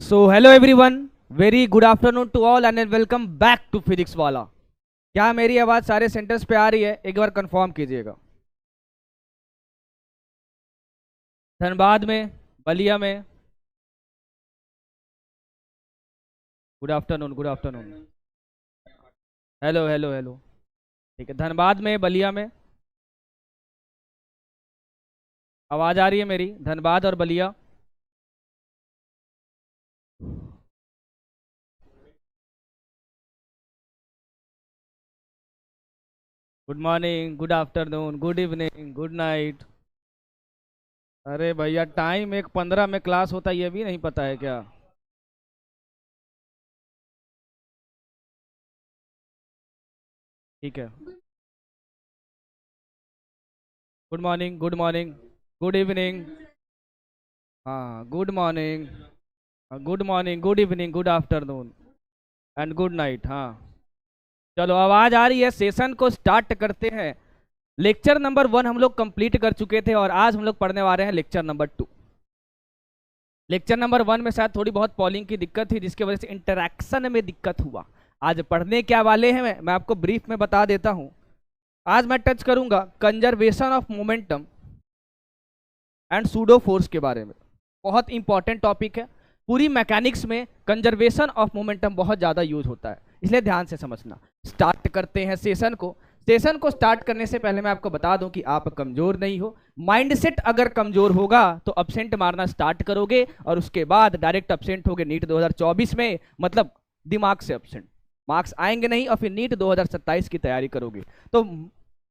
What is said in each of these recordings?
So hello everyone, very good afternoon to all and welcome back to physics Wallah. क्या मेरी आवाज़ सारे centres पे आ रही है? एक बार कंफर्म कीजिएगा। धनबाद में, बलिया में। Good afternoon, good afternoon. Hello hello hello. ठीक है, धनबाद में, बलिया में। आवाज़ आ रही है मेरी? धनबाद और Ballia. Good morning, good afternoon, good evening, good night. अरे भैया, टाइम 1:15 में क्लास होता है, ये भी नहीं पता है क्या? ठीक है। Good morning, good morning, good evening. हाँ, good morning, good morning, good evening, good afternoon and good night. हाँ, चलो आवाज आ रही है? सेशन को स्टार्ट करते हैं। लेक्चर नंबर 1 हम लोग कंप्लीट कर चुके थे और आज हम लोग पढ़ने वाले हैं लेक्चर नंबर 2। लेक्चर नंबर 1 में शायद थोड़ी बहुत पॉलिंग की दिक्कत थी, जिसकी वजह से इंटरैक्शन में दिक्कत हुआ। आज पढ़ने क्या वाले हैं मैं आपको ब्रीफ में बता देता हूं। आज मैं टच करूंगा conservation of momentum and pseudo force के बारे में। बहुत इंपॉर्टेंट टॉपिक है। पूरी मैकेनिक्स में कंजर्वेशन ऑफ मोमेंटम बहुत ज़्यादा यूज होता है, इसलिए ध्यान से समझना। स्टार्ट करते हैं सेशन को। सेशन को स्टार्ट करने से पहले मैं आपको बता दूं कि आप कमज़ोर नहीं हो। माइंडसेट अगर कमज़ोर होगा तो अब्सेंट मारना स्टार्ट करोगे और उसके बाद डायरेक्ट अब्सेंट होगे नीट 2024 में। मतलब दिमाग से अब्सेंट, मार्क्स आएंगे नहीं और फिर नीट 2027 की तैयारी करोगे। तो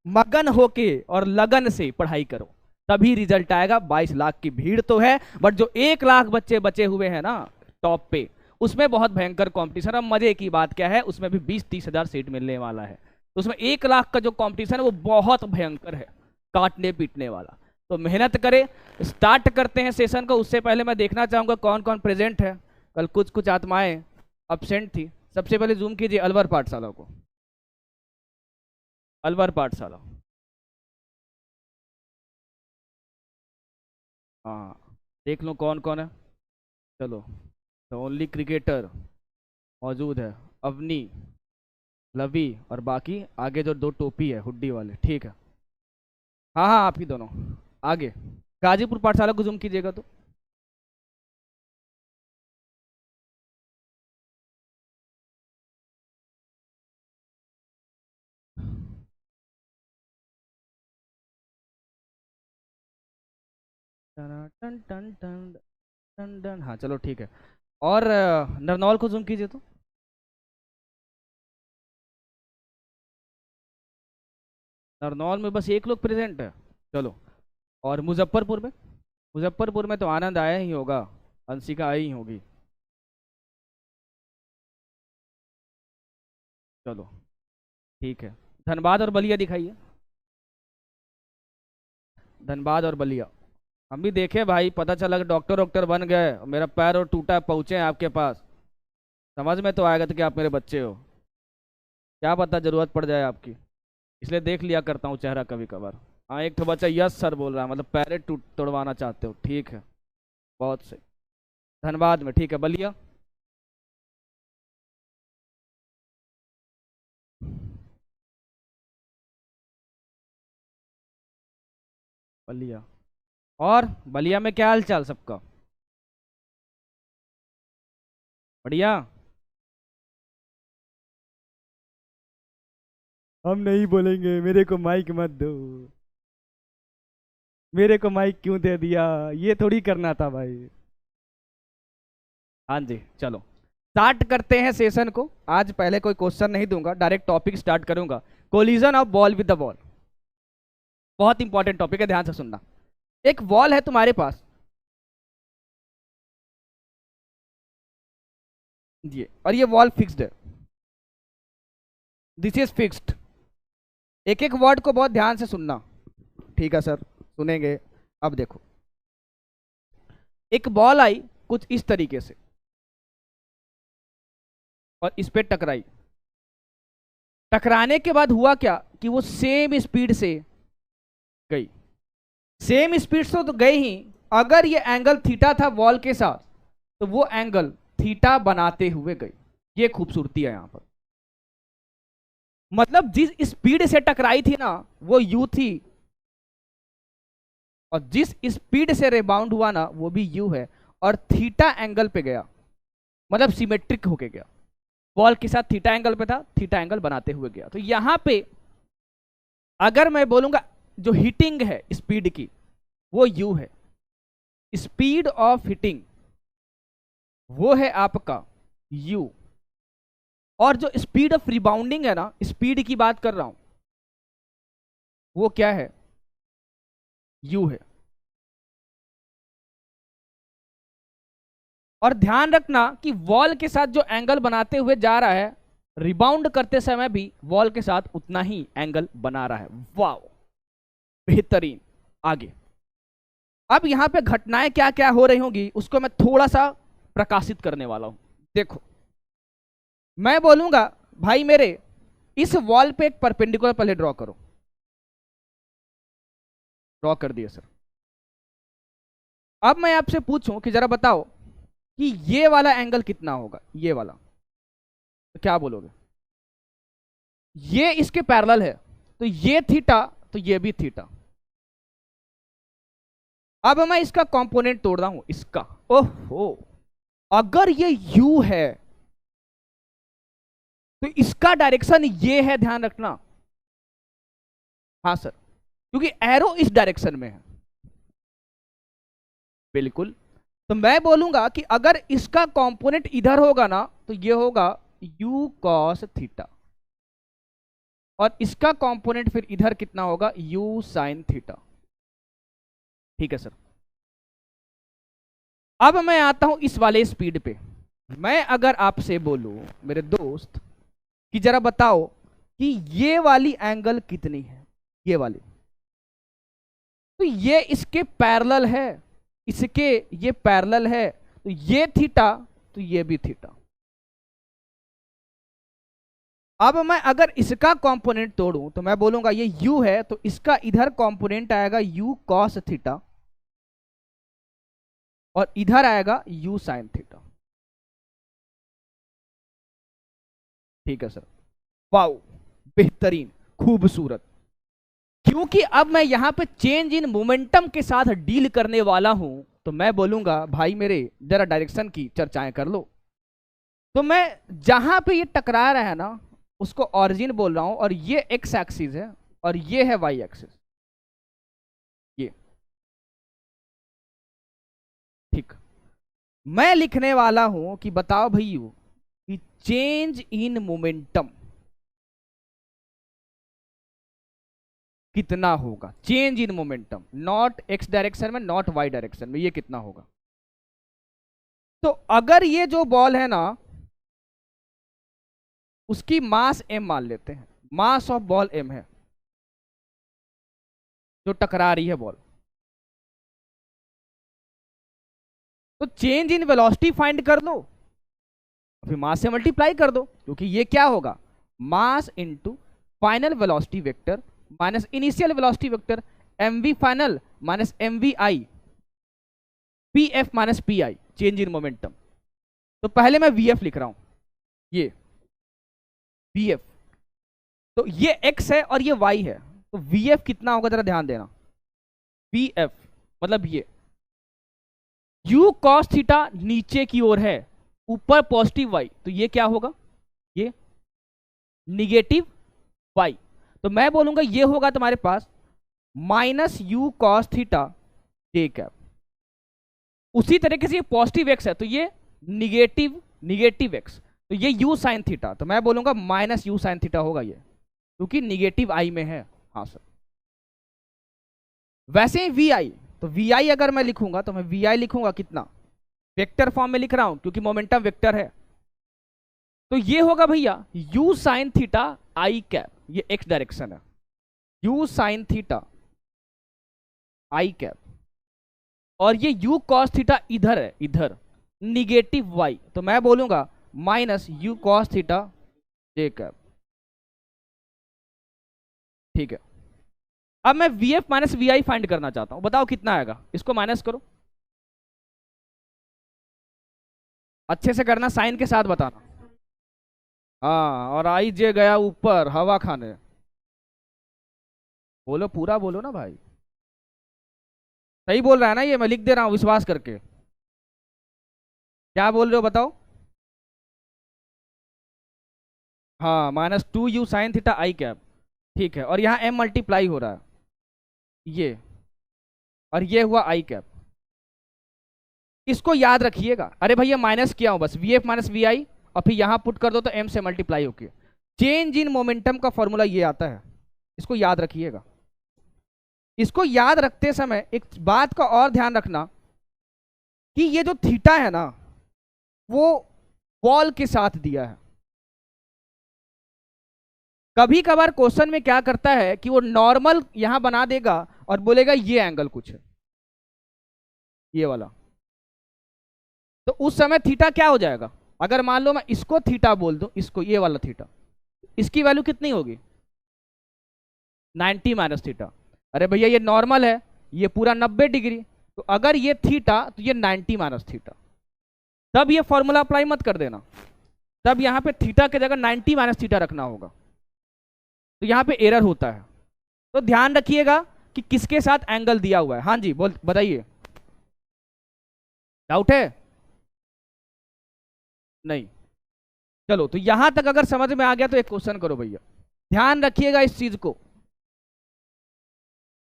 मगन होके और लगन से पढ़ाई करो, तभी रिजल्ट आएगा। 22 लाख की भीड़ तो है, बट जो 1 लाख बच्चे बचे हुए हैं ना टॉप पे, उसमें बहुत भयंकर कंपटीशन। अब मजे की बात क्या है, उसमें भी 20-30 हजार सीट मिलने वाला है। तो उसमें 1 लाख का जो कंपटीशन है वो बहुत भयंकर है, काटने पीटने वाला। तो मेहनत करें। स्टार्ट करते हैं सेशन को। उससे पहले मैं देखना चाहूंगा कौन कौन प्रेजेंट है। कल कुछ कुछ आत्माएं अब्सेंट थी। सबसे पहले जूम कीजिए अलवर पाठशाला को। अलवर पाठशाला। हाँ, देख लो कौन कौन है। चलो, द ओनली क्रिकेटर मौजूद है, अवनी, लवी और बाकी आगे जो 2 टोपी है हुड्डी वाले। ठीक है, हाँ हाँ, आप ही दोनों आगे। गाजीपुर पाठशाला को जूम कीजिएगा तो। टन टन टन टन टन टन। हाँ चलो ठीक है। और नरनौल को जूम कीजिए तो। नरनौल में बस 1 लोग प्रेजेंट है। चलो, और मुजफ्फरपुर में? मुजफ्फरपुर में तो आनंद आया ही होगा, अंशिका आई ही होगी। चलो ठीक है। धनबाद और बलिया दिखाइए। धनबाद और बलिया। हम भी देखे भाई, पता चला कि डॉक्टर डॉक्टर बन गए और मेरा पैर और टूटा, पहुंचे हैं आपके पास। समझ में तो आएगा तो कि आप मेरे बच्चे हो। क्या पता जरूरत पड़ जाए आपकी, इसलिए देख लिया करता हूँ चेहरा कभी कभार। हाँ, एक तो बच्चा यस सर बोल रहा है, मतलब पैर टूट तोड़वाना चाहते हो। ठीक है, बहुत सही। धनबाद में। ठीक है, बलिया। बलिया। और बलिया में क्या हाल चाल सबका? बढ़िया। हम नहीं बोलेंगे, मेरे को माइक मत दो। मेरे को माइक क्यों दे दिया? ये थोड़ी करना था भाई। हाँ जी, चलो स्टार्ट करते हैं सेशन को। आज पहले कोई क्वेश्चन नहीं दूंगा, डायरेक्ट टॉपिक स्टार्ट करूंगा। Collision of ball with the ball, बहुत इंपॉर्टेंट टॉपिक है, ध्यान से सुनना। एक बॉल है तुम्हारे पास, ये, और ये बॉल फिक्स्ड है। This is fixed. एक एक वर्ड को बहुत ध्यान से सुनना। ठीक है सर, सुनेंगे। अब देखो, एक बॉल आई कुछ इस तरीके से और इस पे टकराई। टकराने के बाद हुआ क्या कि वो सेम स्पीड से गई। सेम स्पीड से तो गई ही, अगर ये एंगल थीटा था बॉल के साथ तो वो एंगल थीटा बनाते हुए गई। ये खूबसूरती है यहां पर, मतलब जिस स्पीड से टकराई थी ना वो यू थी, और जिस स्पीड से रिबाउंड हुआ ना वो भी यू है, और थीटा एंगल पे गया, मतलब सिमेट्रिक होके गया। बॉल के साथ थीटा एंगल पे था, थीटा एंगल बनाते हुए गया। तो यहां पे अगर मैं बोलूंगा जो हिटिंग है स्पीड की वो यू है, स्पीड ऑफ हिटिंग वो है आपका यू, और जो स्पीड ऑफ रिबाउंडिंग है ना, स्पीड की बात कर रहा हूं, वो क्या है, यू है। और ध्यान रखना कि वॉल के साथ जो एंगल बनाते हुए जा रहा है, रिबाउंड करते समय भी वॉल के साथ उतना ही एंगल बना रहा है। वाह, बेहतरीन। आगे अब यहां पे घटनाएं क्या क्या हो रही होंगी उसको मैं थोड़ा सा प्रकाशित करने वाला हूं। देखो, मैं बोलूंगा भाई मेरे इस वॉल पे एक परपेंडिकुलर पहले ड्रॉ करो। ड्रॉ कर दिया सर। अब मैं आपसे पूछूं कि जरा बताओ कि ये वाला एंगल कितना होगा, ये वाला, तो क्या बोलोगे? ये इसके पैरेलल है, तो ये थीटा, तो ये भी थीटा। अब मैं इसका कंपोनेंट तोड़ रहा हूं, इसका। ओहो, अगर ये u है तो इसका डायरेक्शन ये है, ध्यान रखना। हाँ सर, क्योंकि एरो इस डायरेक्शन में है। बिल्कुल। तो मैं बोलूंगा कि अगर इसका कंपोनेंट इधर होगा ना तो ये होगा u cos थीटा, और इसका कंपोनेंट फिर इधर कितना होगा, u sin थीटा। ठीक है सर। अब मैं आता हूं इस वाले स्पीड पे। मैं अगर आपसे बोलूं मेरे दोस्त कि जरा बताओ कि ये वाली एंगल कितनी है, ये वाली, तो ये इसके पैरेलल है, इसके ये पैरेलल है, तो ये थीटा, तो ये भी थीटा। अब मैं अगर इसका कंपोनेंट तोड़ूं तो मैं बोलूंगा ये u है, तो इसका इधर कंपोनेंट आएगा u cos थीटा, और इधर आएगा u sin थीटा। ठीक है सर। वाओ, बेहतरीन, खूबसूरत। क्योंकि अब मैं यहां पे चेंज इन मोमेंटम के साथ डील करने वाला हूं, तो मैं बोलूंगा भाई मेरे जरा डायरेक्शन की चर्चाएं कर लो। तो मैं जहां पे ये टकरा रहा है ना उसको ऑरिजिन बोल रहा हूं, और ये एक्स एक्सिस है और ये है वाई एक्सिस, ये। ठीक। मैं लिखने वाला हूं कि बताओ भैया कि चेंज इन मोमेंटम कितना होगा, change in momentum, not x direction में, नॉट वाई डायरेक्शन में, ये कितना होगा। तो अगर ये जो बॉल है ना उसकी मास m मान लेते हैं, मास ऑफ बॉल m है जो टकरा रही है बॉल, तो चेंज इन वेलोसिटी फाइंड कर लो, फिर मास से मल्टीप्लाई कर दो, क्योंकि ये क्या होगा, mass into final velocity vector minus initial velocity vector, mv final minus mv I, pf minus pi, change in momentum. तो पहले मैं vf लिख रहा हूं, ये vf, तो ये x है और ये y है, तो vf कितना होगा जरा ध्यान देना, vf मतलब ये u cos थीटा नीचे की ओर है, ऊपर पॉजिटिव y, तो ये क्या होगा, ये निगेटिव y। तो मैं बोलूंगा ये होगा तुम्हारे पास minus u cos theta j cap. उसी तरीके से ये पॉजिटिव x है तो ये निगेटिव x, तो ये u sin थीटा, तो मैं बोलूंगा माइनस u sin थीटा होगा ये, क्योंकि निगेटिव i में है। हाँ सर। वैसे ही vi, तो vi अगर मैं लिखूंगा तो मैं vi लिखूंगा कितना, वेक्टर फॉर्म में लिख रहा हूं क्योंकि मोमेंटम वेक्टर है, तो ये होगा भैया u sin theta i cap, ये x डायरेक्शन है, u sin theta i cap, और ये u cos थीटा इधर है, इधर निगेटिव y, तो मैं बोलूंगा minus u cos theta j cap. ठीक है। अब मैं vf माइनस vi फाइंड करना चाहता हूं, बताओ कितना आएगा, इसको माइनस करो। अच्छे से करना, साइन के साथ बताना। हाँ, और आई जे गया ऊपर हवा खाने। बोलो, पूरा बोलो ना भाई। सही बोल रहा है ना ये? मैं लिख दे रहा हूँ विश्वास करके। क्या बोल रहे हो बताओ? हाँ, -2u sin थीटा आई कैप। ठीक है, और यहाँ m मल्टीप्लाई हो रहा है ये, और ये हुआ आई कैप। इसको याद रखिएगा। अरे भैया माइनस किया हूं बस, वी एफ माइनस वी आई, और फिर यहां पुट कर दो तो m से मल्टीप्लाई होके चेंज इन मोमेंटम का फॉर्मूला ये आता है। इसको याद रखिएगा। इसको याद रखते समय एक बात का और ध्यान रखना कि ये जो थीटा है ना, वो वॉल के साथ दिया है। कभी कभार क्वेश्चन में क्या करता है कि वो नॉर्मल यहां बना देगा और बोलेगा ये एंगल कुछ है, ये वाला। तो उस समय थीटा क्या हो जाएगा? अगर मान लो मैं इसको थीटा बोल दूं, इसको ये वाला थीटा, इसकी वैल्यू कितनी होगी? 90 माइनस थीटा। अरे भैया ये नॉर्मल है, ये पूरा 90 डिग्री, तो अगर ये थीटा तो ये 90 माइनस थीटा। तब ये फॉर्मूला अप्लाई मत कर देना, तब यहां पे थीटा की जगह 90 माइनस थीटा रखना होगा, तो यहां पे एरर होता है। तो ध्यान रखिएगा कि किसके साथ एंगल दिया हुआ है। हाँ जी, बोल बताइए, डाउट है? नहीं? चलो, तो यहां तक अगर समझ में आ गया तो एक क्वेश्चन करो भैया। ध्यान रखिएगा इस चीज को।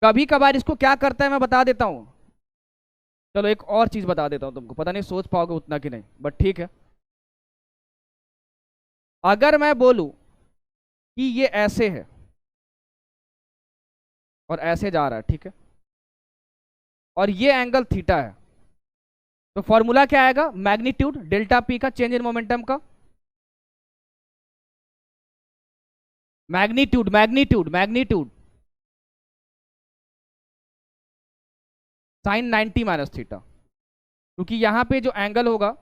कभी कभार इसको क्या करता है मैं बता देता हूं। चलो एक और चीज बता देता हूं तुमको, पता नहीं सोच पाओगे उतना कि नहीं, बट ठीक है। अगर मैं बोलूं कि ये ऐसे है और ऐसे जा रहा है, ठीक है, और ये एंगल थीटा है, तो फॉर्मूला क्या आएगा? मैग्नीट्यूड डेल्टा पी का, चेंज इन मोमेंटम का। Magnitude magnitude magnitude sine 90 minus theta, क्योंकि यहां पे जो एंगल होगा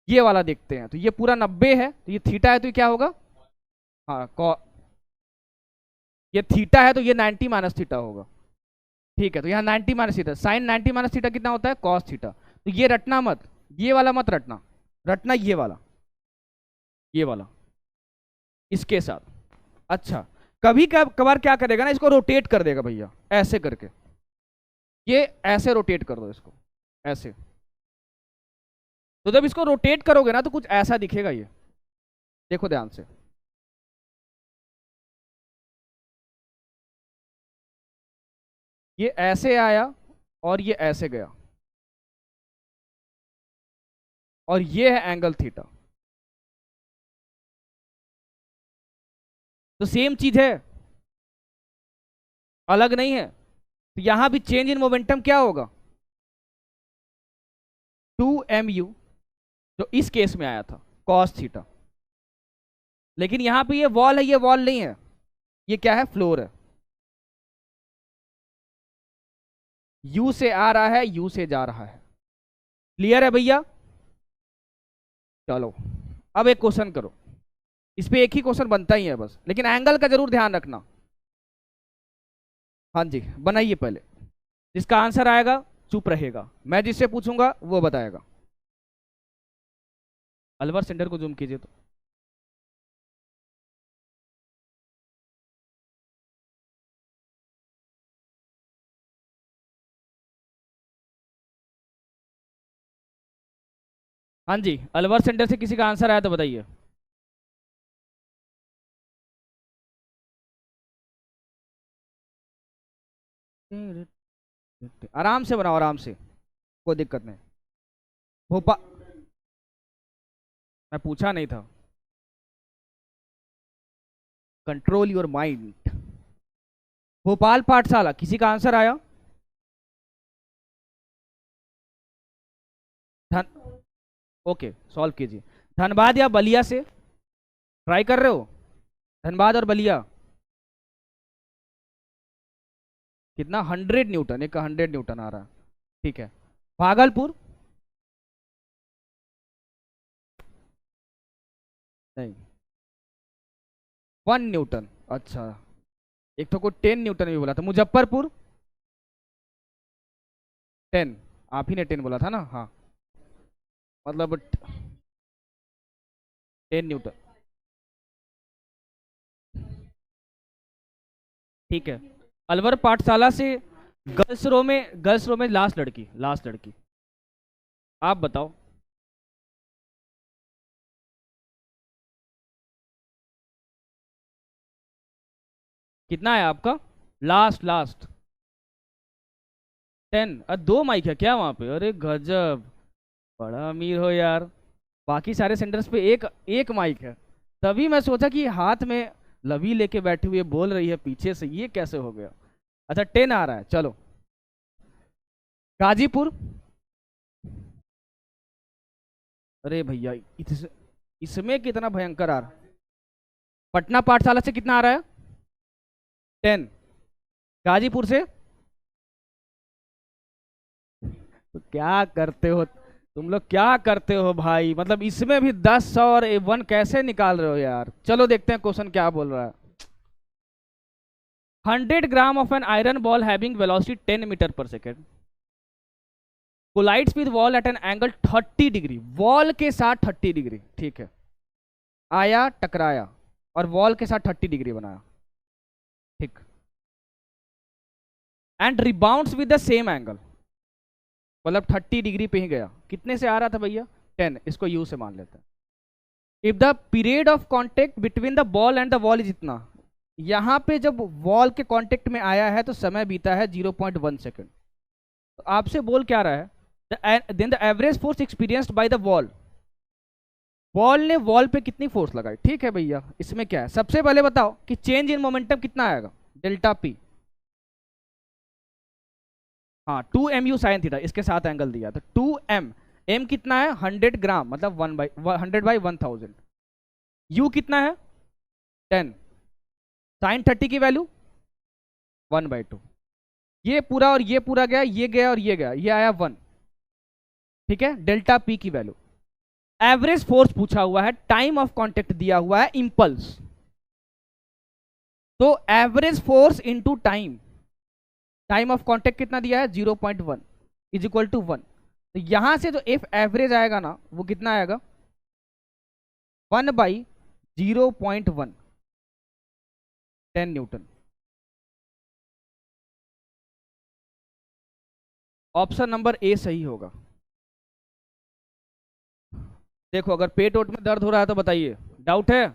ये वाला देखते हैं, तो ये पूरा 90 है, तो ये थीटा है, तो ये क्या होगा? हाँ, ये थीटा है तो ये 90 माइनस थीटा होगा। ठीक है, तो यहाँ 90 minus theta, sine 90 minus theta कितना होता है? Cos theta. तो ये रटना मत, ये वाला मत रटना, रटना ये वाला, ये वाला इसके साथ। अच्छा, कभी कभार क्या करेगा ना, इसको रोटेट कर देगा भैया, ऐसे करके। ये ऐसे रोटेट कर दो इसको, ऐसे। तो जब इसको रोटेट करोगे ना तो कुछ ऐसा दिखेगा ये, देखो ध्यान से। ये ऐसे आया और ये ऐसे गया, और ये है एंगल थीटा। तो सेम चीज है, अलग नहीं है। तो यहां भी चेंज इन मोमेंटम क्या होगा? 2mu, जो इस केस में आया था, कॉस थीटा। लेकिन यहां पे ये वॉल है, ये वॉल नहीं है, ये क्या है? फ्लोर है। यू से आ रहा है, यू से जा रहा है। क्लियर है भैया? चलो, अब एक क्वेश्चन करो। इस पे एक ही क्वेश्चन बनता ही है बस, लेकिन एंगल का जरूर ध्यान रखना। हाँ जी, बनाइए पहले। जिसका आंसर आएगा चुप रहेगा, मैं जिससे पूछूंगा वो बताएगा। अलवर सेंटर को जूम कीजिए तो। हाँ जी, अलवर सेंटर से किसी का आंसर आया तो बताइए। आराम से बनाओ, आराम से, कोई दिक्कत नहीं। भोपाल, मैं पूछा नहीं था। Control your mind. भोपाल पाठशाला, किसी का आंसर आया? धन, ओके, सॉल्व कीजिए। धनबाद या बलिया से ट्राई कर रहे हो? धनबाद और बलिया कितना? 100 न्यूटन, एक का 100 न्यूटन आ रहा है। ठीक है, भागलपुर? नहीं, 1 न्यूटन। अच्छा, एक तो को 10 न्यूटन भी बोला था। मुजफ्फरपुर? 10? आप ही ने 10 बोला था ना? हाँ, मतलब 10 न्यूटन। ठीक है। अलवर पाठशाला से गर्ल्स रो में लास्ट लड़की आप बताओ। कितना है आपका? Last last 10। दो माइक है क्या वहाँ पे? अरे गजब, बड़ा अमीर हो यार। बाकी सारे सेंटर्स पे एक एक माइक है। तभी मैं सोचा कि हाथ में लवी लेके बैठी हुई है, बोल रही है पीछे से, ये कैसे हो गया। अच्छा 10 आ रहा है, चलो। गाजीपुर। अरे भैया इसमें कितना भयंकर आ रहा है। पटना पाठशाला से कितना आ रहा है? 10। गाजीपुर से? तो क्या करते हो तुम लोग, क्या करते हो भाई? मतलब इसमें भी 10 और 1 कैसे निकाल रहे हो यार। चलो देखते हैं क्वेश्चन क्या बोल रहा है। 100 gram of an iron ball having velocity 10 metre per second collides with wall at an angle 30 degree. Wall के साथ 30 डिग्री, ठीक है। आया, टकराया और वॉल के साथ 30 डिग्री बनाया, ठीक। And rebounds with the same angle, मतलब 30 डिग्री पे ही गया। कितने से आ रहा था भैया? 10। इसको यू से मान लेते हैं। If the period of contact between the ball and the wall is इतना, यहां पे जब वॉल के कांटेक्ट में आया है तो समय बीता है 0.1 सेकेंड। तो आपसे बोल क्या रहा है? Then the average force experienced by the wall, ball ने वॉल पे कितनी फोर्स लगाई। ठीक है भैया, इसमें क्या है? सबसे पहले बताओ कि चेंज इन मोमेंटम कितना आएगा? Delta P. हाँ 2 mu साइन थीटा, इसके साथ एंगल दिया तो 2 m। m कितना है? 100 ग्राम, मतलब 100/1000। u कितना है? 10। साइन 30 की वैल्यू 1/2। ये पूरा और ये पूरा गया, ये गया और ये गया, ये आया 1। ठीक है, डेल्टा पी की वैल्यू। एवरेज फोर्स पूछा हुआ है, टाइम ऑफ कांटेक्ट दिया हुआ है, इंपल्स। तो average force into time, time of contact कितना दिया है? 0.1 इज इक्वल टू 1। तो यहां से जो एफ एवरेज आएगा ना, वो कितना आएगा? 1/0.1, 10 न्यूटन। ऑप्शन नंबर ए सही होगा। देखो अगर पेट वोट में दर्द हो रहा है तो बताइए, डाउट है?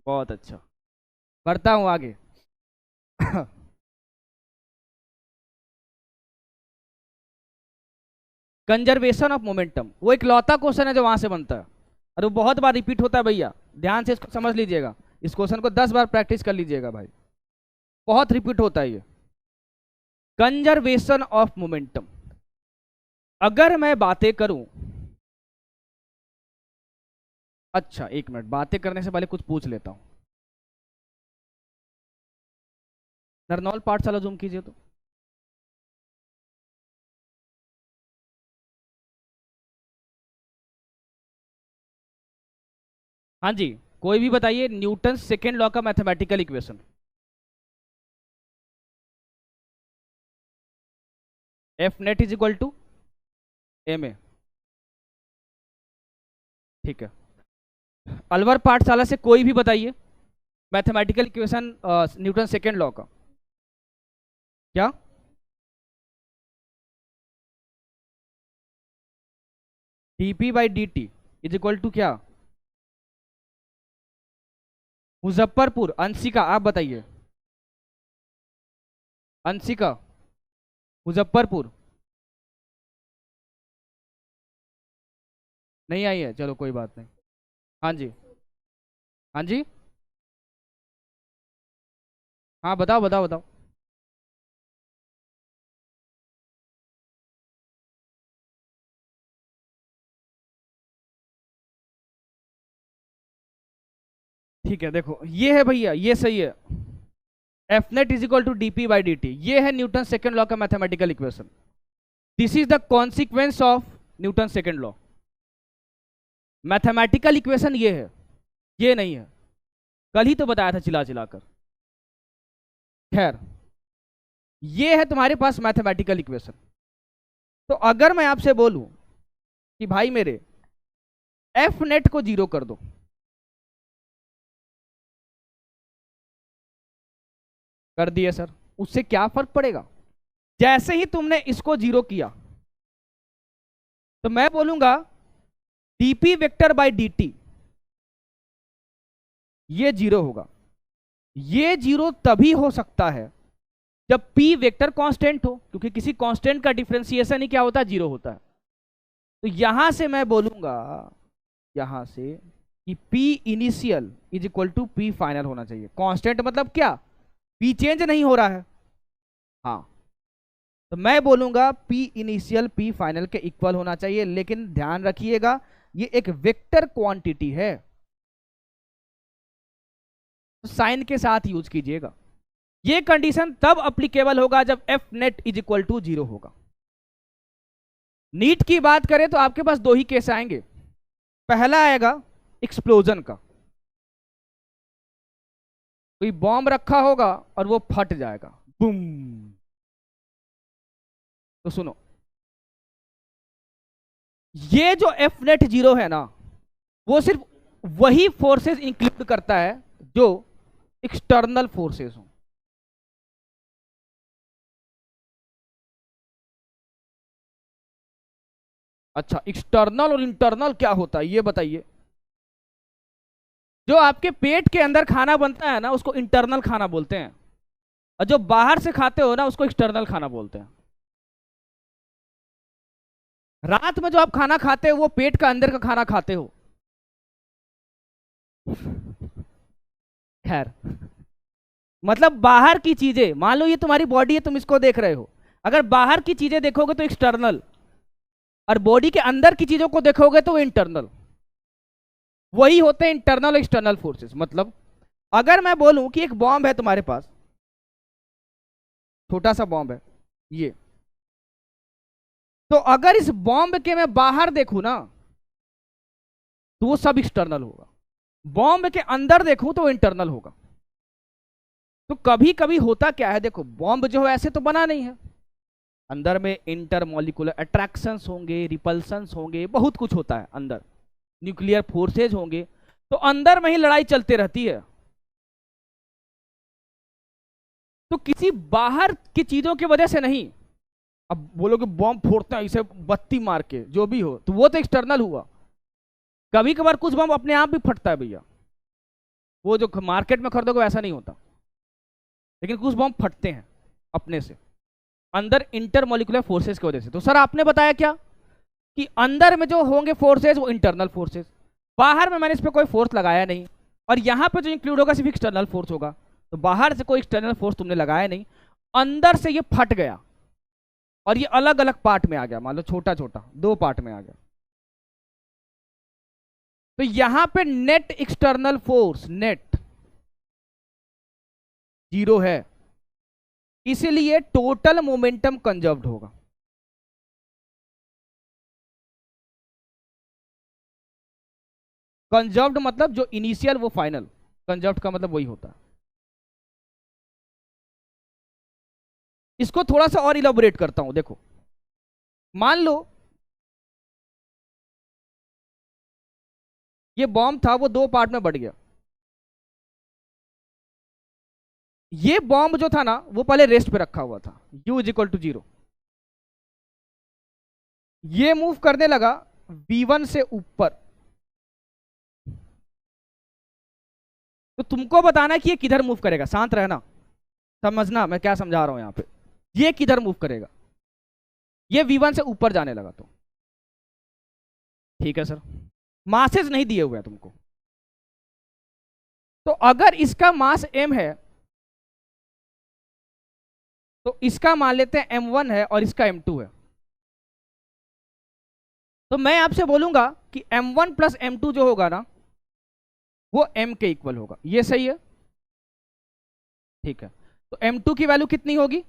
बहुत अच्छा, बढ़ता हूं आगे। कंजर्वेशन ऑफ मोमेंटम, वो एक लौता क्वेश्चन है जो वहां से बनता है, और वो बहुत बार रिपीट होता है भैया। ध्यान से इसको समझ लीजिएगा, इस क्वेश्चन को 10 बार प्रैक्टिस कर लीजिएगा भाई, बहुत रिपीट होता है ये। कंजर्वेशन ऑफ मोमेंटम, अगर मैं बातें करूं। अच्छा एक मिनट, बातें करने से पहले कुछ पूछ लेता हूं। नरनौल पाठशाला जूम कीजिए तो। हाँ जी, कोई भी बताइए न्यूटन सेकेंड लॉ का mathematical equation. F net is equal to M A, ठीक है। अलवर पाठशाला से कोई भी बताइए mathematical equation Newton second law का। क्या? dp/dt इज इक्वल टू क्या? मुजफ्फरपुर, अंशिका आप बताइए। अंशिका, मुजफ्फरपुर नहीं आई है, चलो कोई बात नहीं। हाँ जी, हाँ जी, हाँ बताओ बताओ बताओ। ठीक है, देखो ये है भैया, ये सही है। F net is equal to dp/dt, ये है न्यूटन सेकेंड लॉ का mathematical equation. This is the consequence of Newton second law. Mathematical equation ये है, ये नहीं है। कल ही तो बताया था चिल्ला चिल्लाकर। खैर, ये है तुम्हारे पास मैथमेटिकल इक्वेशन। तो अगर मैं आपसे बोलूं कि भाई मेरे एफ नेट को 0 कर दो, कर दिए सर, उससे क्या फर्क पड़ेगा? जैसे ही तुमने इसको 0 किया तो मैं बोलूंगा डीपी वेक्टर बाय dt ये 0 होगा। ये 0 तभी हो सकता है जब p वेक्टर कांस्टेंट हो, क्योंकि किसी कांस्टेंट का डिफरेंशिएशन ही क्या होता है, 0 होता है। तो यहां से मैं बोलूंगा, यहां से कि p initial is equal to p final होना चाहिए। कांस्टेंट मतलब क्या, p चेंज नहीं हो रहा है। हाँ, तो मैं बोलूंगा p इनिशियल p फाइनल के इक्वल होना चाहिए। लेकिन ध्यान रखिएगा ये एक वेक्टर क्वांटिटी है, तो साइन के साथ यूज कीजिएगा। ये कंडीशन तब अप्लीकेबल होगा जब F net is equal to 0 होगा। नीट की बात करें तो आपके पास दो ही केस आएंगे। पहला आएगा एक्सप्लोजन का, कोई बॉम्ब रखा होगा और वो फट जाएगा, बूम। तो सुनो, ये जो एफ नेट 0 है ना, वो सिर्फ वही फोर्सेस इंक्लूड करता है जो एक्सटर्नल फोर्सेस हो। अच्छा, एक्सटर्नल और इंटरनल क्या होता है ये बताइए। जो आपके पेट के अंदर खाना बनता है ना, उसको इंटरनल खाना बोलते हैं, और जो बाहर से खाते हो ना, उसको एक्सटर्नल खाना बोलते हैं। रात में जो आप खाना खाते हो वो पेट का अंदर का खाना खाते हो। खैर, मतलब बाहर की चीजें, मान लो ये तुम्हारी बॉडी है, तुम इसको देख रहे हो, अगर बाहर की चीजें देखोगे तो एक्सटर्नल, और बॉडी के अंदर की चीजों को देखोगे तो इंटरनल। वही होते हैं इंटरनल एक्सटर्नल फोर्सेस। मतलब अगर मैं बोलूं कि एक बॉम्ब है तुम्हारे पास, छोटा सा बॉम्ब है ये, तो अगर इस बॉम्ब के मैं बाहर देखूं ना, तो वो सब एक्सटर्नल होगा। बॉम्ब के अंदर देखूं तो इंटरनल होगा। तो कभी कभी होता क्या है, देखो बॉम्ब जो है ऐसे तो बना नहीं है, अंदर में इंटरमोलिकुलर अट्रैक्शंस होंगे, रिपल्सन्स होंगे, बहुत कुछ होता है अंदर, न्यूक्लियर फोर्सेज होंगे, तो अंदर में ही लड़ाई चलती रहती है। तो किसी बाहर की चीजों की वजह से नहीं। अब बोलोगे बॉम्ब फोड़ते हैं इसे बत्ती मार के, जो भी हो, तो वो तो एक्सटर्नल हुआ। कभी कभार कुछ बम अपने आप भी फटता है भैया, वो जो मार्केट में खरीदोगे वैसा नहीं होता, लेकिन कुछ बम फटते हैं अपने से, अंदर इंटरमोलिकुलर फोर्सेस की वजह से। तो सर आपने बताया क्या कि अंदर में जो होंगे फोर्सेस वो इंटरनल फोर्सेस, बाहर में मैंने इस पर कोई फोर्स लगाया नहीं, और यहां पे जो इंक्लूड होगा सिर्फ एक्सटर्नल फोर्स होगा। तो बाहर से कोई एक्सटर्नल फोर्स तुमने लगाया नहीं, अंदर से ये फट गया और ये अलग अलग पार्ट में आ गया, मान लो छोटा छोटा दो पार्ट में आ गया। तो यहां पे नेट एक्सटर्नल फोर्स नेट 0 है, इसलिए टोटल मोमेंटम कंजर्व्ड होगा। कंजर्व्ड मतलब जो इनिशियल वो फाइनल, कंजर्व्ड का मतलब वही होता है। इसको थोड़ा सा और इलाबोरेट करता हूं, देखो मान लो ये बॉम्ब था, वो दो पार्ट में बढ़ गया। ये बॉम्ब जो था ना, वो पहले रेस्ट पे रखा हुआ था, u इज इक्वल टू 0। ये मूव करने लगा v1 से ऊपर, तो तुमको बताना कि ये किधर मूव करेगा, शांत रहना, समझना मैं क्या समझा रहा हूं यहां पे। ये किधर मूव करेगा, ये v1 से ऊपर जाने लगा, तो ठीक है सर, मासेज नहीं दिए हुए हैं तुमको। तो अगर इसका मास m है, तो इसका मान लेते हैं m1 है और इसका m2 है। तो मैं आपसे बोलूंगा कि m1 प्लस m2 जो होगा ना, वो m के इक्वल होगा। ये सही है, ठीक है। तो m2 की वैल्यू कितनी होगी,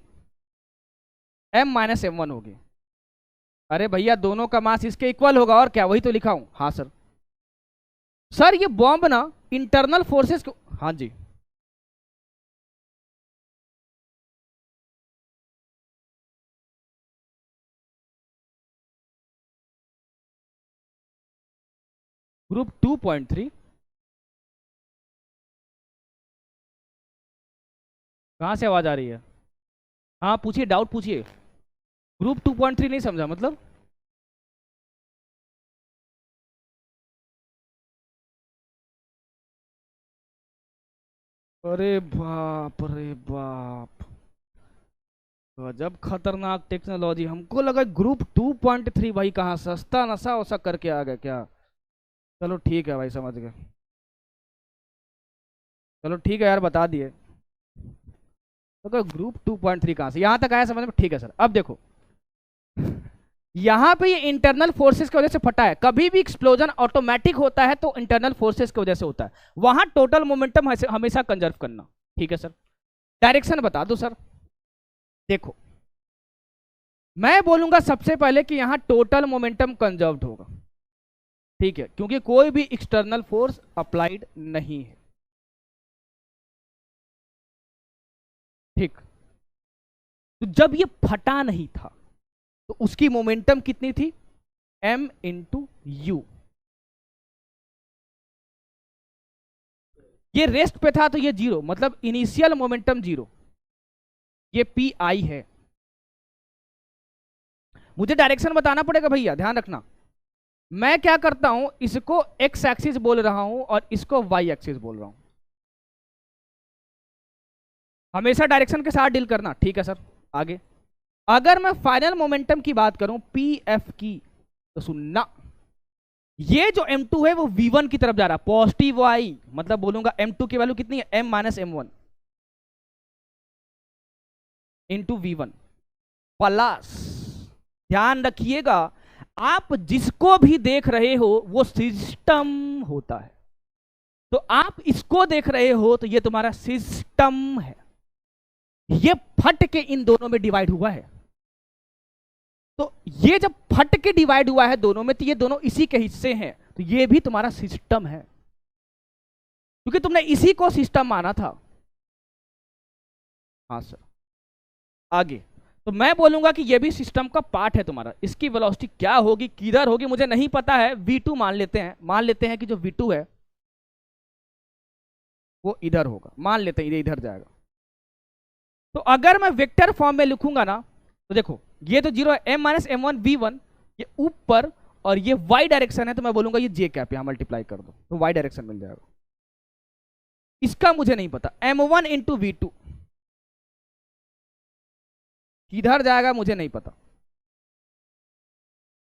m माइनस m1 होगी। अरे भैया दोनों का मास इसके इक्वल होगा, और क्या, वही तो लिखा हूं। हाँ सर, सर ये बॉम्ब ना इंटरनल फोर्सेस को, हाँ जी, ग्रुप 2.3 कहाँ से आवाज आ रही है? हाँ पूछिए, डाउट पूछिए। ग्रुप 2.3 नहीं समझा मतलब? अरे बाप रे बाप, गजब खतरनाक टेक्नोलॉजी। हमको लगा ग्रुप 2.3 भाई कहाँ सस्ता नशा वसा करके आ गए क्या। चलो ठीक है भाई, समझ गए। चलो ठीक है यार, बता दिए। तो ग्रुप 2.3 कहाँ से यहाँ तक आया समझ में? ठीक है सर। अब देखो, यहाँ पे ये इंटरनल फोर्सेस की वजह से फटा है। कभी भी एक्सप्लोजन ऑटोमेटिक होता है तो इंटरनल फोर्सेस की वजह से होता है। वहां टोटल मोमेंटम हमेशा कंजर्व करना। ठीक है सर। डायरेक्शन बता दो सर। देखो, मैं बोलूंगा सबसे पहले कि यहाँ टोटल मोमेंटम कंजर्व्ड होगा। ठीक है, क्योंकि कोई भी एक्सटर्नल फोर्स अप्लाइड नहीं है। ठीक। तो जब ये फटा नहीं था तो उसकी मोमेंटम कितनी थी? m into you. ये रेस्ट पे था तो ये जीरो, मतलब इनिशियल मोमेंटम जीरो। ये पी आई है। मुझे डायरेक्शन बताना पड़ेगा भैया, ध्यान रखना। मैं क्या करता हूं, इसको एक्स एक्सिस बोल रहा हूं और इसको वाई एक्सिस बोल रहा हूं। हमेशा डायरेक्शन के साथ डील करना। ठीक है सर। आगे, अगर मैं फाइनल मोमेंटम की बात करूं पी एफ की, तो सुनना, ये जो m2 है वो v1 की तरफ जा रहा है, पॉजिटिव वाई। मतलब बोलूंगा m2 की वैल्यू कितनी है? m minus m1 into V1 plus. ध्यान रखिएगा, आप जिसको भी देख रहे हो वो सिस्टम होता है। तो आप इसको देख रहे हो तो ये तुम्हारा सिस्टम है। ये फट के इन दोनों में डिवाइड हुआ है। तो ये जब फट के डिवाइड हुआ है दोनों में, तो ये दोनों इसी के हिस्से हैं, तो ये भी तुम्हारा सिस्टम है, क्योंकि तुमने इसी को सिस्टम माना था। हाँ सर। आगे, तो मैं बोलूंगा कि ये भी सिस्टम का पार्ट है तुम्हारा। इसकी वेलोसिटी क्या होगी, किधर होगी, मुझे नहीं पता है। v2 मान लेते हैं कि जो v2 है वो इधर होगा, मान लेते हैं, इधर जाएगा। तो अगर मैं वेक्टर फॉर्म में लिखूंगा ना, तो देखो ये तो जीरो है, m minus M one V one, ये ऊपर, और ये y डायरेक्शन है, तो मैं बोलूंगा ये j कैप, यहां मल्टीप्लाई कर दो तो y डायरेक्शन मिल जाएगा। इसका मुझे नहीं पता। m1 इंटू वी टू किधर जाएगा मुझे नहीं पता।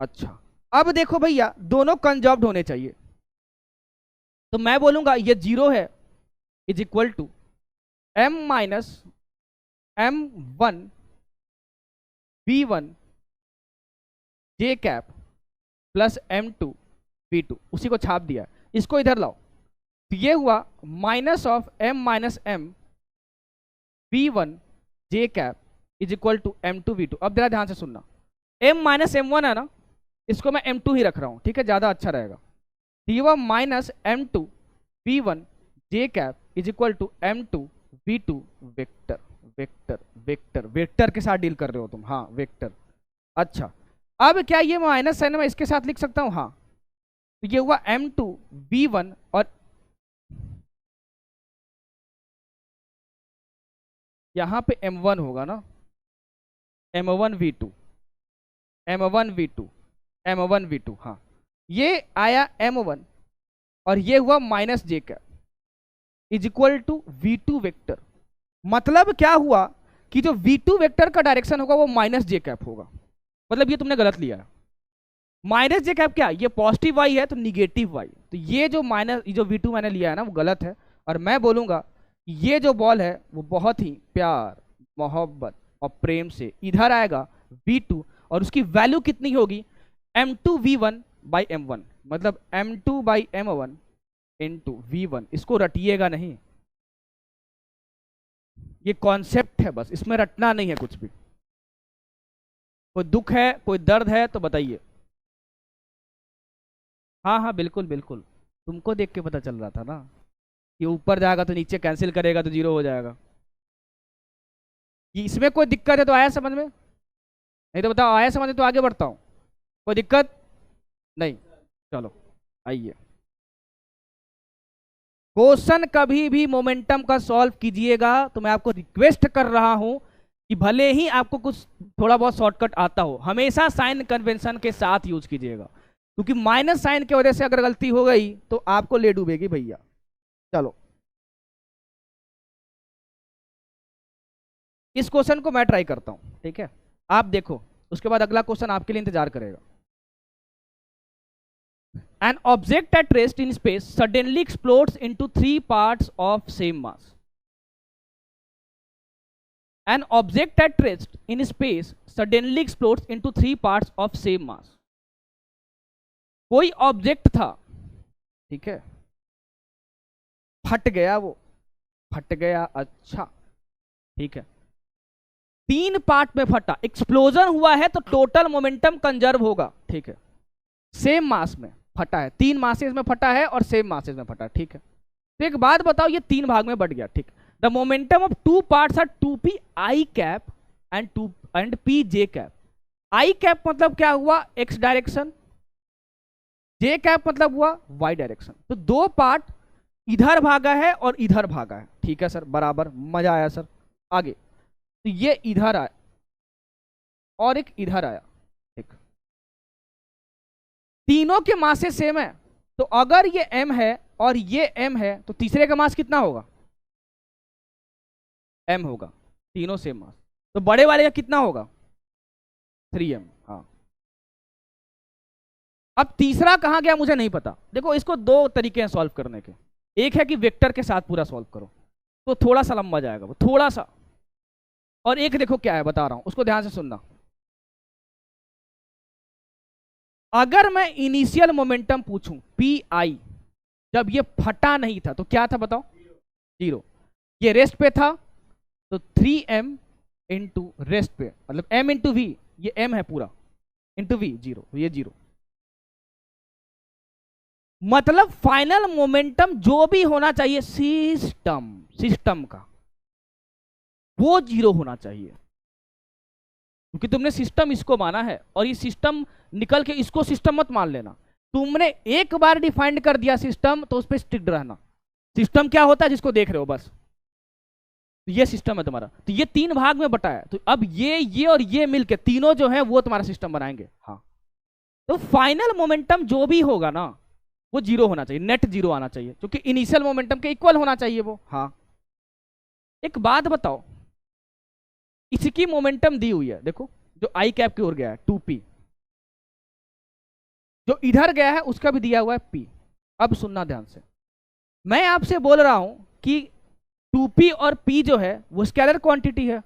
अच्छा, अब देखो भैया, दोनों कंजर्व्ड होने चाहिए, तो मैं बोलूंगा ये जीरो है is equal to m minus m1 v1 j cap plus m2 v2। उसी को छाप दिया, इसको इधर लाओ, तो ये हुआ minus of m minus m v1 j cap is equal to m2 v2। अब जरा ध्यान से सुनना, m माइनस m1 है ना, इसको मैं m2 ही रख रहा हूं, ठीक है, ज्यादा अच्छा रहेगा। तो ये हुआ minus m2 v1 j cap is equal to m2 v2 vector. Vector vector vector के साथ डील कर रहे हो तुम, हाँ वेक्टर। अच्छा, अब क्या ये माइनस साइन मैं इसके साथ लिख सकता हूं? हाँ। तो ये हुआ m2 v1, और यहां पे m1 होगा ना, m1 v2 m1 v2 m1 v2, हाँ। ये आया m1 और ये हुआ minus j cap is equal to v2 vector. मतलब क्या हुआ कि जो v2 वेक्टर का डायरेक्शन होगा वो माइनस j कैप होगा। मतलब ये तुमने गलत लिया है। माइनस j कैप क्या, ये पॉजिटिव वाई है तो निगेटिव वाई, तो ये जो माइनस, जो v2 मैंने लिया है ना वो गलत है। और मैं बोलूंगा ये जो बॉल है वो बहुत ही प्यार, मोहब्बत और प्रेम से इधर आएगा v2, और उसकी वैल्यू कितनी होगी? m2 v1 बाई m1, मतलब m2 by m1 into v1। इसको रटिएगा नहीं, ये कॉन्सेप्ट है बस, इसमें रटना नहीं है कुछ भी। कोई दुख है, कोई दर्द है तो बताइए। हाँ हाँ बिल्कुल बिल्कुल, तुमको देख के पता चल रहा था ना, ये ऊपर जाएगा तो नीचे कैंसिल करेगा तो जीरो हो जाएगा। कि इसमें कोई दिक्कत है तो आया समझ में? नहीं तो बताओ, आया समझ में तो आगे बढ़ता हूँ। कोई दिक्कत नहीं? चलो आइए। क्वेश्चन कभी भी मोमेंटम का सॉल्व कीजिएगा तो मैं आपको रिक्वेस्ट कर रहा हूं कि भले ही आपको कुछ थोड़ा बहुत शॉर्टकट आता हो, हमेशा साइन कन्वेंशन के साथ यूज कीजिएगा, क्योंकि माइनस साइन की वजह से अगर गलती हो गई तो आपको ले डूबेगी भैया। चलो इस क्वेश्चन को मैं ट्राई करता हूं, ठीक है, आप देखो, उसके बाद अगला क्वेश्चन आपके लिए इंतजार करेगा। An object at rest in space suddenly explodes into three parts of same mass. An object at rest in space suddenly explodes into three parts of same mass. कोई ऑब्जेक्ट था, ठीक है, फट गया, वो फट गया, अच्छा ठीक है, तीन पार्ट में फटा, एक्सप्लोजन हुआ है तो टोटल मोमेंटम कंजर्व होगा, ठीक है, सेम मास में फटा है, तीन मासेज में फटा है और सेम मासेज में फटा है, ठीक है। तो एक बात बताओ, ये तीन भाग में बट गया, ठीक, the momentum of two parts are 2p i cap and p j cap. i cap मतलब क्या हुआ, x डायरेक्शन, j कैप मतलब हुआ y डायरेक्शन। तो दो पार्ट इधर भागा है और इधर भागा है, ठीक है सर, बराबर, मजा आया सर। आगे तो ये इधर आया और एक इधर आया, ठीक, तीनों के मासेस सेम है, तो अगर ये m है और ये m है तो तीसरे का मास कितना होगा, m होगा, तीनों सेम मास, तो बड़े वाले का कितना होगा, 3m। हाँ, अब तीसरा कहां गया मुझे नहीं पता। देखो इसको दो तरीके हैं सॉल्व करने के, एक है कि वेक्टर के साथ पूरा सॉल्व करो तो थोड़ा सा लंबा जाएगा वो, थोड़ा सा, और एक देखो क्या है बता रहा हूं, उसको ध्यान से सुनना। अगर मैं इनिशियल मोमेंटम पूछूं पी आई, जब ये फटा नहीं था तो क्या था बताओ, 0, ये रेस्ट पे था तो 3m इंटू रेस्ट पे, मतलब m इंटू वी, ये m है पूरा, इंटू वी 0, ये 0, मतलब फाइनल मोमेंटम जो भी होना चाहिए सिस्टम का, वो 0 होना चाहिए, क्योंकि तुमने सिस्टम इसको माना है, और ये सिस्टम निकल के इसको सिस्टम मत मान लेना। तुमने एक बार डिफाइंड कर दिया सिस्टम तो उस पर स्ट्रिक्ट रहना। सिस्टम क्या होता है जिसको देख रहे हो बस, तो ये सिस्टम है तुम्हारा। तो ये तीन भाग में बटा है, तो अब ये और ये मिलके तीनों जो है वो तुम्हारा सिस्टम बनाएंगे। हाँ, तो फाइनल मोमेंटम जो भी होगा ना वो 0 होना चाहिए, नेट 0 आना चाहिए, क्योंकि इनिशियल मोमेंटम के इक्वल होना चाहिए वो। हाँ, एक बात बताओ, इसकी मोमेंटम दी हुई है, देखो जो आई कैप की ओर गया है 2p, जो इधर गया है उसका भी दिया हुआ है p। अब सुनना ध्यान से, मैं आपसे बोल रहा हूं कि 2p और p जो है वो स्केलर क्वांटिटी है,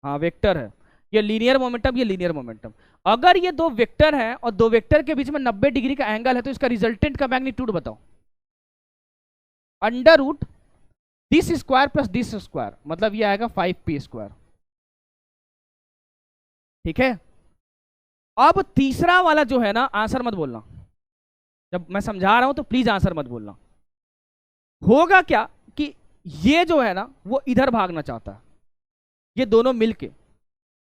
हाँ वेक्टर है, ये लीनियर मोमेंटम, ये लीनियर मोमेंटम। अगर ये दो वेक्टर हैं और दो वेक्टर के बीच में 90 डिग्री का एंगल है तो इसका रिजल्टेंट का मैग्नीट्यूड बताओ, under root this square plus this square, मतलब ये आएगा 5p स्क्वायर, ठीक है। अब तीसरा वाला जो है ना, आंसर मत बोलना, जब मैं समझा रहा हूं तो प्लीज आंसर मत बोलना। होगा क्या कि ये जो है ना वो इधर भागना चाहता है, ये दोनों मिलके,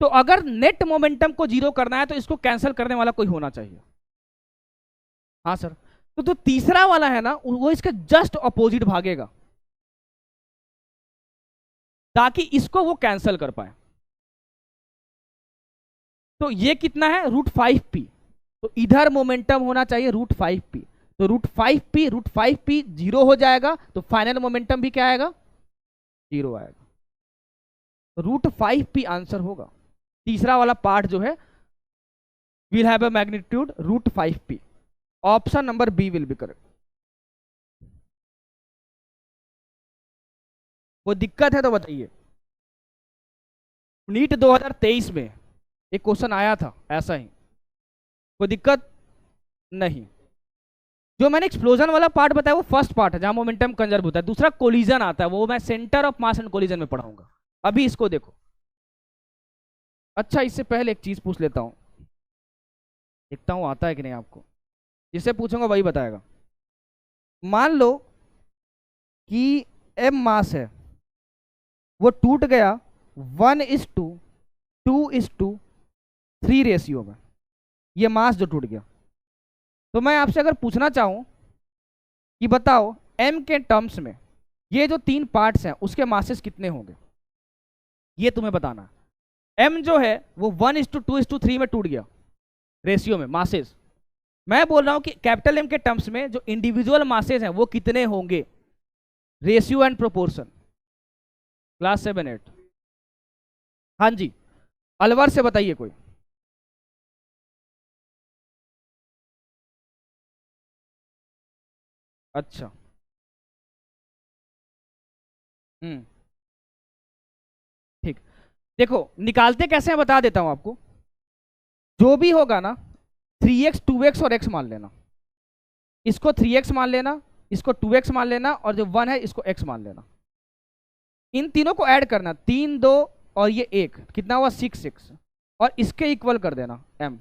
तो अगर नेट मोमेंटम को 0 करना है तो इसको कैंसिल करने वाला कोई होना चाहिए। हाँ सर, तो तीसरा वाला है ना वो इसके जस्ट अपोजिट भागेगा ताकि इसको वो कैंसिल कर पाए। तो ये कितना है, √5p, तो इधर मोमेंटम होना चाहिए √5p, तो √5p 0 हो जाएगा, तो फाइनल मोमेंटम भी क्या आएगा, 0 आएगा, √5p आंसर होगा। तीसरा वाला पार्ट जो है will have a magnitude √5p, option number B will be correct. कोई दिक्कत है तो बताइए। नीट 2023 में एक क्वेश्चन आया था ऐसा ही, कोई दिक्कत नहीं। जो मैंने एक्सप्लोजन वाला पार्ट बताया वो फर्स्ट पार्ट है जहां मोमेंटम कंजर्व होता है, दूसरा कोलिजन आता है, वो मैं centre of mass and collision में पढ़ाऊंगा। अभी इसको देखो। अच्छा, इससे पहले एक चीज पूछ लेता हूं, देखता हूं आता है कि नहीं आपको, जिससे पूछूंगा वही बताएगा। मान लो कि m मास है, वो टूट गया 1:2:3 रेशियो में, ये मास जो टूट गया। तो मैं आपसे अगर पूछना चाहूं कि बताओ m के टर्म्स में ये जो 3 पार्ट्स हैं उसके मासेस कितने होंगे, ये तुम्हें बताना। m जो है वो 1:2:3 में टूट गया रेशियो में मासेस। मैं बोल रहा हूं कि कैपिटल M के टर्म्स में जो इंडिविजुअल मासेस हैं वो कितने होंगे, रेशियो एंड प्रोपोर्शन। क्लास 7-8। हाँ जी, अलवर से बताइए कोई। अच्छा। हम्म। ठीक। देखो निकालते कैसे हैं बता देता हूं आपको। जो भी होगा ना 3x 2x और x मान लेना, इसको 3x मान लेना, इसको 2x मान लेना, और जो 1 है इसको x मान लेना। इन तीनों को ऐड करना, 3 2 और ये 1 कितना हुआ 6 और इसके इक्वल कर देना m।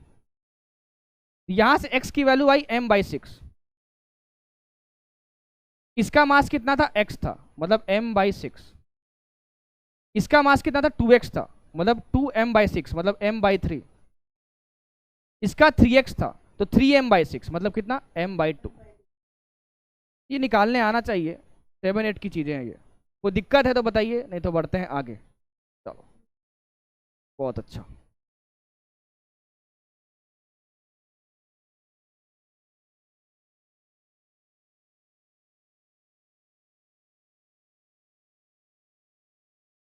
यहां से x की वैल्यू आई m/6। इसका मास कितना था x था मतलब m/6। इसका मास कितना था 2x था मतलब 2m/6 मतलब m/3। इसका 3x था तो 3m/6 मतलब कितना m/2। ये निकालने आना चाहिए, 7-8 की चीजें हैं ये। कोई दिक्कत है तो बताइए, नहीं तो बढ़ते हैं आगे। चलो बहुत अच्छा।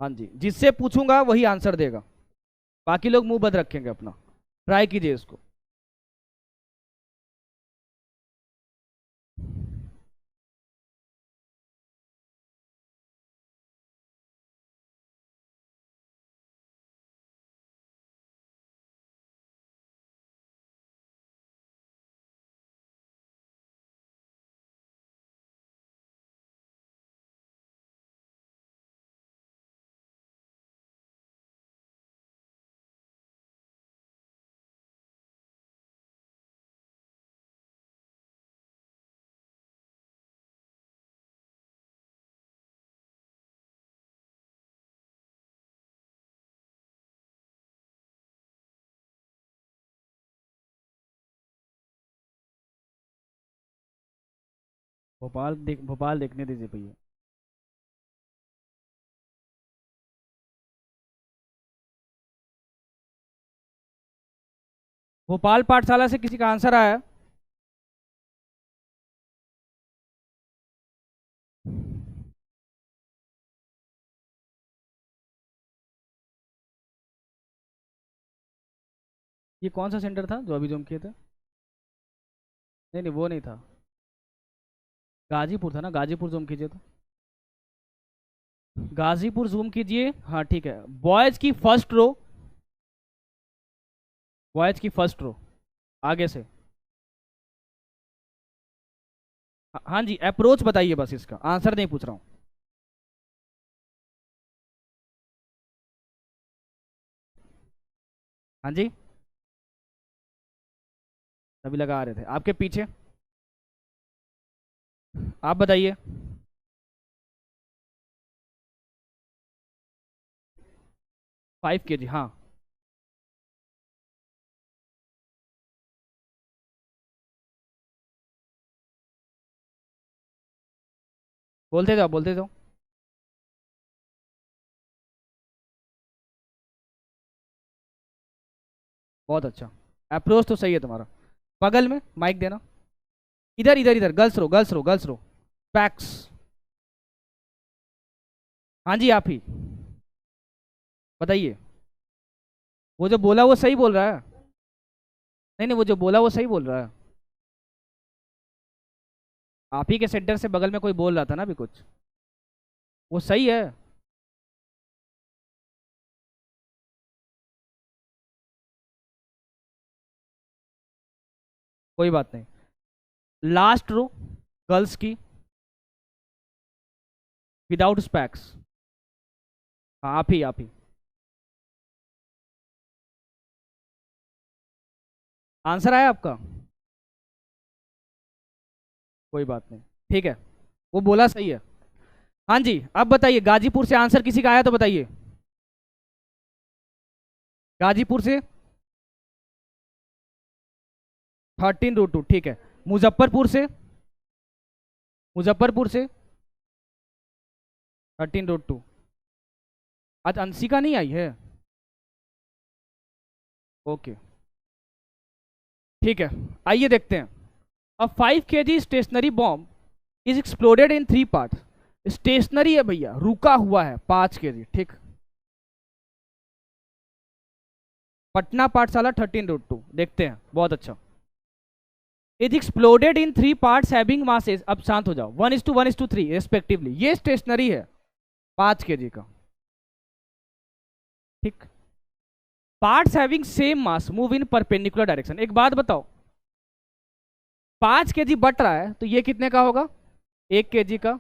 हाँ जी, जिससे पूछूंगा वही आंसर देगा, बाकी लोग मुंह बंद रखेंगे अपना। ट्राई कीजिए इसको। भोपाल देखने दीजिए भैया। भोपाल पाठशाला से किसी का आंसर आया? ये कौन सा सेंटर था जो अभी जूम किए थे? नहीं नहीं वो नहीं था, गाजीपुर था ना, गाजीपुर जूम कीजिए तो। गाजीपुर जूम कीजिए, हाँ ठीक है। बॉयज की फर्स्ट रो, बॉयज की फर्स्ट रो आगे से। हाँ जी, अप्रोच बताइए बस, इसका आंसर नहीं पूछ रहा हूँ। हाँ जी, तभी लगा रहे थे आपके पीछे। आप बताइए। 5 kg, हाँ। बोलते जाओ बोलते जाओ। बहुत अच्छा, अप्रोच तो सही है तुम्हारा। बगल में माइक देना। इधर इधर इधर, गर्ल्स रो गर्ल्स रो गर्ल्स रो। पैक्स। हाँ जी आप ही बताइए। वो जो बोला वो सही बोल रहा है? नहीं नहीं, वो जो बोला वो सही बोल रहा है। आप ही के सेंटर से बगल में कोई बोल रहा था ना अभी कुछ, वो सही है। कोई बात नहीं। लास्ट रो गर्ल्स की, विदाउट स्पैक्स। हाँ आप ही आप ही। आंसर आया आपका? कोई बात नहीं, ठीक है, वो बोला सही है। हाँ जी, अब बताइए गाजीपुर से आंसर किसी का आया तो बताइए। गाजीपुर से 13√2, ठीक है। मुजफ्फरपुर से मुजफ्फरपुर से 13 रोड 2। आज अंशिका नहीं आई है? ओके ठीक है, आइए देखते हैं। A 5 kg stationary bomb is exploded in 3 parts. Stationary है भैया, रुका हुआ है, 5 kg, ठीक। पटना पाठशाला 13 रोड 2, देखते हैं, बहुत अच्छा। Is exploded in 3 parts having masses, अब शांत हो जाओ, 1:1:3 रेस्पेक्टिवली। ये स्टेशनरी है 5 kg का, ठीक। Parts having same mass move in perpendicular direction. एक बात बताओ, 5 kg बट रहा है तो ये कितने का होगा? 1 kg का,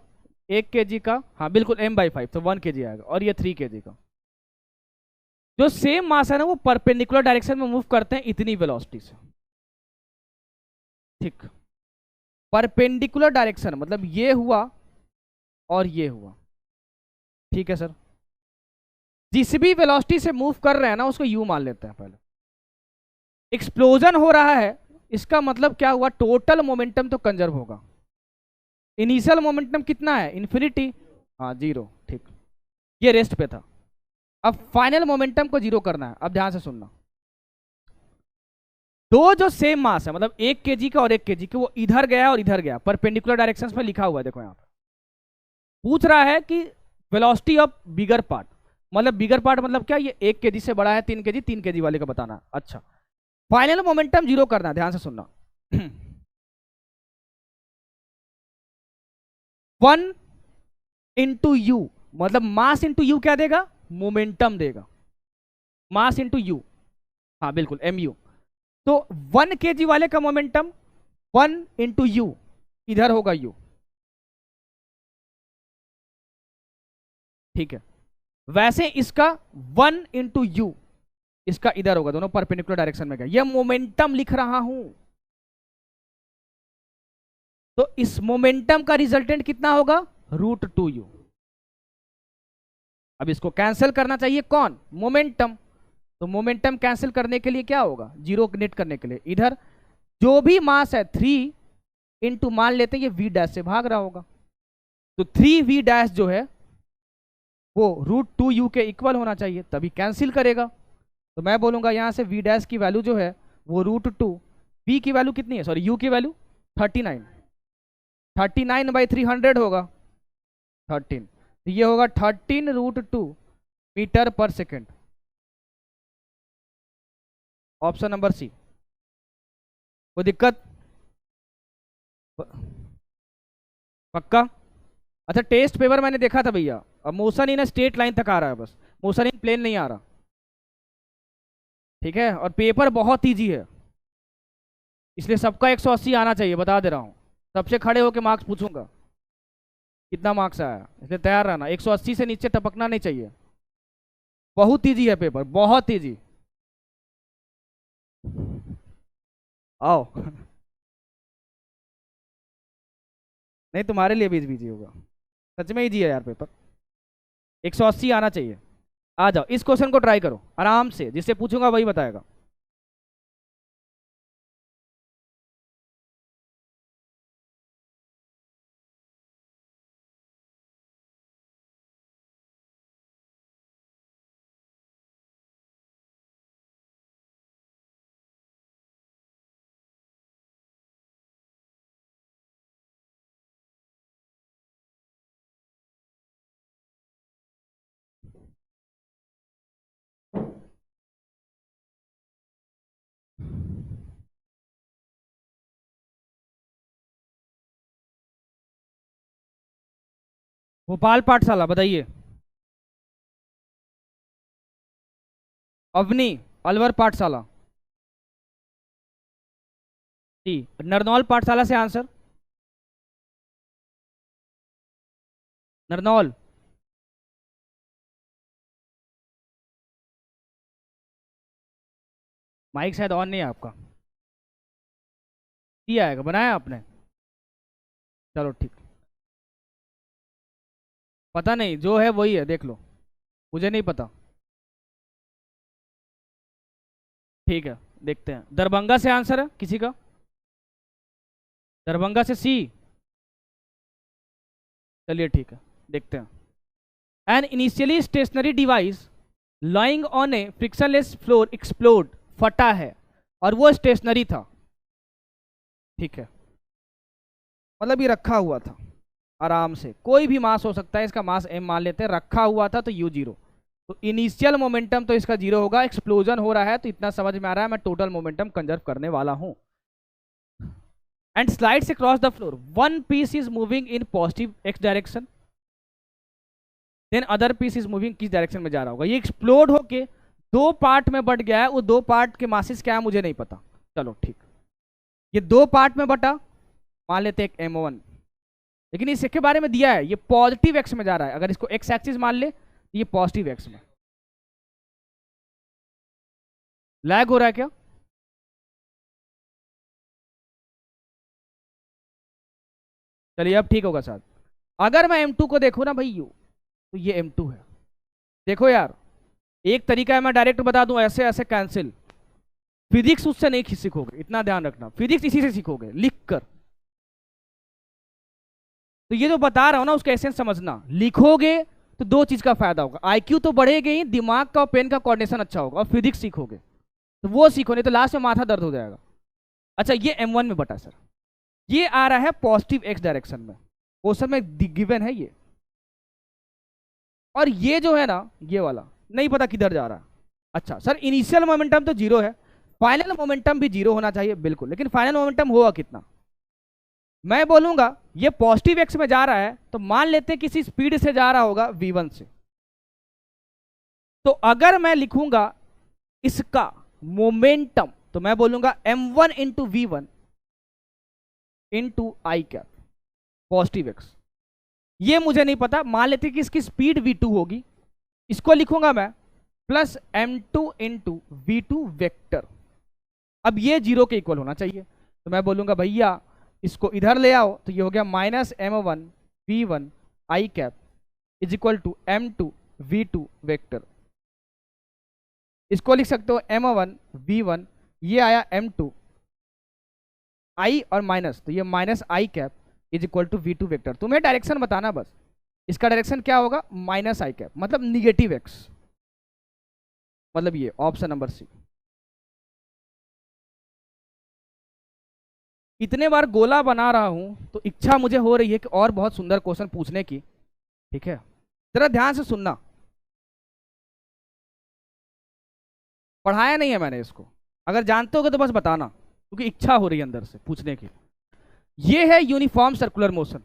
1 kg का, हाँ बिल्कुल, m/5, तो 1 kg आएगा। और ये 3 kg का। जो सेम मास है ना, वो परपेंडिकुलर डायरेक्शन में मूव करते हैं इतनी वेलोसिटी से, ठीक। परपेंडिकुलर डायरेक्शन मतलब ये हुआ और ये हुआ, ठीक है सर। जिस भी वेलोसिटी से मूव कर रहे हैं ना, उसको यू मान लेते हैं पहले। एक्सप्लोजन हो रहा है, इसका मतलब क्या हुआ? टोटल मोमेंटम तो कंजर्व होगा। इनिशियल मोमेंटम कितना है? इन्फिनिटी, हाँ 0, ठीक। ये रेस्ट पे था। अब फाइनल मोमेंटम को 0 करना है। अब ध्यान से सुनना, दो जो सेम मास है, मतलब 1 kg का और 1 kg का, वो इधर गया और इधर गया, परपेंडिकुलर डायरेक्शंस में लिखा हुआ है, देखो यहाँ पे। पूछ रहा है कि वेलोसिटी ऑफ बिगर पार्ट, मतलब बिगर पार्ट मतलब क्या? ये 1 kg से बड़ा है, 3 kg, 3 kg वाले का बताना। अच्छा, फाइनल मोमेंटम 0 करना है, ध्यान से सुनना। 1 × u, मतलब मास इंटू यू क्या देगा? मोमेंटम देगा। मास इंटू यू, हाँ बिल्कुल, mu। तो 1 kg वाले का मोमेंटम 1 × u, इधर होगा u, ठीक है। वैसे इसका 1 × u, इसका इधर होगा, दोनों परपेंडिकुलर डायरेक्शन में गया। ये मोमेंटम लिख रहा हूं, तो इस मोमेंटम का रिजल्टेंट कितना होगा? √2u। अब इसको कैंसिल करना चाहिए, कौन? मोमेंटम। तो मोमेंटम कैंसिल करने के लिए क्या होगा? 0 नेट करने के लिए इधर जो भी मास है 3 इंटू, मान लेते हैं ये v' से भाग रहा होगा, तो 3v' जो है वो √2u के इक्वल होना चाहिए, तभी कैंसिल करेगा। तो मैं बोलूंगा यहां से v' की वैल्यू जो है वो √2, v की वैल्यू कितनी है, सॉरी u की वैल्यू 39, 39/300 होगा 13, तो ये होगा 13√2 metre per second. Option number C. कोई दिक्कत? पक्का? अच्छा, टेस्ट पेपर मैंने देखा था भैया, अब मोशन इन स्ट्रेट लाइन तक आ रहा है, बस मोशन इन प्लेन नहीं आ रहा, ठीक है। और पेपर बहुत ईजी है, इसलिए सबका 180 आना चाहिए, बता दे रहा हूँ। सबसे खड़े होकर मार्क्स पूछूंगा कितना मार्क्स आया, इसलिए तैयार रहना। 180 से नीचे टपकना नहीं चाहिए। बहुत ईजी है पेपर, बहुत ईजी। आओ। नहीं, तुम्हारे लिए भी इजी होगा, सच में इजी है यार पेपर। 180 आना चाहिए। आ जाओ, इस क्वेश्चन को ट्राई करो आराम से, जिससे पूछूंगा वही बताएगा। भोपाल पाठशाला बताइए। अवनी अलवर पाठशाला, जी। नरनौल पाठशाला से आंसर, नरनौल। माइक शायद ऑन नहीं है आपका, सी आएगा, बनाया आपने? चलो ठीक, पता नहीं, जो है वही है, देख लो, मुझे नहीं पता। ठीक है, देखते हैं। दरभंगा से आंसर है किसी का? दरभंगा से सी, चलिए ठीक है, देखते हैं। An initially stationary device lying on a frictionless floor explode, फटा है और वो स्टेशनरी था। ठीक है, मतलब ये रखा हुआ था आराम से, कोई भी मास हो सकता है, इसका मास m मान लेते हैं, रखा हुआ था तो u जीरो। तो इनिशियल मोमेंटम तो इसका जीरो होगा, एक्सप्लोजन हो रहा है तो इतना समझ में आ रहा है मैं टोटल मोमेंटम कंजर्व करने वाला हूं। And slides across the floor, one piece is moving in positive x direction, then other piece is moving किस डायरेक्शन में जा रहा होगा। ये एक्सप्लोड होके दो पार्ट में बट गया है, वो दो पार्ट के मासेस क्या है मुझे नहीं पता। चलो ठीक, ये दो पार्ट में बटा, मान लेते हैं m1, लेकिन इसके बारे में दिया है ये पॉजिटिव एक्स में जा रहा है, अगर इसको एक्स एक्सिस मान ले तो ये पॉजिटिव एक्स में। लैग हो रहा है क्या? चलिए अब ठीक होगा साथ। अगर मैं m2 को देखूं ना भाई यू, तो ये m2 है। देखो यार, एक तरीका है मैं डायरेक्ट बता दूं, ऐसे ऐसे कैंसिल, फिजिक्स उससे नहीं सीखोगे, इतना ध्यान रखना, फिजिक्स इसी से सीखोगे लिख कर। तो ये जो बता रहा हूं ना उसका एसेंस समझना, लिखोगे तो दो चीज का फायदा होगा, आईक्यू तो बढ़ेगा ही, दिमाग का और पेन का कोऑर्डिनेशन अच्छा होगा, और फिजिक्स सीखोगे तो वो सीखो, नहीं तो लास्ट में माथा दर्द हो जाएगा। अच्छा, ये m1 में बटा सर, ये आ रहा है पॉजिटिव एक्स डायरेक्शन में, क्वेश्चन में गिवन है ये। और ये जो है ना ये वाला नहीं पता किधर जा रहा है। अच्छा सर, इनिशियल मोमेंटम तो जीरो है, फाइनल मोमेंटम भी जीरो होना चाहिए बिल्कुल, लेकिन फाइनल मोमेंटम होगा कितना? मैं बोलूंगा ये पॉजिटिव एक्स में जा रहा है तो मान लेते हैं किसी स्पीड से जा रहा होगा v1 से, तो अगर मैं लिखूंगा इसका मोमेंटम तो मैं बोलूंगा m1 इंटू v1 इंटू आई कैप पॉजिटिव एक्स। ये मुझे नहीं पता, मान लेते हैं कि इसकी स्पीड v2 होगी, इसको लिखूंगा मैं plus m2 into v2 vector. अब ये जीरो के इक्वल होना चाहिए, तो मैं बोलूंगा भैया इसको इधर ले आओ, तो ये हो गया minus m1 v1 I cap is equal to m2 v2 vector. इसको लिख सकते हो m1 v1, ये आया m2 आई और माइनस, तो ये minus I cap is equal to v2 vector. तुम्हें डायरेक्शन बताना बस, इसका डायरेक्शन क्या होगा माइनस आई कैप, मतलब निगेटिव एक्स, मतलब ये ऑप्शन नंबर सी। इतने बार गोला बना रहा हूं तो इच्छा मुझे हो रही है कि और बहुत सुंदर क्वेश्चन पूछने की। ठीक है, जरा ध्यान से सुनना, पढ़ाया नहीं है मैंने इसको, अगर जानते होगे तो बस बताना, क्योंकि इच्छा हो रही है अंदर से पूछने की। ये है यूनिफॉर्म सर्कुलर मोशन,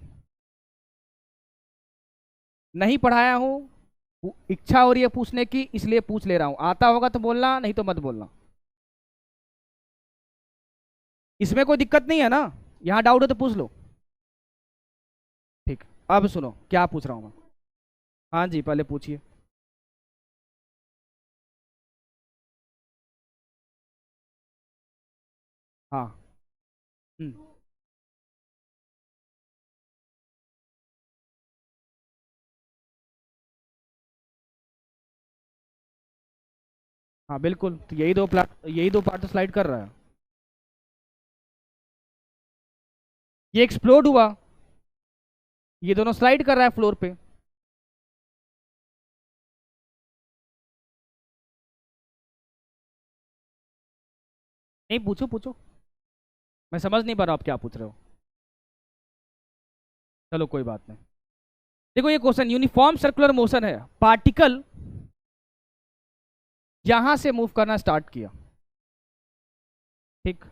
नहीं पढ़ाया हूं, इच्छा हो रही है पूछने की इसलिए पूछ ले रहा हूं, आता होगा तो बोलना, नहीं तो मत बोलना। इसमें कोई दिक्कत नहीं है ना, यहां डाउट है तो पूछ लो। ठीक, अब सुनो क्या पूछ रहा हूं मैं। हाँ जी, पहले पूछिए। हाँ। हम्म। हाँ बिल्कुल, तो यही दो पार्ट तो स्लाइड कर रहा है, ये एक्सप्लोड हुआ, ये दोनों स्लाइड कर रहा है फ्लोर पे। नहीं, पूछो पूछो, मैं समझ नहीं पा रहा आप क्या पूछ रहे हो। चलो कोई बात नहीं। देखो ये क्वेश्चन यूनिफॉर्म सर्कुलर मोशन है, पार्टिकल यहां से मूव करना स्टार्ट किया, ठीक,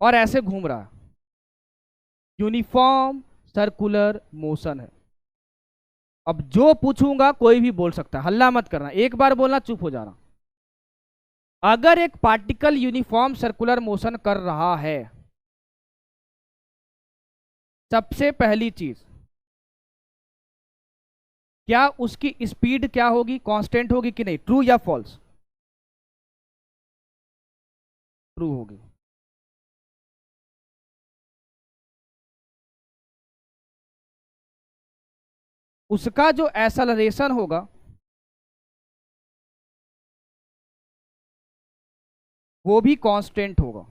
और ऐसे घूम रहा है, यूनिफॉर्म सर्कुलर मोशन है। अब जो पूछूंगा कोई भी बोल सकता है, हल्ला मत करना, एक बार बोलना चुप हो जाना। अगर एक पार्टिकल यूनिफॉर्म सर्कुलर मोशन कर रहा है, सबसे पहली चीज क्या उसकी स्पीड क्या होगी, कांस्टेंट होगी कि नहीं, ट्रू या फॉल्स? ट्रू होगी। उसका जो एक्सेलरेशन होगा वो भी कांस्टेंट होगा।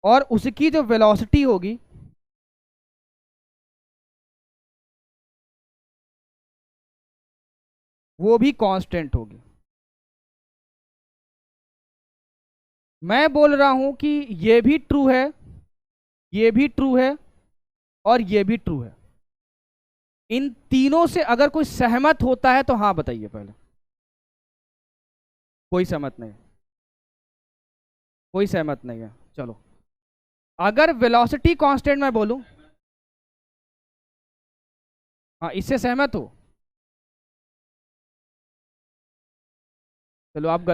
और उसकी जो वेलोसिटी होगी वो भी कांस्टेंट होगी। मैं बोल रहा हूं कि ये भी ट्रू है, ये भी ट्रू है, और ये भी ट्रू है। इन तीनों से अगर कोई सहमत होता है तो हाँ बताइए पहले। कोई सहमत नहीं, कोई सहमत नहीं है। चलो, अगर वेलोसिटी कांस्टेंट मैं बोलूं, हाँ इससे सहमत हो? चलो आप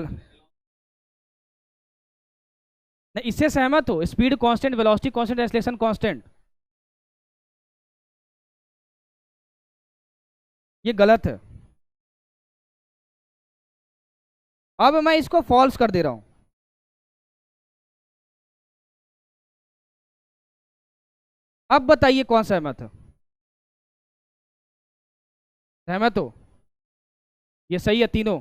नहीं, इससे सहमत हो? Speed constant, velocity constant, acceleration constant, ये गलत है। अब मैं इसको फॉल्स कर दे रहा हूं। अब बताइए कौन सहमत है? सहमत हो? ये सही है तीनों?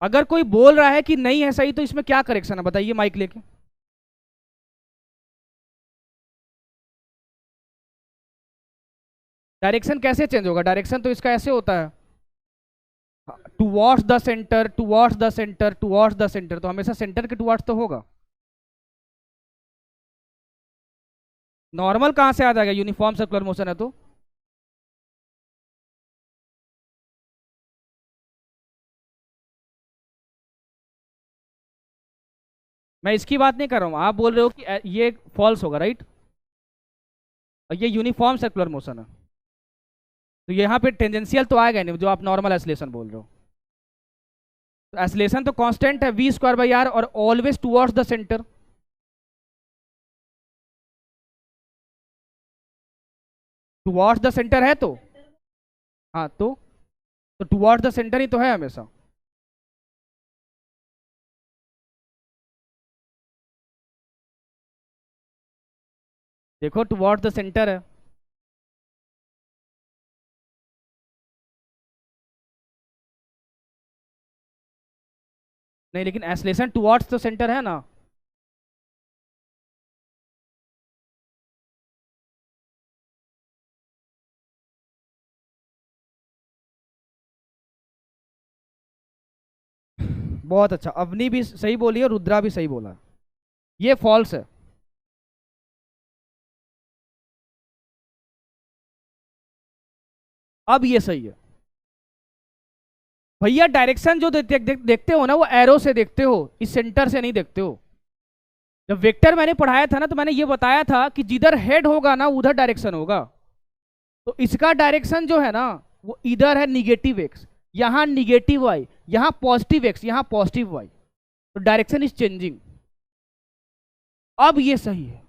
अगर कोई बोल रहा है कि नहीं है सही तो इसमें क्या करेक्शन है बताइए, माइक लेके। डायरेक्शन कैसे चेंज होगा? डायरेक्शन तो इसका ऐसे होता है, towards the centre, towards the centre, towards the centre, तो हमेशा सेंटर के टुवर्ड्स तो होगा। नॉर्मल कहां से आ जाएगा? यूनिफॉर्म सर्कुलर मोशन है तो। मैं इसकी बात नहीं कर रहा हूं, आप बोल रहे हो कि ये फॉल्स होगा, राइट? और ये यूनिफॉर्म सर्कुलर मोशन है, तो यहाँ पे टेंजेंशियल तो आएगा नहीं, जो आप नॉर्मल एसलेशन बोल रहे हो। तो एसलेशन तो कांस्टेंट है v² r, और always towards the centre. Towards the centre है तो, हाँ तो टुवर्ड्स द सेंटर ही तो है हमेशा। देखो टुवर्ड्स द सेंटर है। नहीं, लेकिन एसलेशन टुवर्ड्स द सेंटर है ना। बहुत अच्छा, अवनी भी सही बोली है, रुद्रा भी सही बोला। ये फॉल्स है। अब ये सही है। भैया डायरेक्शन जो देखते हो ना, वो एरो से देखते हो, इस सेंटर से नहीं देखते हो। जब वेक्टर मैंने पढ़ाया था ना, तो मैंने ये बताया था कि जिधर हेड होगा ना उधर डायरेक्शन होगा। तो इसका डायरेक्शन जो है ना, वो इधर है निगेटिव एक्स, यहां निगेटिव वाई, यहां पॉजिटिव एक्स, यहां पॉजिटिव वाई, तो डायरेक्शन इज चेंजिंग। अब ये सही है।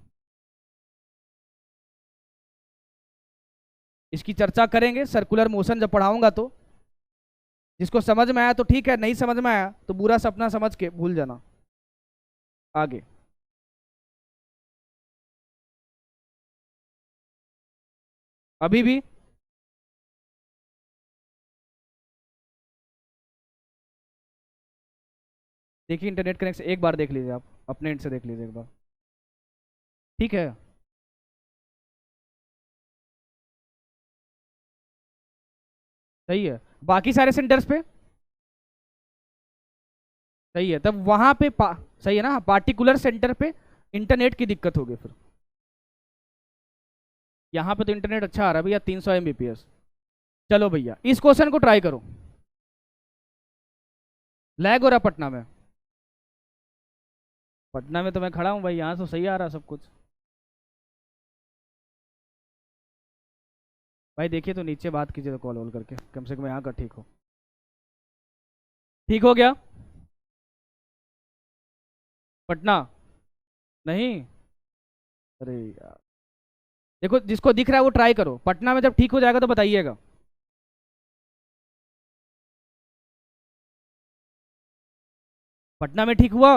इसकी चर्चा करेंगे सर्कुलर मोशन जब पढ़ाऊंगा तो। जिसको समझ में आया तो ठीक है, नहीं समझ में आया तो बुरा सपना समझ के भूल जाना। आगे अभी भी देखिए, इंटरनेट कनेक्शन एक बार देख लीजिए, आप अपने एंड से देख लीजिए एक बार, ठीक है? सही है। बाकी सारे सेंटर्स पे सही है, तब वहां पे सही है ना, पार्टिकुलर सेंटर पे इंटरनेट की दिक्कत होगी फिर। यहाँ पे तो इंटरनेट अच्छा आ रहा है भैया, 300 Mbps। चलो भैया इस क्वेश्चन को ट्राई करो। लैग हो रहा पटना में? पटना में तो मैं खड़ा हूँ भाई, यहाँ तो सही आ रहा सब कुछ। भाई देखिए तो नीचे बात कीजिए, तो कॉल वॉल करके कम से कम यहाँ का ठीक हो। ठीक हो गया? पटना नहीं? अरे यार, देखो जिसको दिख रहा है वो ट्राई करो, पटना में जब ठीक हो जाएगा तो बताइएगा। पटना में ठीक हुआ?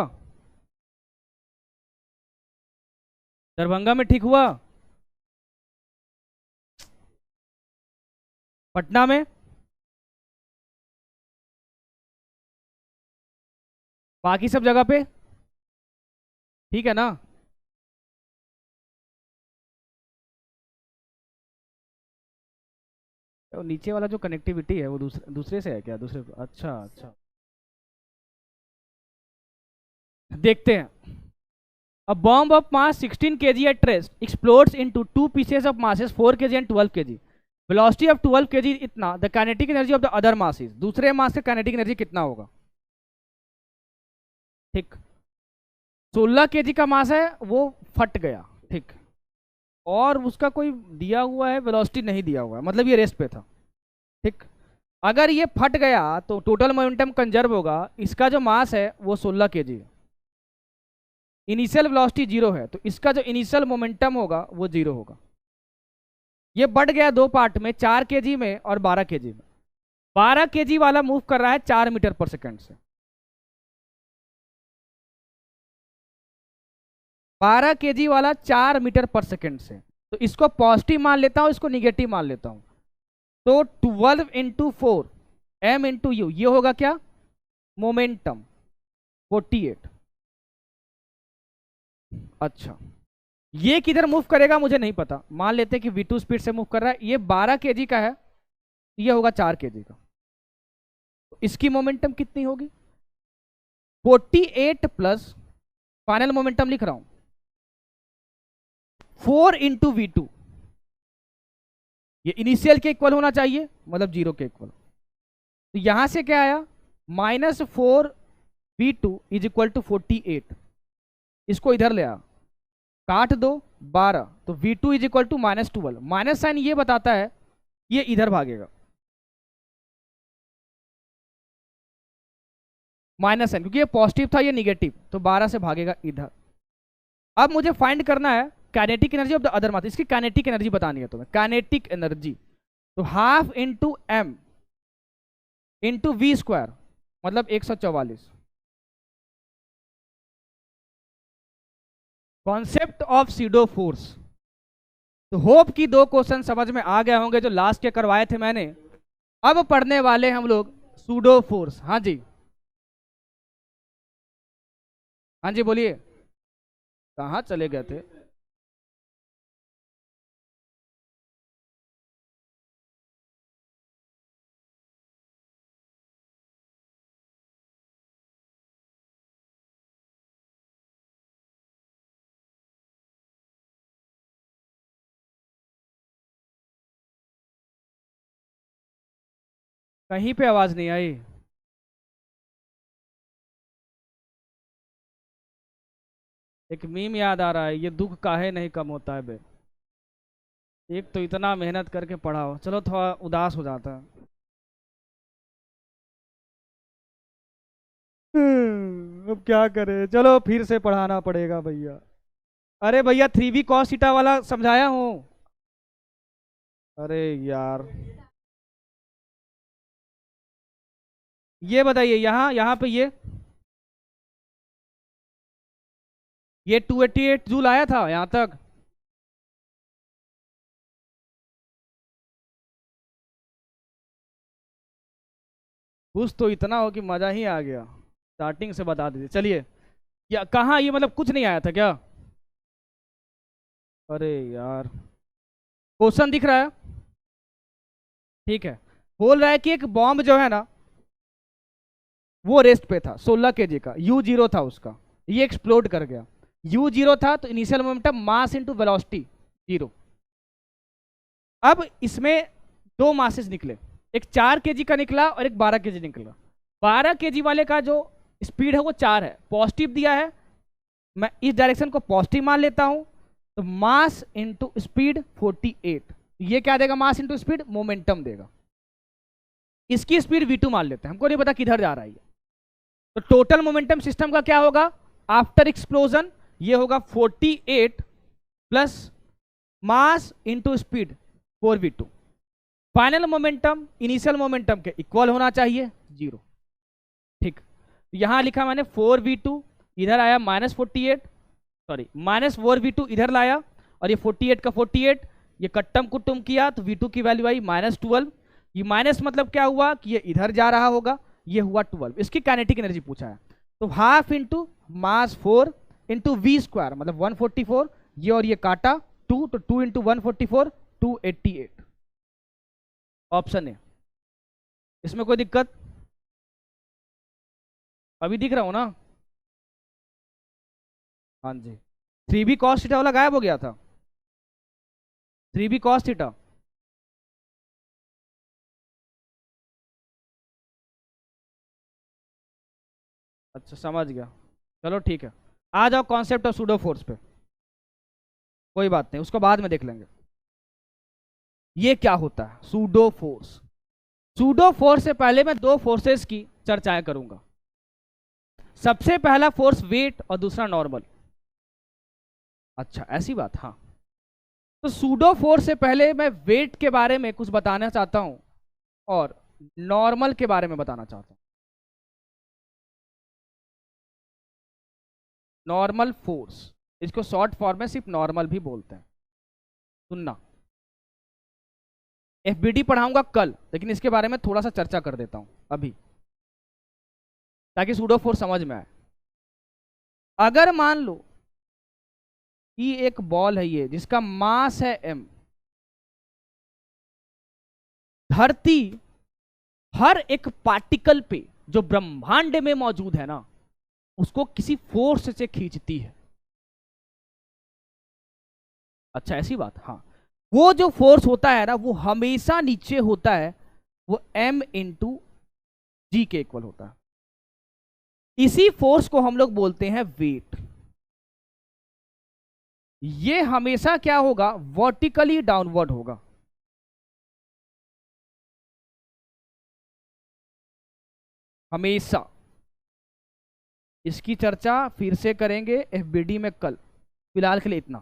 दरभंगा में ठीक हुआ? पटना में? बाकी सब जगह पे? ठीक है ना? तो नीचे वाला जो कनेक्टिविटी है वो दूसरे दूसरे से है क्या? दूसरे, अच्छा अच्छा, देखते हैं। A bomb of mass 16 kg at rest explodes into two pieces of masses 4 kg and 12 kg. Velocity of 12 kg इतना, the kinetic energy of the other masses, दूसरे मास का kinetic energy कितना होगा? ठीक, 16 kg का मास है, वो फट गया, ठीक, और उसका कोई दिया हुआ है वेलोसिटी नहीं दिया हुआ है, मतलब ये रेस्ट पे था, ठीक। अगर ये फट गया तो टोटल मोमेंटम कंजर्व होगा, इसका जो मास है वो 16 kg है, इनिशियल वेलोसिटी 0 है, तो इसका जो इनिशियल मोमेंटम होगा वो 0 होगा। ये बढ़ गया दो पार्ट में, 4 kg में और 12 kg में। 12 kg वाला मूव कर रहा है 4 मीटर पर सेकंड से, 12 kg वाला 4 मीटर पर सेकंड से, तो इसको पॉजिटिव मान लेता हूं, इसको निगेटिव मान लेता हूं। तो 12 इंटू 4 m इंटू यू, ये होगा क्या? मोमेंटम 48। अच्छा, ये किधर मूव करेगा मुझे नहीं पता, मान लेते हैं कि v2 स्पीड से मूव कर रहा है, ये 12 kg का है, ये होगा 4 kg का, तो इसकी मोमेंटम कितनी होगी? 48 प्लस, फाइनल मोमेंटम लिख रहा हूं, 4 इंटू V2, ये इनिशियल के इक्वल होना चाहिए, मतलब 0 के इक्वल। तो यहां से क्या आया? -4 V2 इज इक्वल टू 48, इसको इधर ले आ, काट दो 12, तो V2 is equal to -12, minus sign ये बताता है ये इधर भागेगा, माइनस साइन, क्योंकि ये पॉजिटिव था ये निगेटिव, तो 12 से भागेगा इधर। अब मुझे फाइंड करना है kinetic energy of the other mass, इसकी काइनेटिक एनर्जी बतानी है तुम्हें, काइनेटिक एनर्जी, तो half into m into we square, मतलब 144। कॉन्सेप्ट ऑफ सीडो फोर्स, तो होप कि दो क्वेश्चन समझ में आ गए होंगे जो लास्ट के करवाए थे मैंने। अब पढ़ने वाले हम लोग सूडो फोर्स। हाँ जी, हाँ जी बोलिए, कहाँ चले गए थे? कहीं पे आवाज नहीं आई। एक मीम याद आ रहा है, ये दुख काहे नहीं कम होता है बे, एक तो इतना मेहनत करके पढ़ाओ, चलो थोड़ा उदास हो जाता है। अब क्या करें, चलो फिर से पढ़ाना पड़ेगा भैया। अरे भैया 3b cos थीटा वाला समझाया हूँ। अरे यार, ये बताइए, यहाँ यहाँ पे ये 288 जूल आया था यहाँ तक। कुछ तो इतना हो कि मजा ही आ गया, स्टार्टिंग से बता दीजिए। चलिए, या कहाँ ये, मतलब कुछ नहीं आया था क्या? अरे यार, क्वेश्चन दिख रहा है, ठीक है। बोल रहा है कि एक बॉम्ब जो है ना वो रेस्ट पे था 16 kg का, U0 था उसका, ये एक्सप्लोड कर गया, U0 था, तो initial momentum mass into velocity 0। अब इसमें दो मासेस निकले, एक 4 kg का निकला और एक 12 kg निकला। 12 kg वाले का जो स्पीड है वो 4 है, पॉजिटिव दिया है, मैं इस डायरेक्शन को पॉजिटिव मान लेता हूं, तो मास इंटू स्पीड 48, ये क्या देगा? मास इंटू स्पीड, मोमेंटम देगा। इसकी स्पीड v2 मान लेते हैं, हमको नहीं पता किधर जा रहा है, तो टोटल मोमेंटम सिस्टम का क्या होगा आफ्टर एक्सप्लोजन? ये होगा 48 plus mass into speed 4v2। Final momentum initial momentum के इक्वल होना चाहिए, 0, ठीक। यहां लिखा मैंने 4v2, इधर आया -48, सॉरी -4v2 इधर लाया, और ये 48 का 48, ये कट्टम कुट्टुम किया तो v2 की वैल्यू आई -12। ये माइनस मतलब क्या हुआ कि ये इधर जा रहा होगा, ये हुआ 12। इसकी काइनेटिक एनर्जी पूछा है, तो half into mass 4 into we square मतलब 144, ये और ये काटा 2, तो 2 इंटू 144 288 ऑप्शन है। इसमें कोई दिक्कत? अभी दिख रहा हूं ना? हाँ जी। 3b cos थीटा वाला गायब हो गया था। 3b cos थीटा, अच्छा समझ गया। चलो ठीक है, आ जाओ कॉन्सेप्ट ऑफ सूडो फोर्स पे। कोई बात नहीं, उसको बाद में देख लेंगे। ये क्या होता है सूडो फोर्स? सूडो फोर्स से पहले मैं दो फोर्सेस की चर्चाएं करूंगा। सबसे पहला फोर्स वेट और दूसरा नॉर्मल। अच्छा ऐसी बात, हाँ। तो सूडो फोर्स से पहले मैं वेट के बारे में कुछ बताना चाहता हूं और नॉर्मल के बारे में बताना चाहता हूं। नॉर्मल फोर्स, इसको शॉर्ट फॉर्म में सिर्फ नॉर्मल भी बोलते हैं। सुनना, एफबीडी पढ़ाऊंगा कल, लेकिन इसके बारे में थोड़ा सा चर्चा कर देता हूं अभी, ताकि सूडो फोर्स समझ में आए। अगर मान लो कि एक बॉल है ये, जिसका मास है m, धरती हर एक पार्टिकल पे जो ब्रह्मांड में मौजूद है ना, उसको किसी फोर्स से खींचती है। अच्छा ऐसी बात, हाँ। वो जो फोर्स होता है ना, वो हमेशा नीचे होता है, वो m इंटू जी के इक्वल होता है। इसी फोर्स को हम लोग बोलते हैं वेट। ये हमेशा क्या होगा? वर्टिकली डाउनवर्ड होगा। हमेशा। इसकी चर्चा फिर से करेंगे एफबीडी में कल। फिलहाल के लिए इतना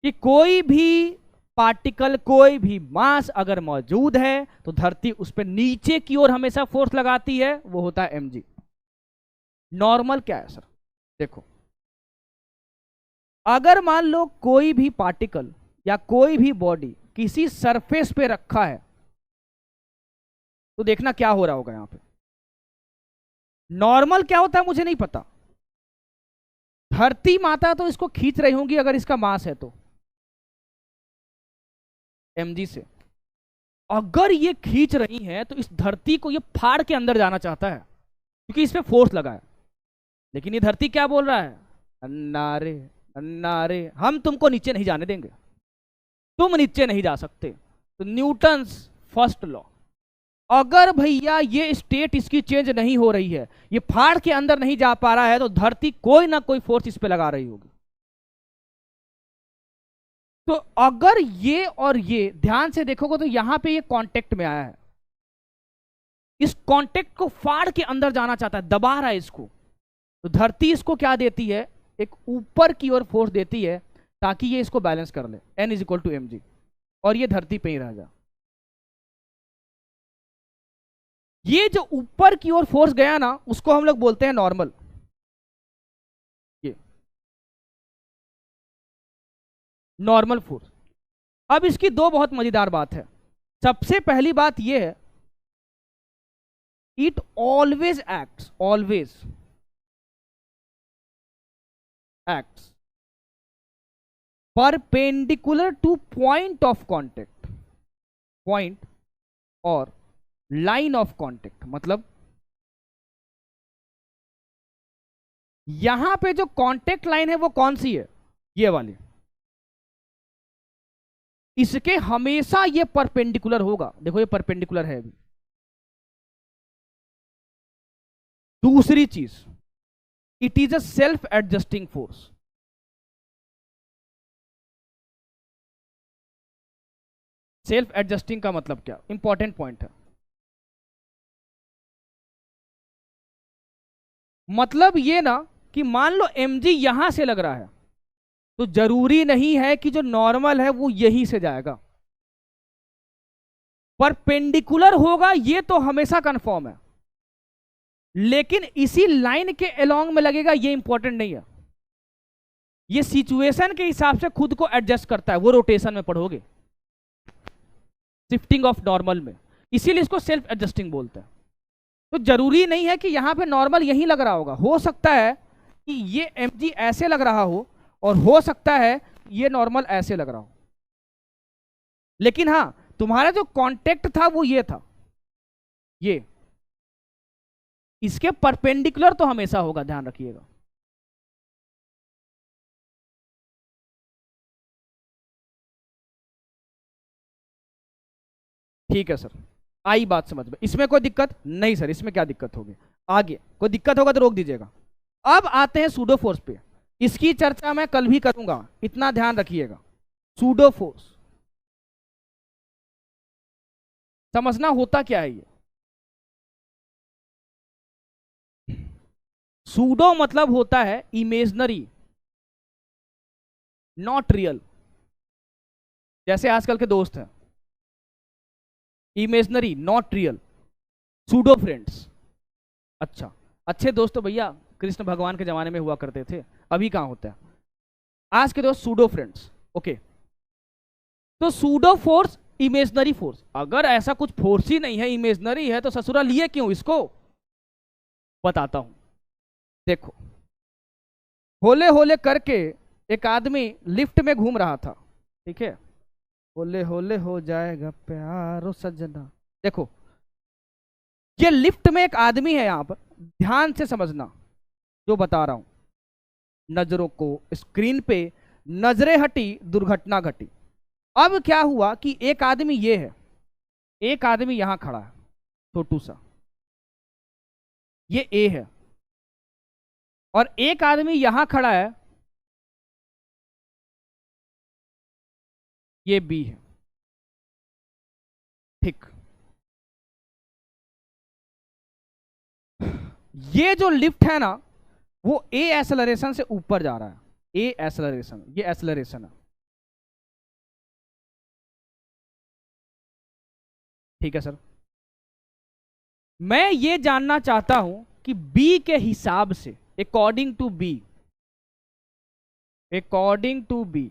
कि कोई भी पार्टिकल, कोई भी मास अगर मौजूद है तो धरती उस पर नीचे की ओर हमेशा फोर्स लगाती है, वो होता है mg। नॉर्मल क्या है सर? देखो, अगर मान लो कोई भी पार्टिकल या कोई भी बॉडी किसी सरफेस पे रखा है, तो देखना क्या हो रहा होगा यहां पे। नॉर्मल क्या होता है मुझे नहीं पता, धरती माता तो इसको खींच रही होंगी अगर इसका मास है तो mg से। अगर ये खींच रही है तो इस धरती को ये फाड़ के अंदर जाना चाहता है, क्योंकि इस पे फोर्स लगा है। लेकिन ये धरती क्या बोल रहा है? अन्ना रे, अन्ना रे, हम तुमको नीचे नहीं जाने देंगे, तुम नीचे नहीं जा सकते। तो न्यूटन्स फर्स्ट लॉ, अगर भैया ये स्टेट इसकी चेंज नहीं हो रही है, ये फाड़ के अंदर नहीं जा पा रहा है, तो धरती कोई ना कोई फोर्स इस पे लगा रही होगी। तो अगर ये और ये ध्यान से देखोगे तो यहां पे ये कांटेक्ट में आया है, इस कांटेक्ट को फाड़ के अंदर जाना चाहता है, दबा रहा है इसको। तो धरती इसको क्या देती है? एक ऊपर की ओर फोर्स देती है, ताकि ये इसको बैलेंस कर ले, N is equal to mg, और ये धरती पे ही रह जा। ये जो ऊपर की ओर फोर्स गया ना, उसको हम लोग बोलते हैं नॉर्मल। ये नॉर्मल फोर्स। अब इसकी दो बहुत मजेदार बात है। सबसे पहली बात यह है, it always acts, always acts perpendicular two point of contact. Point और लाइन ऑफ कांटेक्ट मतलब यहां पे जो कांटेक्ट लाइन है वो कौन सी है? ये वाली। इसके हमेशा ये परपेंडिकुलर होगा। देखो ये परपेंडिकुलर है अभी। दूसरी चीज, it is a self adjusting force. Self adjusting का मतलब क्या? इंपॉर्टेंट पॉइंट है। मतलब ये ना कि मान लो mg यहां से लग रहा है, तो जरूरी नहीं है कि जो नॉर्मल है वो यहीं से जाएगा। परपेंडिकुलर होगा ये तो हमेशा कंफर्म है, लेकिन इसी लाइन के अलोंग में लगेगा ये इंपॉर्टेंट नहीं है। ये सिचुएशन के हिसाब से खुद को एडजस्ट करता है, वो रोटेशन में पढ़ोगे शिफ्टिंग ऑफ नॉर्मल में, इसीलिए इसको सेल्फ एडजस्टिंग बोलते हैं। तो जरूरी नहीं है कि यहां पे नॉर्मल यहीं लग रहा होगा, हो सकता है कि ये mg ऐसे लग रहा हो और हो सकता है ये नॉर्मल ऐसे लग रहा हो, लेकिन हाँ तुम्हारा जो कांटेक्ट था वो ये था, ये इसके परपेंडिकुलर तो हमेशा होगा, ध्यान रखिएगा। ठीक है सर, आई बात समझ में, इसमें कोई दिक्कत नहीं सर, इसमें क्या दिक्कत होगी, आगे कोई दिक्कत होगा तो रोक दीजिएगा। अब आते हैं सूडो फोर्स पे, इसकी चर्चा मैं कल भी करूंगा, इतना ध्यान रखिएगा। सूडो फोर्स समझना होता क्या है ये। सूडो मतलब होता है इमेजनरी, नॉट रियल। जैसे आजकल के दोस्त हैं, imaginary not real, pseudo friends. अच्छा, अच्छे दोस्त तो भैया कृष्ण भगवान के जमाने में हुआ करते थे, अभी कहां होता है। आज के दोस्त सूडो फ्रेंड्स, ओके। तो सूडो फोर्स इमेजनरी फोर्स, अगर ऐसा कुछ फोर्स ही नहीं है, इमेजनरी है, तो ससुरा लिए क्यों इसको, बताता हूं। देखो, होले होले करके एक आदमी लिफ्ट में घूम रहा था, ठीक है, होले होले हो जाएगा प्यारो सजना। देखो, ये लिफ्ट में एक आदमी है, यहां पर ध्यान से समझना जो बता रहा हूं। नजरों को स्क्रीन पे, नजरें हटी, दुर्घटना घटी। अब क्या हुआ कि एक आदमी ये है, एक आदमी यहां खड़ा है छोटू सा, ये ए है, और एक आदमी यहां खड़ा है, ये बी है, ठीक। ये जो लिफ्ट है ना, वो ए एक्सेलरेशन से ऊपर जा रहा है, ए एक्सेलरेशन, ये एक्सेलरेशन है, ठीक है सर। मैं ये जानना चाहता हूं कि बी के हिसाब से, according to B, according to B,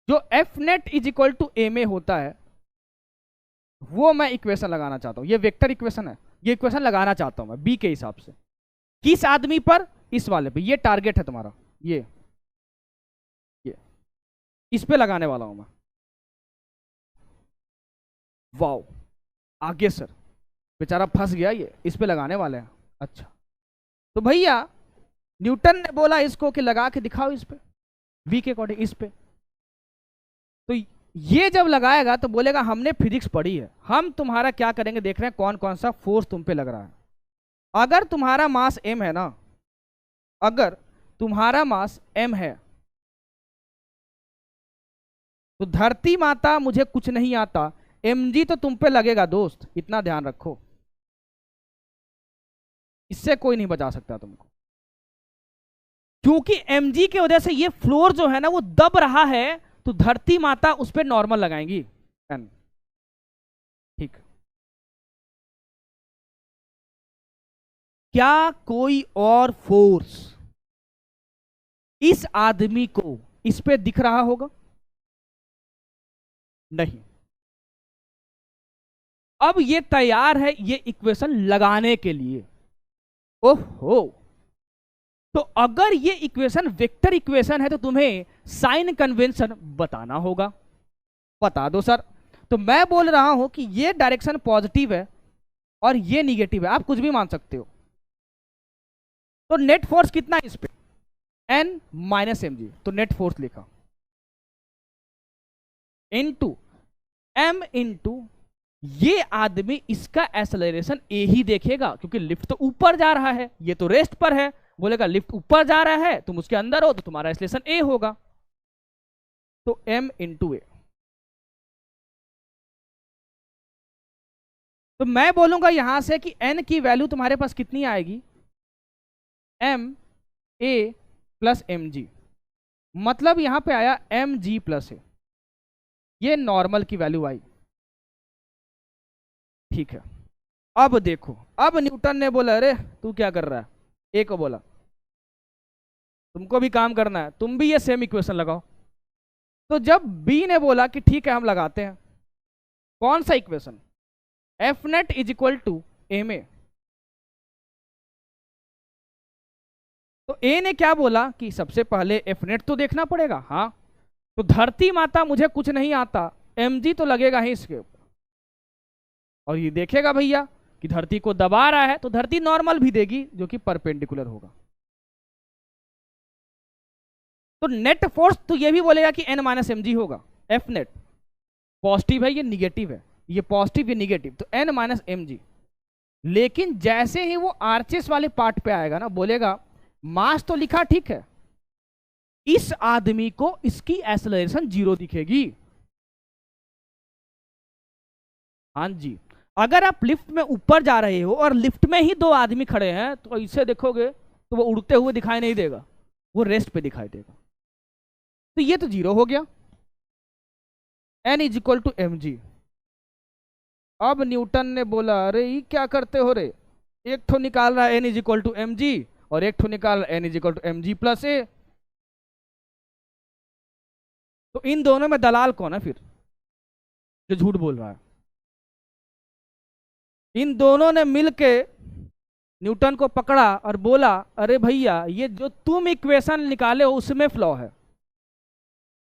जो F net is equal to A में होता है, वो मैं इक्वेशन लगाना चाहता हूं। ये वेक्टर इक्वेशन है, ये इक्वेशन लगाना चाहता हूं मैं बी के हिसाब से। किस आदमी पर, इस वाले पे, ये टारगेट है तुम्हारा, ये इस पे लगाने वाला हूं मैं। वाओ, आगे सर, बेचारा फंस गया, ये इस पे लगाने वाले हैं। अच्छा, तो भैया न्यूटन ने बोला इसको कि लगा के दिखाओ इस पे, वी के अकॉर्डिंग इस पे। तो ये जब लगाएगा तो बोलेगा हमने फिजिक्स पढ़ी है, हम तुम्हारा क्या करेंगे, देख रहे हैं कौन कौन सा फोर्स तुम पे लग रहा है। अगर तुम्हारा मास m है ना, अगर तुम्हारा मास m है, तो धरती माता मुझे कुछ नहीं आता, mg तो तुम पे लगेगा दोस्त, इतना ध्यान रखो, इससे कोई नहीं बचा सकता तुमको, क्योंकि mg की वजह से ये फ्लोर जो है ना वो दब रहा है, तो धरती माता उस पर नॉर्मल लगाएंगी n, ठीक। क्या कोई और फोर्स इस आदमी को इस पे दिख रहा होगा, नहीं। अब ये तैयार है ये इक्वेशन लगाने के लिए, ओहो, तो अगर ये इक्वेशन वेक्टर इक्वेशन है तो तुम्हें साइन कन्वेंशन बताना होगा, बता दो सर। तो मैं बोल रहा हूं कि ये डायरेक्शन पॉजिटिव है और ये निगेटिव है, आप कुछ भी मान सकते हो। तो नेट फोर्स कितना है इस पे, एन माइनस एम जी, तो नेट फोर्स लिखा इनटू एम इनटू, ये आदमी इसका एक्सेलरेशन ए ही देखेगा, क्योंकि लिफ्ट तो ऊपर जा रहा है, ये तो रेस्ट पर है, बोलेगा लिफ्ट ऊपर जा रहा है, तुम उसके अंदर हो, तो तुम्हारा एक्सेलरेशन ए होगा, तो एम इंटू ए। तो मैं बोलूंगा यहां से कि एन की वैल्यू तुम्हारे पास कितनी आएगी, M A plus M G, मतलब यहां पे आया एम जी प्लस ए, ये नॉर्मल की वैल्यू आई, ठीक है। अब देखो, अब न्यूटन ने बोला अरे तू क्या कर रहा है, ए को बोला तुमको भी काम करना है, तुम भी ये सेम इक्वेशन लगाओ। तो जब बी ने बोला कि ठीक है हम लगाते हैं, कौन सा equation, F net is equal to A में, तो ए ने क्या बोला कि सबसे पहले एफ नेट तो देखना पड़ेगा। हाँ, तो धरती माता मुझे कुछ नहीं आता, mg तो लगेगा ही इसके ऊपर, और ये देखेगा भैया कि धरती को दबा रहा है, तो धरती नॉर्मल भी देगी जो कि परपेंडिकुलर होगा। तो नेट फोर्स तो ये भी बोलेगा कि n माइनस एम जी होगा। एफ नेट पॉजिटिव है, ये निगेटिव है, ये पॉजिटिव ये निगेटिव, तो n माइनस एम जी। लेकिन जैसे ही वो आर्चेस वाले पार्ट पे आएगा ना, बोलेगा मास तो लिखा ठीक है, इस आदमी को इसकी एक्सेलरेशन 0 दिखेगी। हाँ जी, अगर आप लिफ्ट में ऊपर जा रहे हो और लिफ्ट में ही 2 आदमी खड़े हैं, तो ऐसे देखोगे तो वो उड़ते हुए दिखाई नहीं देगा, वो रेस्ट पे दिखाई देगा। तो ये तो 0 हो गया, n is equal to M G. अब न्यूटन ने बोला अरे ये क्या करते हो रे, एक ठो निकाल रहा है n is equal to M G, और एक ठो निकाल रहा है n is equal to M G plus A. तो इन दोनों में दलाल कौन है फिर जो झूठ बोल रहा है? इन दोनों ने मिलके न्यूटन को पकड़ा और बोला अरे भैया ये जो तुम इक्वेशन निकाले हो उसमें फ्लॉ है,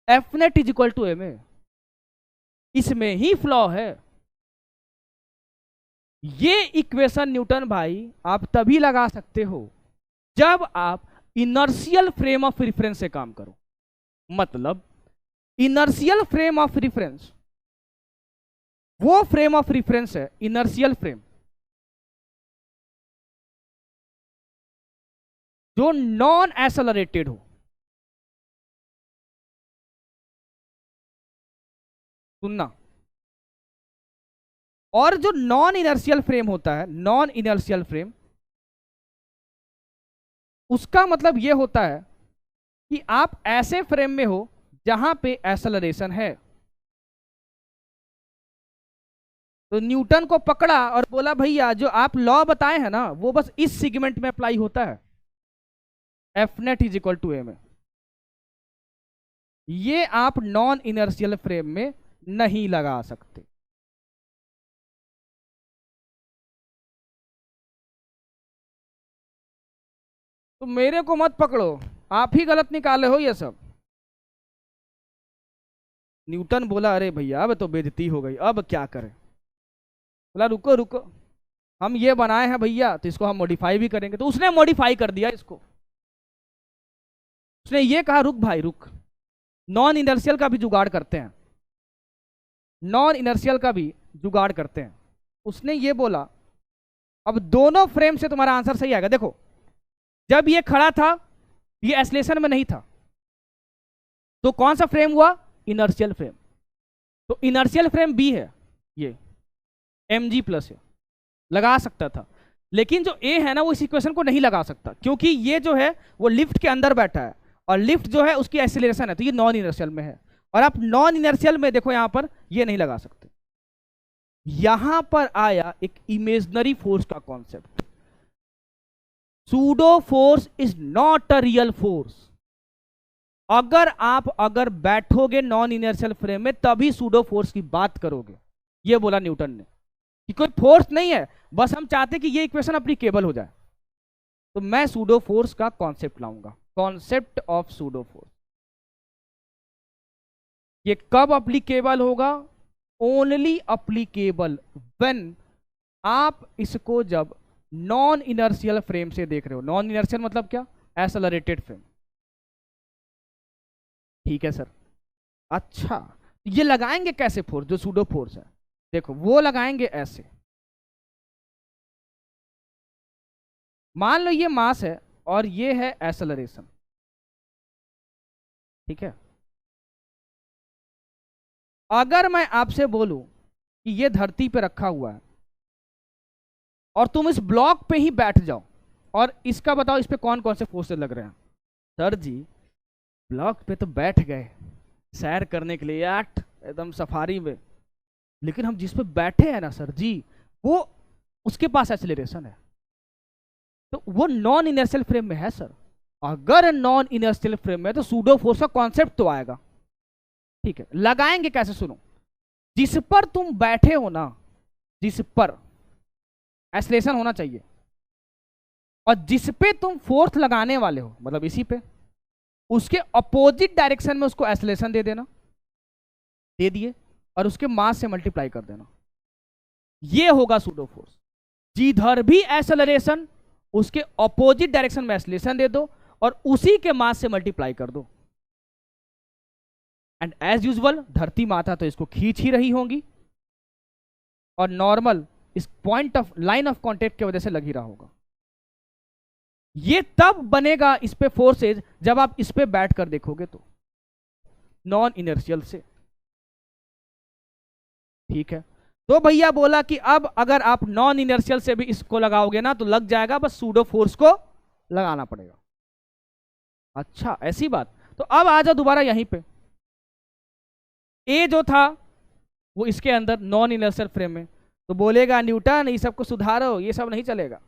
F net is equal to M A, इसमें ही फ्लॉ है। ये इक्वेशन न्यूटन भाई आप तभी लगा सकते हो जब आप इनर्शियल फ्रेम ऑफ रेफरेंस से काम करो। मतलब इनर्शियल फ्रेम ऑफ रेफरेंस वो फ्रेम ऑफ रेफरेंस है, इनर्शियल फ्रेम, जो नॉन एक्सेलरेटेड हो। सुनना, और जो नॉन इनर्शियल फ्रेम होता है, नॉन इनर्शियल फ्रेम, उसका मतलब यह होता है कि आप ऐसे फ्रेम में हो जहां पे एक्सेलरेशन है। तो न्यूटन को पकड़ा और बोला भैया जो आप लॉ बताए हैं ना वो बस इस सेगमेंट में अप्लाई होता है, F net is equal to M A. ये आप नॉन इनर्शियल फ्रेम में नहीं लगा सकते। तो मेरे को मत पकड़ो, आप ही गलत निकाले हो ये सब। न्यूटन बोला अरे भैया अब तो बेइज्जती हो गई, अब क्या करें? बोला रुको रुको, हम ये बनाए हैं भैया तो इसको हम मॉडिफाई भी करेंगे। तो उसने मॉडिफाई कर दिया इसको, उसने ये कहा रुक भाई रुक, नॉन इनर्शियल का भी जुगाड़ करते हैं, नॉन इनर्शियल का भी जुगाड़ करते हैं। उसने ये बोला अब दोनों फ्रेम से तुम्हारा आंसर सही आएगा। देखो जब ये खड़ा था ये एक्सेलरेशन में नहीं था, तो कौन सा फ्रेम हुआ? Inertial frame. तो इनर्शियल फ्रेम बी है, ये एम जी प्लस है, लगा सकता था। लेकिन जो ए है ना वो इस इक्वेशन को नहीं लगा सकता, क्योंकि ये जो है वो लिफ्ट के अंदर बैठा है और लिफ्ट जो है उसकी एक्सेलरेशन है, तो ये नॉन इनर्शियल में है। और आप नॉन इनर्शियल में देखो यहां पर ये नहीं लगा सकते। यहां पर आया एक इमेजिनरी फोर्स का concept. Pseudo force is not a real force. अगर बैठोगे नॉन इनर्शियल फ्रेम में तभी सूडो फोर्स की बात करोगे, ये बोला न्यूटन ने कि कोई फोर्स नहीं है, बस हम चाहते कि ये इक्वेशन एप्लीकेबल हो जाए। तो मैं सूडो फोर्स का कॉन्सेप्ट लाऊंगा, कॉन्सेप्ट ऑफ सूडो फोर्स। ये कब एप्लीकेबल होगा? ओनली एप्लीकेबल व्हेन आप इसको जब नॉन इनर्शियल फ्रेम से देख रहे हो। नॉन इनर्शियल मतलब क्या? Accelerated frame. ठीक है सर। अच्छा ये लगाएंगे कैसे फोर्स जो सूडो फोर्स है? देखो वो लगाएंगे ऐसे, मान लो ये मास है और ये है एक्सेलरेशन, ठीक है। अगर मैं आपसे बोलूं कि ये धरती पे रखा हुआ है और तुम इस ब्लॉक पे ही बैठ जाओ और इसका बताओ इस पे कौन कौन से फोर्सेस लग रहे हैं? सर जी ब्लॉक पे तो बैठ गए सैर करने के लिए यार एकदम सफारी में, लेकिन हम जिस पे बैठे हैं ना सर जी वो उसके पास एक्सेलरेशन है, तो वो नॉन इनर्शियल फ्रेम में है सर। अगर नॉन इनर्शियल फ्रेम में तो सूडो फोर्स का कॉन्सेप्ट तो आएगा, ठीक है। लगाएंगे कैसे? सुनो, जिस पर तुम बैठे हो ना, जिस पर एक्सेलरेशन होना चाहिए, और जिस पे तुम फोर्स लगाने वाले हो, मतलब इसी पे, उसके अपोजिट डायरेक्शन में उसको एक्सेलरेशन दे देना, दे दिए, और उसके मास से मल्टीप्लाई कर देना, ये होगा सूडो फोर्स। जिधर भी एक्सेलरेशन, उसके अपोजिट डायरेक्शन में एक्सेलरेशन दे दो और उसी के मास से मल्टीप्लाई कर दो। एंड एज यूजुअल धरती माता तो इसको खींच ही रही होंगी और नॉर्मल इस point of line of contact की वजह से लग ही रहा होगा। ये तब बनेगा इस पे फोर्सेज जब आप इस पे बैठ कर देखोगे तो, नॉन इनर्शियल से। ठीक है, तो भैया बोला कि अब अगर आप नॉन इनर्शियल से भी इसको लगाओगे ना तो लग जाएगा, बस सूडो फोर्स को लगाना पड़ेगा। अच्छा ऐसी बात, तो अब आ जाओ दोबारा यहीं पे। ए जो था वो इसके अंदर नॉन इनर्शियल फ्रेम में, तो बोलेगा न्यूटन ये सबको सुधारो, ये सब नहीं चलेगा,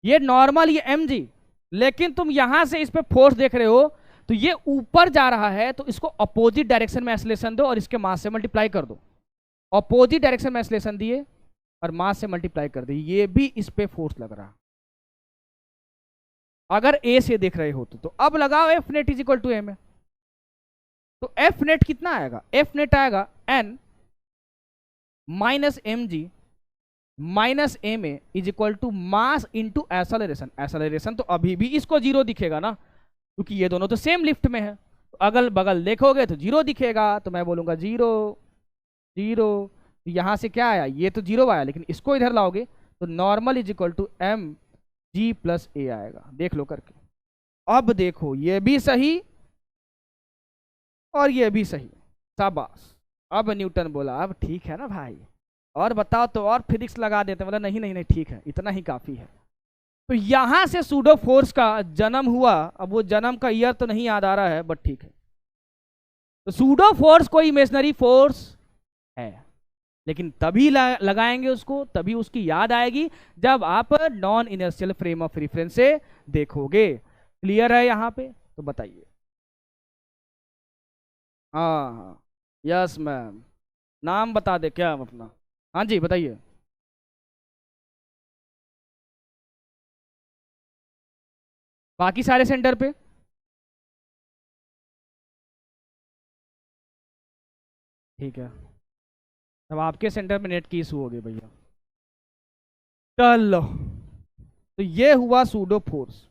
ये नॉर्मल, ये mg, लेकिन तुम यहां से इस पे फोर्स देख रहे हो तो ये ऊपर जा रहा है, तो इसको अपोजिट डायरेक्शन में एक्सेलरेशन दो और इसके मास से मल्टीप्लाई कर दो। अपोजिट डायरेक्शन में एक्सेलरेशन दिए और मास से मल्टीप्लाई कर दिए, ये भी इस पे फोर्स लग रहा। अगर ए से देख रहे हो तो अब लगाओ F net is equal to M, तो एफ नेट कितना आएगा, एफ नेट आएगा N minus M G minus M A is equal to mass into acceleration. Acceleration तो अभी भी इसको जीरो दिखेगा ना, क्योंकि ये दोनों तो सेम लिफ्ट में है, तो अगल बगल देखोगे तो जीरो दिखेगा, तो मैं बोलूंगा जीरो जीरो। यहां से क्या आया, ये तो जीरो आया, लेकिन इसको इधर लाओगे तो normal is equal to M G plus A आएगा। देख लो करके, अब देखो ये भी सही और ये भी सही, शाबाश। अब न्यूटन बोला अब ठीक है ना भाई, और बताओ, तो और फिजिक्स लगा देते, मतलब नहीं नहीं नहीं ठीक है, इतना ही काफी है। तो यहां से सूडो फोर्स का जन्म हुआ। अब वो जन्म का ईयर तो नहीं याद आ रहा है, बट ठीक है। तो सूडो फोर्स कोई इमेजिनरी फोर्स है, लेकिन तभी लगाएंगे उसको, तभी उसकी याद आएगी जब आप non inertial frame of reference से देखोगे। क्लियर है यहां पे, तो बताइए। हाँ हाँ यस मैम, नाम बता दे क्या अपना। हाँ जी बताइए। बाकी सारे सेंटर पे ठीक है, अब आपके सेंटर में नेट की इशू हो गई भैया। चलो, तो ये हुआ सूडो फोर्स।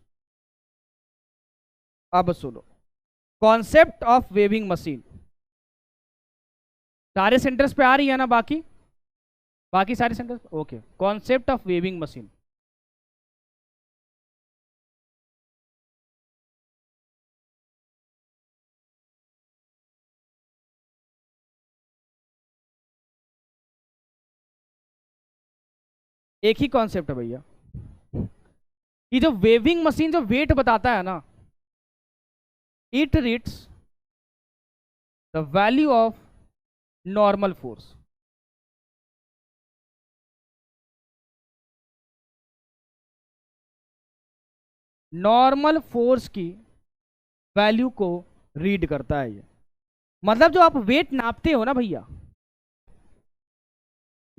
अब सुनो, कॉन्सेप्ट ऑफ वेविंग मशीन सारे सेंटर्स पे आ रही है ना, बाकी सारे सेंटर्स पे okay. Concept of weighing machine, एक ही कॉन्सेप्ट है भैया। ये जो वेविंग मशीन जो वेट बताता है ना, it reads the value of normal force. Normal force की वैल्यू को रीड करता है ये। मतलब जो आप वेट नापते हो ना भैया,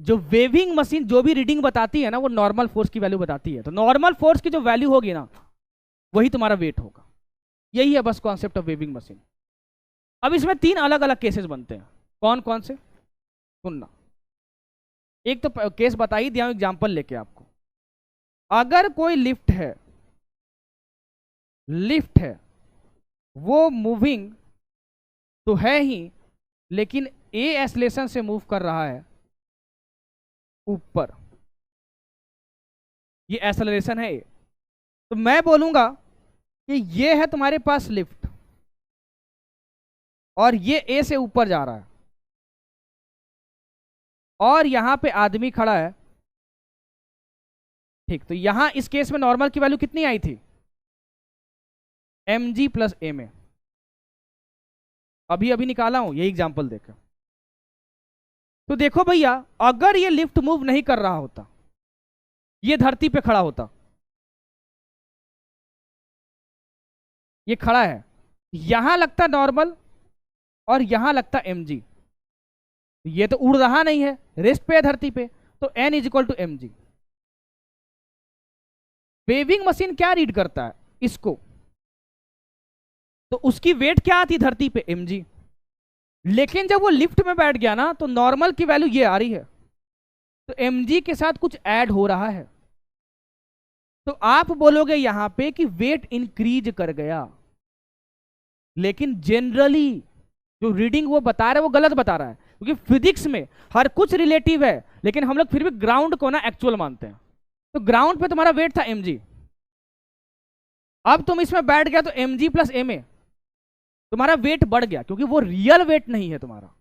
जो वेविंग मशीन जो भी रीडिंग बताती है ना, वो नॉर्मल फोर्स की वैल्यू बताती है। तो नॉर्मल फोर्स की जो वैल्यू होगी ना, वही तुम्हारा वेट होगा। यही है बस कॉन्सेप्ट ऑफ वेविंग मशीन। अब इसमें तीन अलग अलग केसेस बनते हैं। कौन कौन से, सुनना। एक तो केस बता ही दिया हूं एग्जांपल लेके आपको। अगर कोई लिफ्ट है वो मूविंग तो है ही, लेकिन ए एक्सेलरेशन से मूव कर रहा है ऊपर, ये एक्सेलरेशन है। तो मैं बोलूंगा कि ये है तुम्हारे पास लिफ्ट और ये ए से ऊपर जा रहा है और यहां पे आदमी खड़ा है। ठीक, तो यहां इस केस में नॉर्मल की वैल्यू कितनी आई थी, mg प्लस एम ए। अभी निकाला हूं, यही एग्जांपल देखो। तो देखो भैया, अगर ये लिफ्ट मूव नहीं कर रहा होता, ये धरती पे खड़ा होता, ये खड़ा है, यहां लगता नॉर्मल और यहां लगता mg, ये तो उड़ रहा नहीं है, रेस्ट पे है धरती पे, तो n is equal to mg। Weighing machine क्या रीड करता है, इसको, तो उसकी वेट क्या आती धरती पे, mg। लेकिन जब वो लिफ्ट में बैठ गया ना, तो नॉर्मल की वैल्यू ये आ रही है, तो mg के साथ कुछ ऐड हो रहा है, तो आप बोलोगे यहां पे कि वेट इंक्रीज कर गया। लेकिन जनरली जो रीडिंग वो बता रहा है वो गलत बता रहा है, क्योंकि फिजिक्स में हर कुछ रिलेटिव है, लेकिन हम लोग फिर भी ग्राउंड को ना एक्चुअल मानते हैं। तो ग्राउंड पे तुम्हारा वेट था mg, अब तुम इसमें बैठ गया तो mg प्लस ma, तुम्हारा वेट बढ़ गया, क्योंकि वो रियल वेट नहीं है तुम्हारा,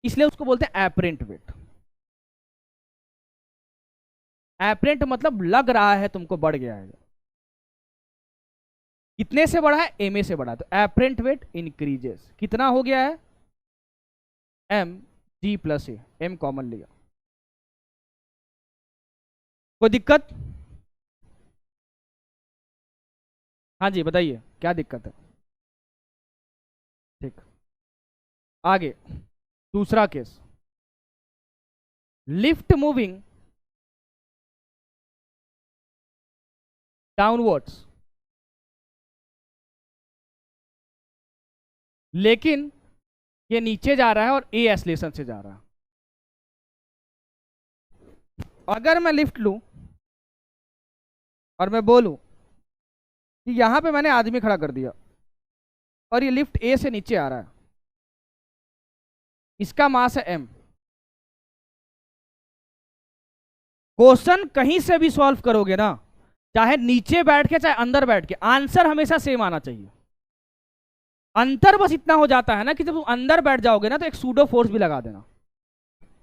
इसलिए उसको बोलते हैं एपरेंट वेट। एपरेंट मतलब लग रहा है तुमको बढ़ गया है। कितने से बढ़ा है, एम ए से बढ़ा, तो एपरेंट वेट इंक्रीजेस। कितना हो गया है, M G plus A, M common लिया। कोई दिक्कत? हाँ जी बताइए क्या दिक्कत है। ठीक, आगे दूसरा केस, लिफ्ट मूविंग डाउनवर्ड्स, लेकिन ये नीचे जा रहा है और ए एस्लेशन से जा रहा है। अगर मैं लिफ्ट लूं और मैं बोलूं कि यहां पे मैंने आदमी खड़ा कर दिया और ये लिफ्ट ए से नीचे आ रहा है, इसका मास है एम। क्वेश्चन कहीं से भी सॉल्व करोगे ना, चाहे नीचे बैठ के चाहे अंदर बैठ के, आंसर हमेशा सेम आना चाहिए। अंतर बस इतना हो जाता है ना कि जब तुम अंदर बैठ जाओगे ना तो एक सूडो फोर्स भी लगा देना।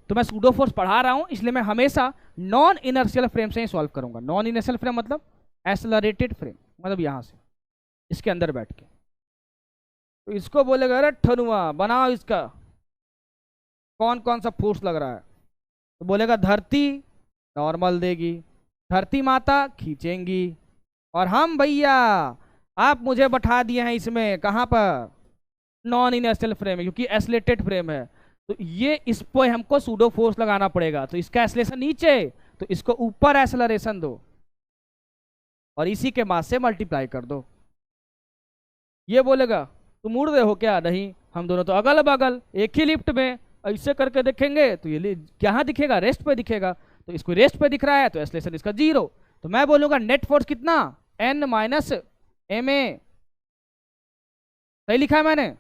तो मैं सूडो फोर्स पढ़ा रहा हूं, इसलिए मैं हमेशा नॉन इनर्शियल फ्रेम से ही सॉल्व करूंगा। नॉन इनर्शियल फ्रेम मतलब एक्सेलरेटेड फ्रेम, मतलब यहां से इसके अंदर बैठ के। तो इसको बोलेगा अरे ठनुआ बनाओ इसका कौन कौन सा फोर्स लग रहा है, तो बोलेगा धरती नॉर्मल देगी, धरती माता खींचेंगी, और हम भैया आप मुझे बैठा दिए हैं इसमें, कहां पर, नॉन इनर्शियल फ्रेम है, क्योंकि एस्लेटेड फ्रेम है। तो ये इस पर हमको सूडो फोर्स लगाना पड़ेगा, तो इसका एस्लेशन नीचे, तो इसको ऊपर एस्लरेशन दो और इसी के मास से मल्टीप्लाई कर दो। ये बोलेगा तुम उड़ रहे हो क्या, नहीं हम दोनों तो अगल बगल एक ही लिफ्ट में, ऐसे करके देखेंगे तो ये कहाँ दिखेगा, रेस्ट पे दिखेगा, तो इसको रेस्ट पे दिख रहा है तो एस्लेशन इसका 0। तो मैं बोलूंगा नेट फोर्स कितना, एन माइनस एम ए। सही लिखा है मैंने?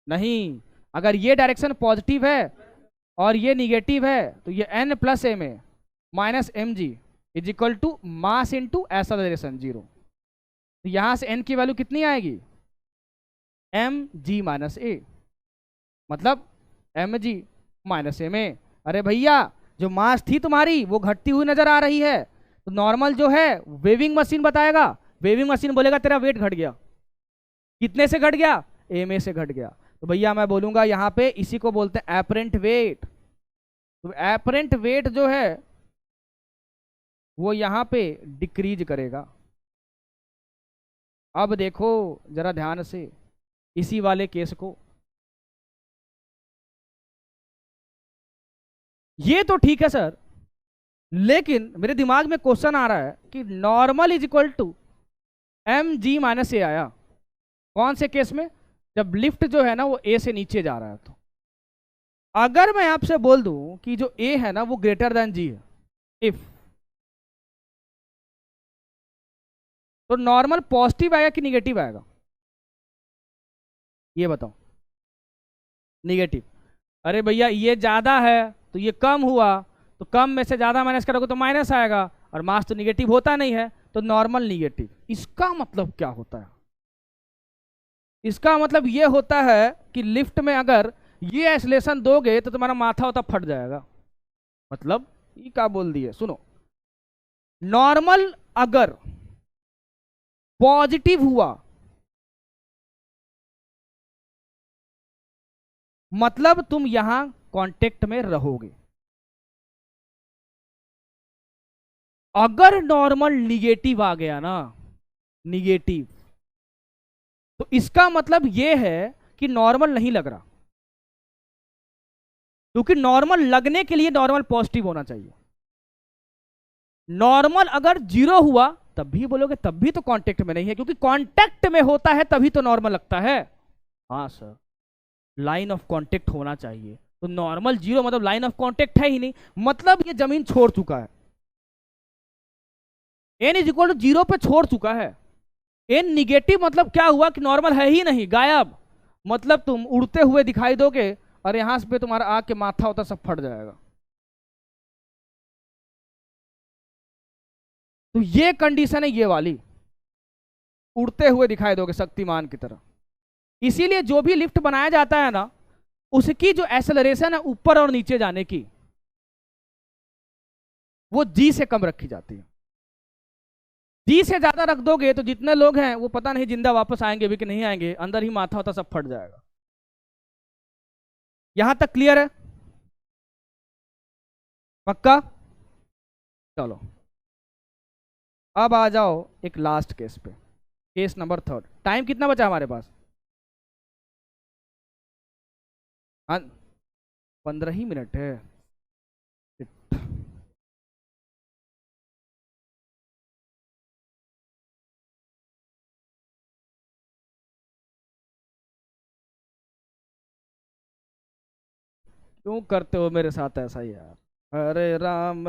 नहीं, अगर ये डायरेक्शन पॉजिटिव है और ये निगेटिव है तो ये N plus M A minus M G is equal to mass into acceleration 0। तो यहां से एन की वैल्यू कितनी आएगी, एम जी माइनस ए, मतलब M G minus M A. अरे भैया जो मास थी तुम्हारी वो घटती हुई नजर आ रही है, तो नॉर्मल जो है वेविंग मशीन बताएगा, वेविंग मशीन बोलेगा तेरा वेट घट गया। कितने से घट गया, एम ए से घट गया। तो भैया मैं बोलूंगा यहाँ पे इसी को बोलते हैं एपरेंट वेट। तो एपरेंट वेट जो है वो यहाँ पे डिक्रीज करेगा। अब देखो जरा ध्यान से इसी वाले केस को, ये तो ठीक है सर, लेकिन मेरे दिमाग में क्वेश्चन आ रहा है कि normal is equal to M G minus A आया कौन से केस में, जब लिफ्ट जो है ना वो ए से नीचे जा रहा है। तो अगर मैं आपसे बोल दूं कि जो ए है ना वो ग्रेटर देन जी है, इफ, तो नॉर्मल पॉजिटिव आएगा कि निगेटिव आएगा, ये बताओ। निगेटिव। अरे भैया ये ज्यादा है तो ये कम हुआ, तो कम में से ज्यादा माइनस करोगे तो माइनस आएगा, और मास तो निगेटिव होता नहीं है, तो नॉर्मल निगेटिव। इसका मतलब क्या होता है, इसका मतलब ये होता है कि लिफ्ट में अगर ये एक्सेलरेशन दोगे तो तुम्हारा माथा होता फट जाएगा। मतलब ये क्या बोल दिए, सुनो, नॉर्मल अगर पॉजिटिव हुआ मतलब तुम यहां कांटेक्ट में रहोगे, अगर नॉर्मल निगेटिव आ गया ना, निगेटिव, तो इसका मतलब यह है कि नॉर्मल नहीं लग रहा, क्योंकि नॉर्मल लगने के लिए नॉर्मल पॉजिटिव होना चाहिए। नॉर्मल अगर 0 हुआ तब भी बोलोगे तब भी तो कांटेक्ट में नहीं है, क्योंकि कांटेक्ट में होता है तभी तो नॉर्मल लगता है। हाँ सर, लाइन ऑफ कांटेक्ट होना चाहिए, तो नॉर्मल 0 मतलब लाइन ऑफ कांटेक्ट है ही नहीं, मतलब ये जमीन छोड़ चुका है। एन इज इक्वल टू 0 पे छोड़ चुका है। एन निगेटिव मतलब क्या हुआ कि नॉर्मल है ही नहीं, गायब। मतलब तुम उड़ते हुए दिखाई दोगे और यहां पे तुम्हारा आके माथा होता सब फट जाएगा। तो ये कंडीशन है ये वाली, उड़ते हुए दिखाई दोगे शक्तिमान की तरह। इसीलिए जो भी लिफ्ट बनाया जाता है ना, उसकी जो एक्सेलरेशन है ऊपर और नीचे जाने की, वो जी से कम रखी जाती है। जी से ज्यादा रख दोगे तो जितने लोग हैं वो पता नहीं जिंदा वापस आएंगे भी कि नहीं आएंगे, अंदर ही माथा होता सब फट जाएगा। यहां तक क्लियर है? पक्का? चलो अब आ जाओ एक लास्ट केस पे, केस नंबर 3। टाइम कितना बचा हमारे पास? हाँ, 15 ही मिनट है। क्यों करते हो मेरे साथ ऐसा यार? हरे राम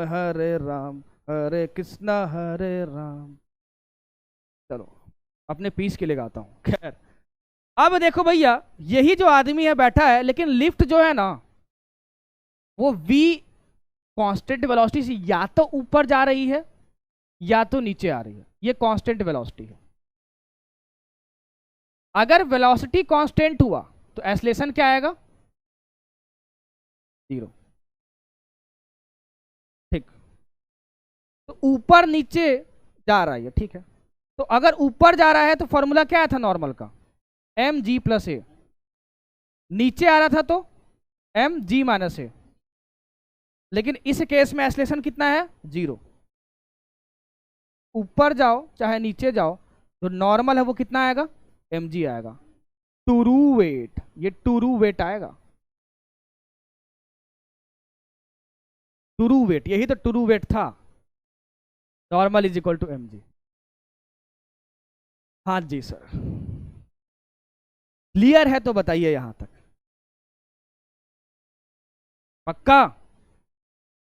हरे कृष्णा हरे राम। चलो अपने पीस के लिए गाता हूँ। खैर, अब देखो भैया, यही जो आदमी है बैठा है, लेकिन लिफ्ट जो है ना वो v कांस्टेंट वेलोसिटी से या तो ऊपर जा रही है या तो नीचे आ रही है। ये कांस्टेंट वेलोसिटी है। अगर वेलोसिटी कांस्टेंट हुआ तो एक्सेलरेशन क्या आएगा? 0। ठीक, तो ऊपर नीचे जा रहा है, ठीक है। तो अगर ऊपर जा रहा है तो फॉर्मूला क्या था नॉर्मल का? एम जी प्लस ए। नीचे आ रहा था तो एम जी माइनस ए। लेकिन इस केस में एक्सेलरेशन कितना है? 0। ऊपर जाओ चाहे नीचे जाओ, जो नॉर्मल है वो कितना आएगा? एम जी आएगा। टूरू वेट, ये टूरू वेट आएगा। टूरू वेट, यही तो टूरू वेट था। Normal is equal to M G. हाँ जी सर, क्लियर है तो बताइए यहां तक। पक्का?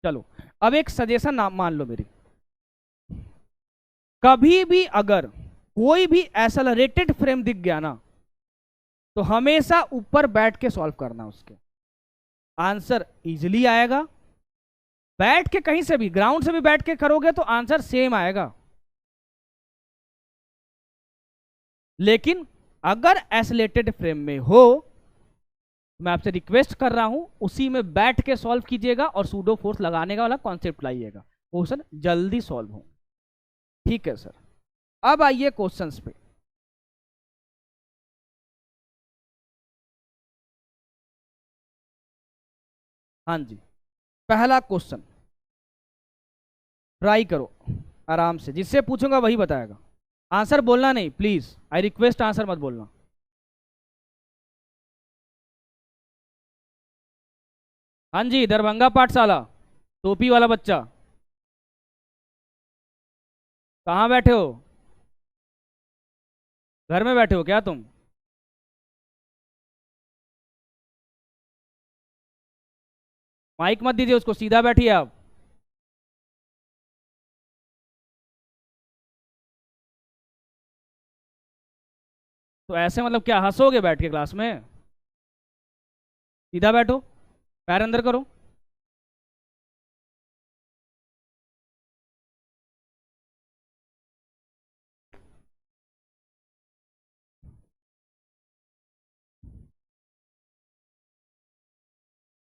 चलो अब एक सजेशन ना मान लो मेरी, कभी भी अगर कोई भी एक्सेलरेटेड फ्रेम दिख गया ना, तो हमेशा ऊपर बैठ के सॉल्व करना, उसके आंसर इजीली आएगा। बैठ के कहीं से भी, ग्राउंड से भी बैठ के करोगे तो आंसर सेम आएगा। लेकिन अगर एक्सेलरेटेड फ्रेम में हो, मैं आपसे रिक्वेस्ट कर रहा हूं उसी में बैठ के सॉल्व कीजिएगा और सूडो फोर्स लगाने का वाला कॉन्सेप्ट लाइएगा, क्वेश्चन जल्दी सॉल्व हो। ठीक है सर, अब आइए क्वेश्चंस पे। हाँ जी, पहला क्वेश्चन ट्राई करो आराम से, जिससे पूछूंगा वही बताएगा। आंसर बोलना नहीं प्लीज, आई रिक्वेस्ट, आंसर मत बोलना। हाँ जी, दरभंगा पाठशाला, टोपी वाला बच्चा, कहाँ बैठे हो? घर में बैठे हो क्या तुम? माइक मत दीजिए उसको, सीधा बैठिए आप। तो ऐसे मतलब क्या हंसोगे बैठ के क्लास में? सीधा बैठो, पैर अंदर करो।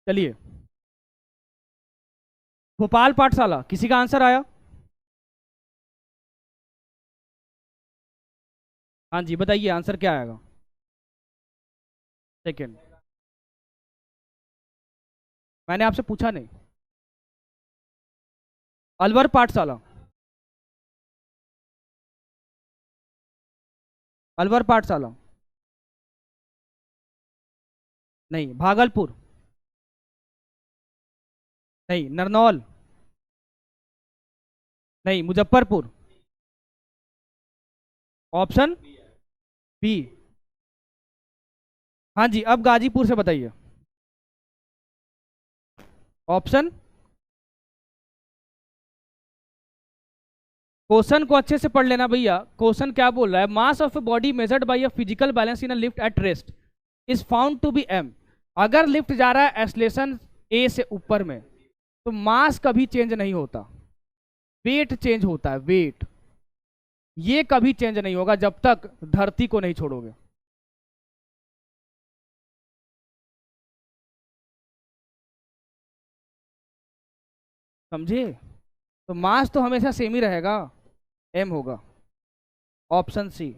चलिए, भोपाल पाठशाला, किसी का आंसर आया? हाँ जी बताइए, आंसर क्या आएगा? सेकेंड। मैंने आपसे पूछा नहीं। अलवर पाठशाला, अलवर पाठशाला। नहीं, भागलपुर। नहीं, नरनौल। नहीं, मुजफ्फरपुर। Option B. हाँ जी, अब गाजीपुर से बताइए। ऑप्शन। क्वेश्चन को अच्छे से पढ़ लेना भैया। क्वेश्चन क्या बोल रहा है? Mass of a body measured by a physical balance in a lift at rest is found to be M. अगर लिफ्ट जा रहा है एक्सलेशन ए से ऊपर में, तो मास कभी चेंज नहीं होता, वेट चेंज होता है, वेट। ये कभी चेंज नहीं होगा जब तक धरती को नहीं छोड़ोगे। समझे? तो मास तो हमेशा सेम ही रहेगा, एम होगा। Option C.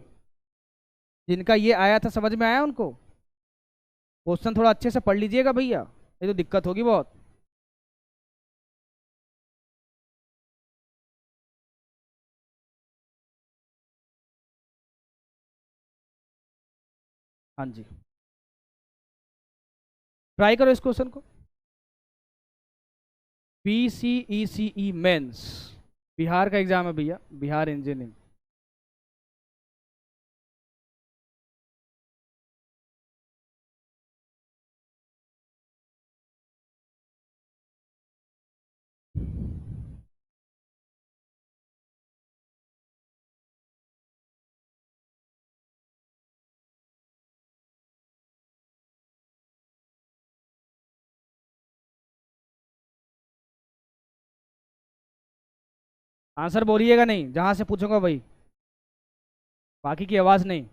जिनका ये आया था समझ में आया उनको? क्वेश्चन थोड़ा अच्छे से पढ़ लीजिएगा भैया, ये तो दिक्कत होगी बहुत। हाँ जी, ट्राई करो इस क्वेश्चन को। BCECE मेंस, बिहार का एग्जाम है भैया, बिहार इंजीनियरिंग। आंसर बोलिएगा नहीं, जहां से पूछूंगा भाई, बाकी की आवाज नहीं।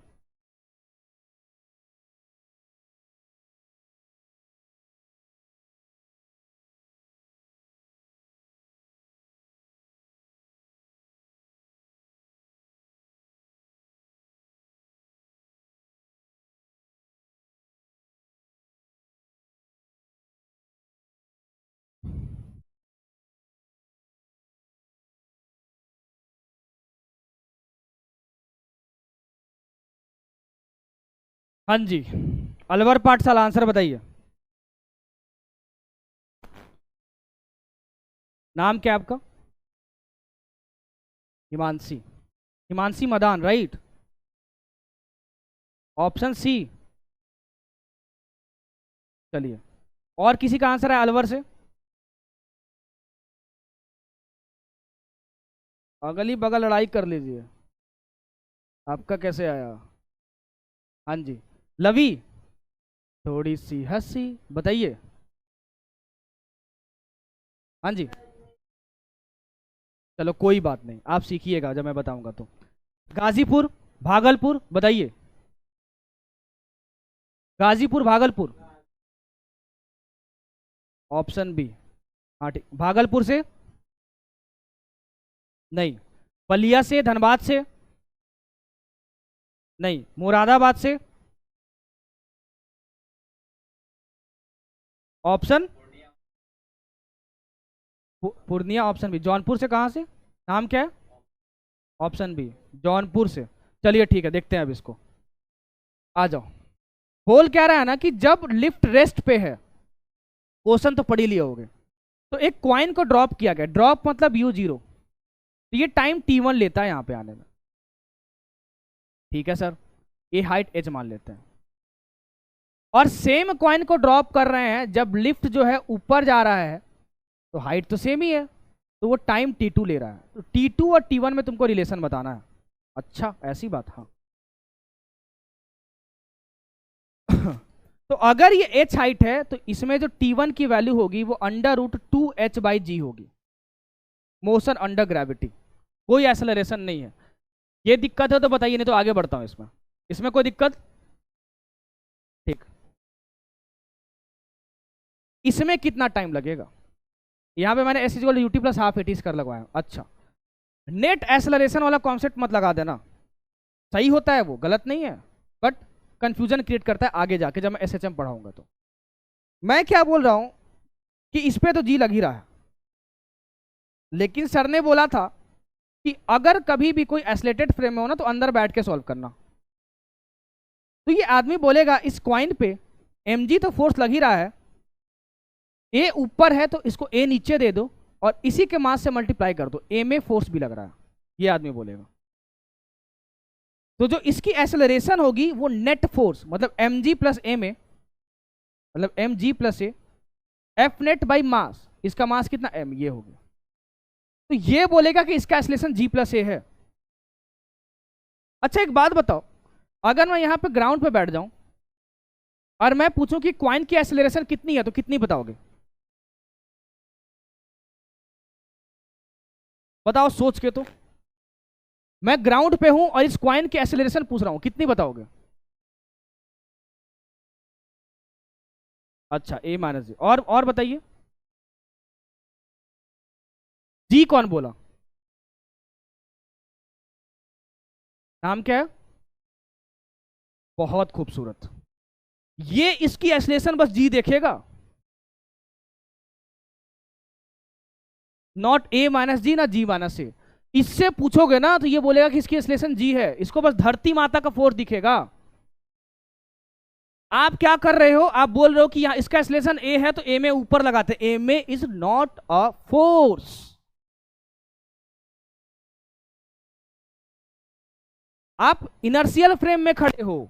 हाँ जी, अलवर पाठशाला, आंसर बताइए। नाम क्या है आपका? Himanshi. Himanshi Madan, right. Option C. चलिए, और किसी का आंसर है अलवर से? अगली बगल लड़ाई कर लीजिए। आपका कैसे आया? हाँ जी, लवी। थोड़ी सी हंसी, बताइए। हाँ जी, चलो कोई बात नहीं, आप सीखिएगा जब मैं बताऊंगा तो। गाजीपुर, भागलपुर, बताइए। गाजीपुर, भागलपुर। Option B. हाँ ठीक, भागलपुर से? नहीं। बलिया से, धनबाद से? नहीं। मुरादाबाद से? Option Purnia, option B. Jaunpur से कहाँ से? नाम क्या है? ऑप्शन बी, जौनपुर से। चलिए ठीक है, देखते हैं अब इसको। आ जाओ। बोल क्या रहा है ना कि जब लिफ्ट रेस्ट पे है, क्वेश्चन तो पढ़ ही लिए होगे, तो एक क्वाइन को ड्रॉप किया गया। ड्रॉप मतलब U0, तो ये टाइम T1 लेता है यहाँ पे आने में। ठीक है सर, ये हाइट H मान लेते हैं। और सेम क्वाइन को ड्रॉप कर रहे हैं जब लिफ्ट जो है ऊपर जा रहा है, तो हाइट तो सेम ही है, तो वो टाइम T2 ले रहा है। तो T2 और T1 में तुमको रिलेशन बताना है। अच्छा, ऐसी बात। हाँ तो अगर ये H हाइट है, तो इसमें जो T1 की वैल्यू होगी वो √2H/g होगी। मोशन अंडर ग्रेविटी, कोई एक्सेलरेशन नहीं है। ये दिक्कत है तो बताइए, नहीं तो आगे बढ़ता हूं इसमें। इसमें कोई दिक्कत? ठीक। इसमें कितना टाइम लगेगा? यहाँ पे मैंने S=UT+12 कर लगवाया। अच्छा, नेट एक्सेलरेशन वाला कॉन्सेप्ट मत लगा देना, सही होता है वो, गलत नहीं है, बट कंफ्यूजन क्रिएट करता है आगे जाके जब मैं SHM पढ़ाऊंगा तो। मैं क्या बोल रहा हूं कि इस पे तो जी लग ही रहा है, लेकिन सर ने बोला था कि अगर कभी भी कोई एसलेटेड फ्रेम में हो ना, तो अंदर बैठ के सॉल्व करना। तो ये आदमी बोलेगा इस क्वाइन पे mg तो फोर्स लग ही रहा है, ए ऊपर है तो इसको ए नीचे दे दो, और इसी के मास से मल्टीप्लाई कर दो, ए में फोर्स भी लग रहा है, ये आदमी बोलेगा। तो जो इसकी एक्सेलरेशन होगी वो नेट फोर्स, मतलब एम जी प्लस ए में, मतलब M G plus A, F net by mass, इसका मास कितना एम, ये हो गया। तो ये बोलेगा कि इसका एक्सेलरेशन जी प्लस ए है। अच्छा एक बात बताओ, अगर मैं यहां पे ग्राउंड पे बैठ जाऊं और मैं पूछूं कि क्वाइन की एक्सेलरेशन कितनी है, तो कितनी बताओगे? बताओ सोच के। तो मैं ग्राउंड पे हूं और इस क्वाइन की एक्सेलरेशन पूछ रहा हूं, कितनी बताओगे? अच्छा ए माइनस जी, और बताइए। जी कौन बोला? नाम क्या है? बहुत खूबसूरत। ये इसकी एक्सेलरेशन बस जी देखेगा, नॉट ए माइनस जी ना जी माइनस ए। इससे पूछोगे ना तो ये बोलेगा कि इसकी एक्सेलरेशन जी है, इसको बस धरती माता का फोर्स दिखेगा। आप क्या कर रहे हो, आप बोल रहे हो कि यहां इसका एक्सेलरेशन ए है तो ए में ऊपर लगाते, ए में इज नॉट अ फोर्स। आप इनर्शियल फ्रेम में खड़े हो,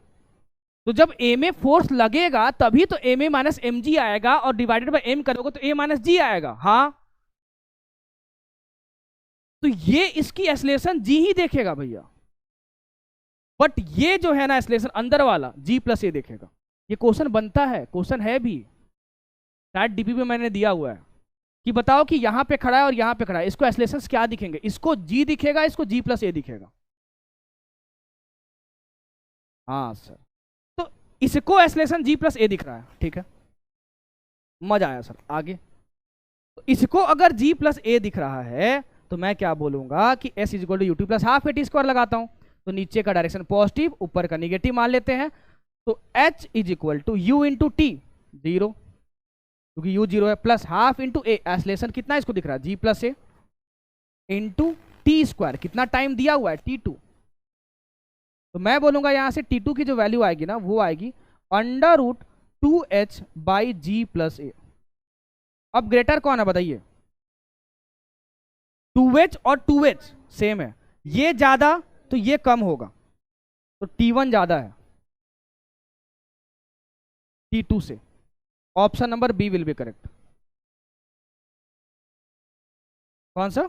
तो जब ए में फोर्स लगेगा तभी तो ए में माइनस एम जी आएगा, और डिवाइडेड बाय एम करोगे तो ए माइनस जी आएगा। हाँ, तो ये इसकी एक्सेलरेशन जी ही देखेगा भैया, बट ये जो है ना एक्सेलरेशन अंदर वाला जी प्लस ए देखेगा। ये क्वेश्चन बनता है, क्वेश्चन है भी, शायद डीपी में मैंने दिया हुआ है कि बताओ कि यहां पे खड़ा है और यहां पे खड़ा है, इसको एक्सेलरेशन क्या दिखेंगे? इसको जी दिखेगा, इसको जी प्लस ए दिखेगा। हाँ सर, तो इसको एक्सेलरेशन जी प्लस ए दिख रहा है, ठीक है, मजा आया सर। आगे, तो इसको अगर जी प्लस ए दिख रहा है तो मैं क्या बोलूंगा कि S is equal to U T plus half A T square लगाता हूं, तो नीचे का डायरेक्शन पॉजिटिव, ऊपर का निगेटिव मान लेते हैं, तो H is equal to U into T, zero, क्योंकि यू जीरो है, plus half into A, acceleration कितना इसको दिख रहा है G plus A, into T square, कितना टाइम दिया हुआ है टी टू, तो मैं बोलूंगा यहां से टी टू की जो वैल्यू आएगी ना वो आएगी under root two H by G plus A. अब ग्रेटर कौन है बताइए? टू एच और टू एच सेम है, ये ज्यादा तो ये कम होगा, तो टी वन ज्यादा है टी टू से। Option number B will be correct. कौन सा?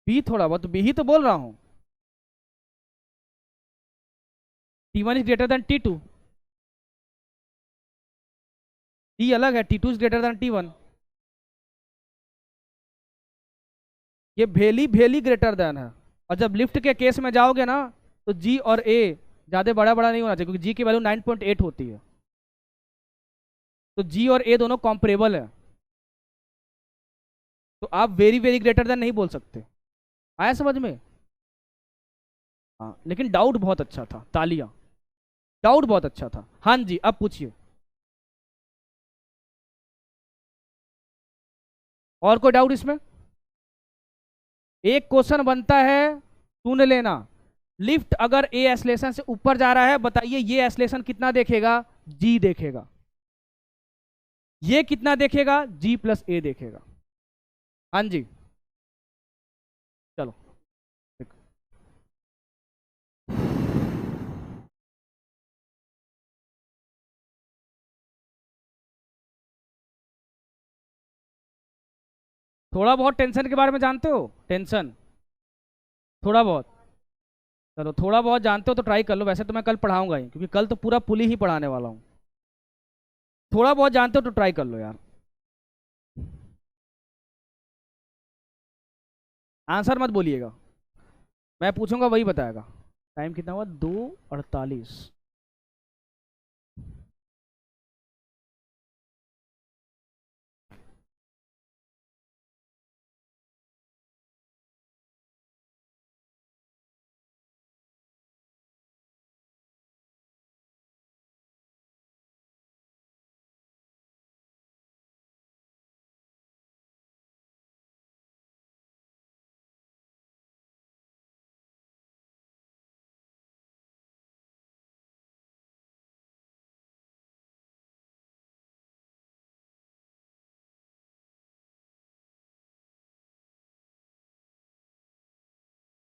बी, थोड़ा बहुत बी ही तो बोल रहा हूं, T one is greater than T two, T अलग है, T two is greater than T one. ये भेली भेली ग्रेटर देन है, और जब लिफ्ट के केस में जाओगे ना तो जी और ए ज्यादा बड़ा बड़ा नहीं होना चाहिए, क्योंकि जी की वैल्यू 9.8 होती है, तो जी और ए दोनों कॉम्परेबल है, तो आप वेरी वेरी ग्रेटर देन नहीं बोल सकते। आया समझ में? हाँ, लेकिन डाउट बहुत अच्छा था, तालियां, डाउट बहुत अच्छा था। हाँ जी, अब पूछिए। और कोई डाउट इसमें? एक क्वेश्चन बनता है, सुन लेना, लिफ्ट अगर ए एक्सेलरेशन से ऊपर जा रहा है, बताइए ये एक्सेलरेशन कितना देखेगा? जी देखेगा। ये कितना देखेगा? जी प्लस ए देखेगा। हाँ जी, चलो। थोड़ा बहुत टेंशन के बारे में जानते हो? टेंशन थोड़ा बहुत, चलो थोड़ा बहुत जानते हो तो ट्राई कर लो, वैसे तो मैं कल पढ़ाऊंगा ही, क्योंकि कल तो पूरा पुली ही पढ़ाने वाला हूँ। थोड़ा बहुत जानते हो तो ट्राई कर लो यार। आंसर मत बोलिएगा, मैं पूछूंगा वही बताएगा। टाइम कितना हुआ? 2:48।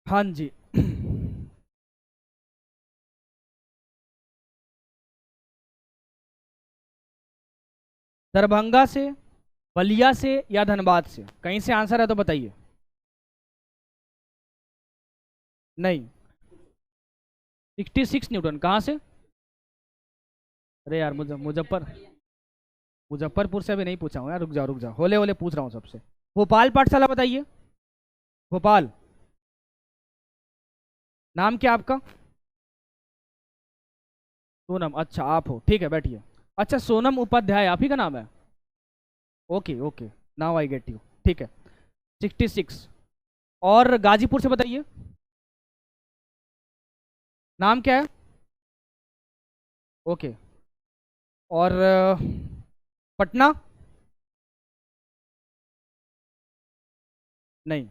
हाँ जी। दरभंगा से, बलिया से, या धनबाद से, कहीं से आंसर है तो बताइए। नहीं। 66 न्यूटन कहाँ से? अरे यार मुजफ्फरपुर से अभी नहीं पूछा हूँ यार, रुक जाओ रुक जाओ, होले होले पूछ रहा हूँ सबसे। भोपाल पाठशाला बताइए। भोपाल। नाम क्या आपका? सोनम, अच्छा आप हो, ठीक है बैठिए। अच्छा, सोनम उपाध्याय आप ही का नाम है? Okay okay, now I get you, ठीक है। 66। और गाजीपुर से बताइए। नाम क्या है? ओके। और पटना? नहीं।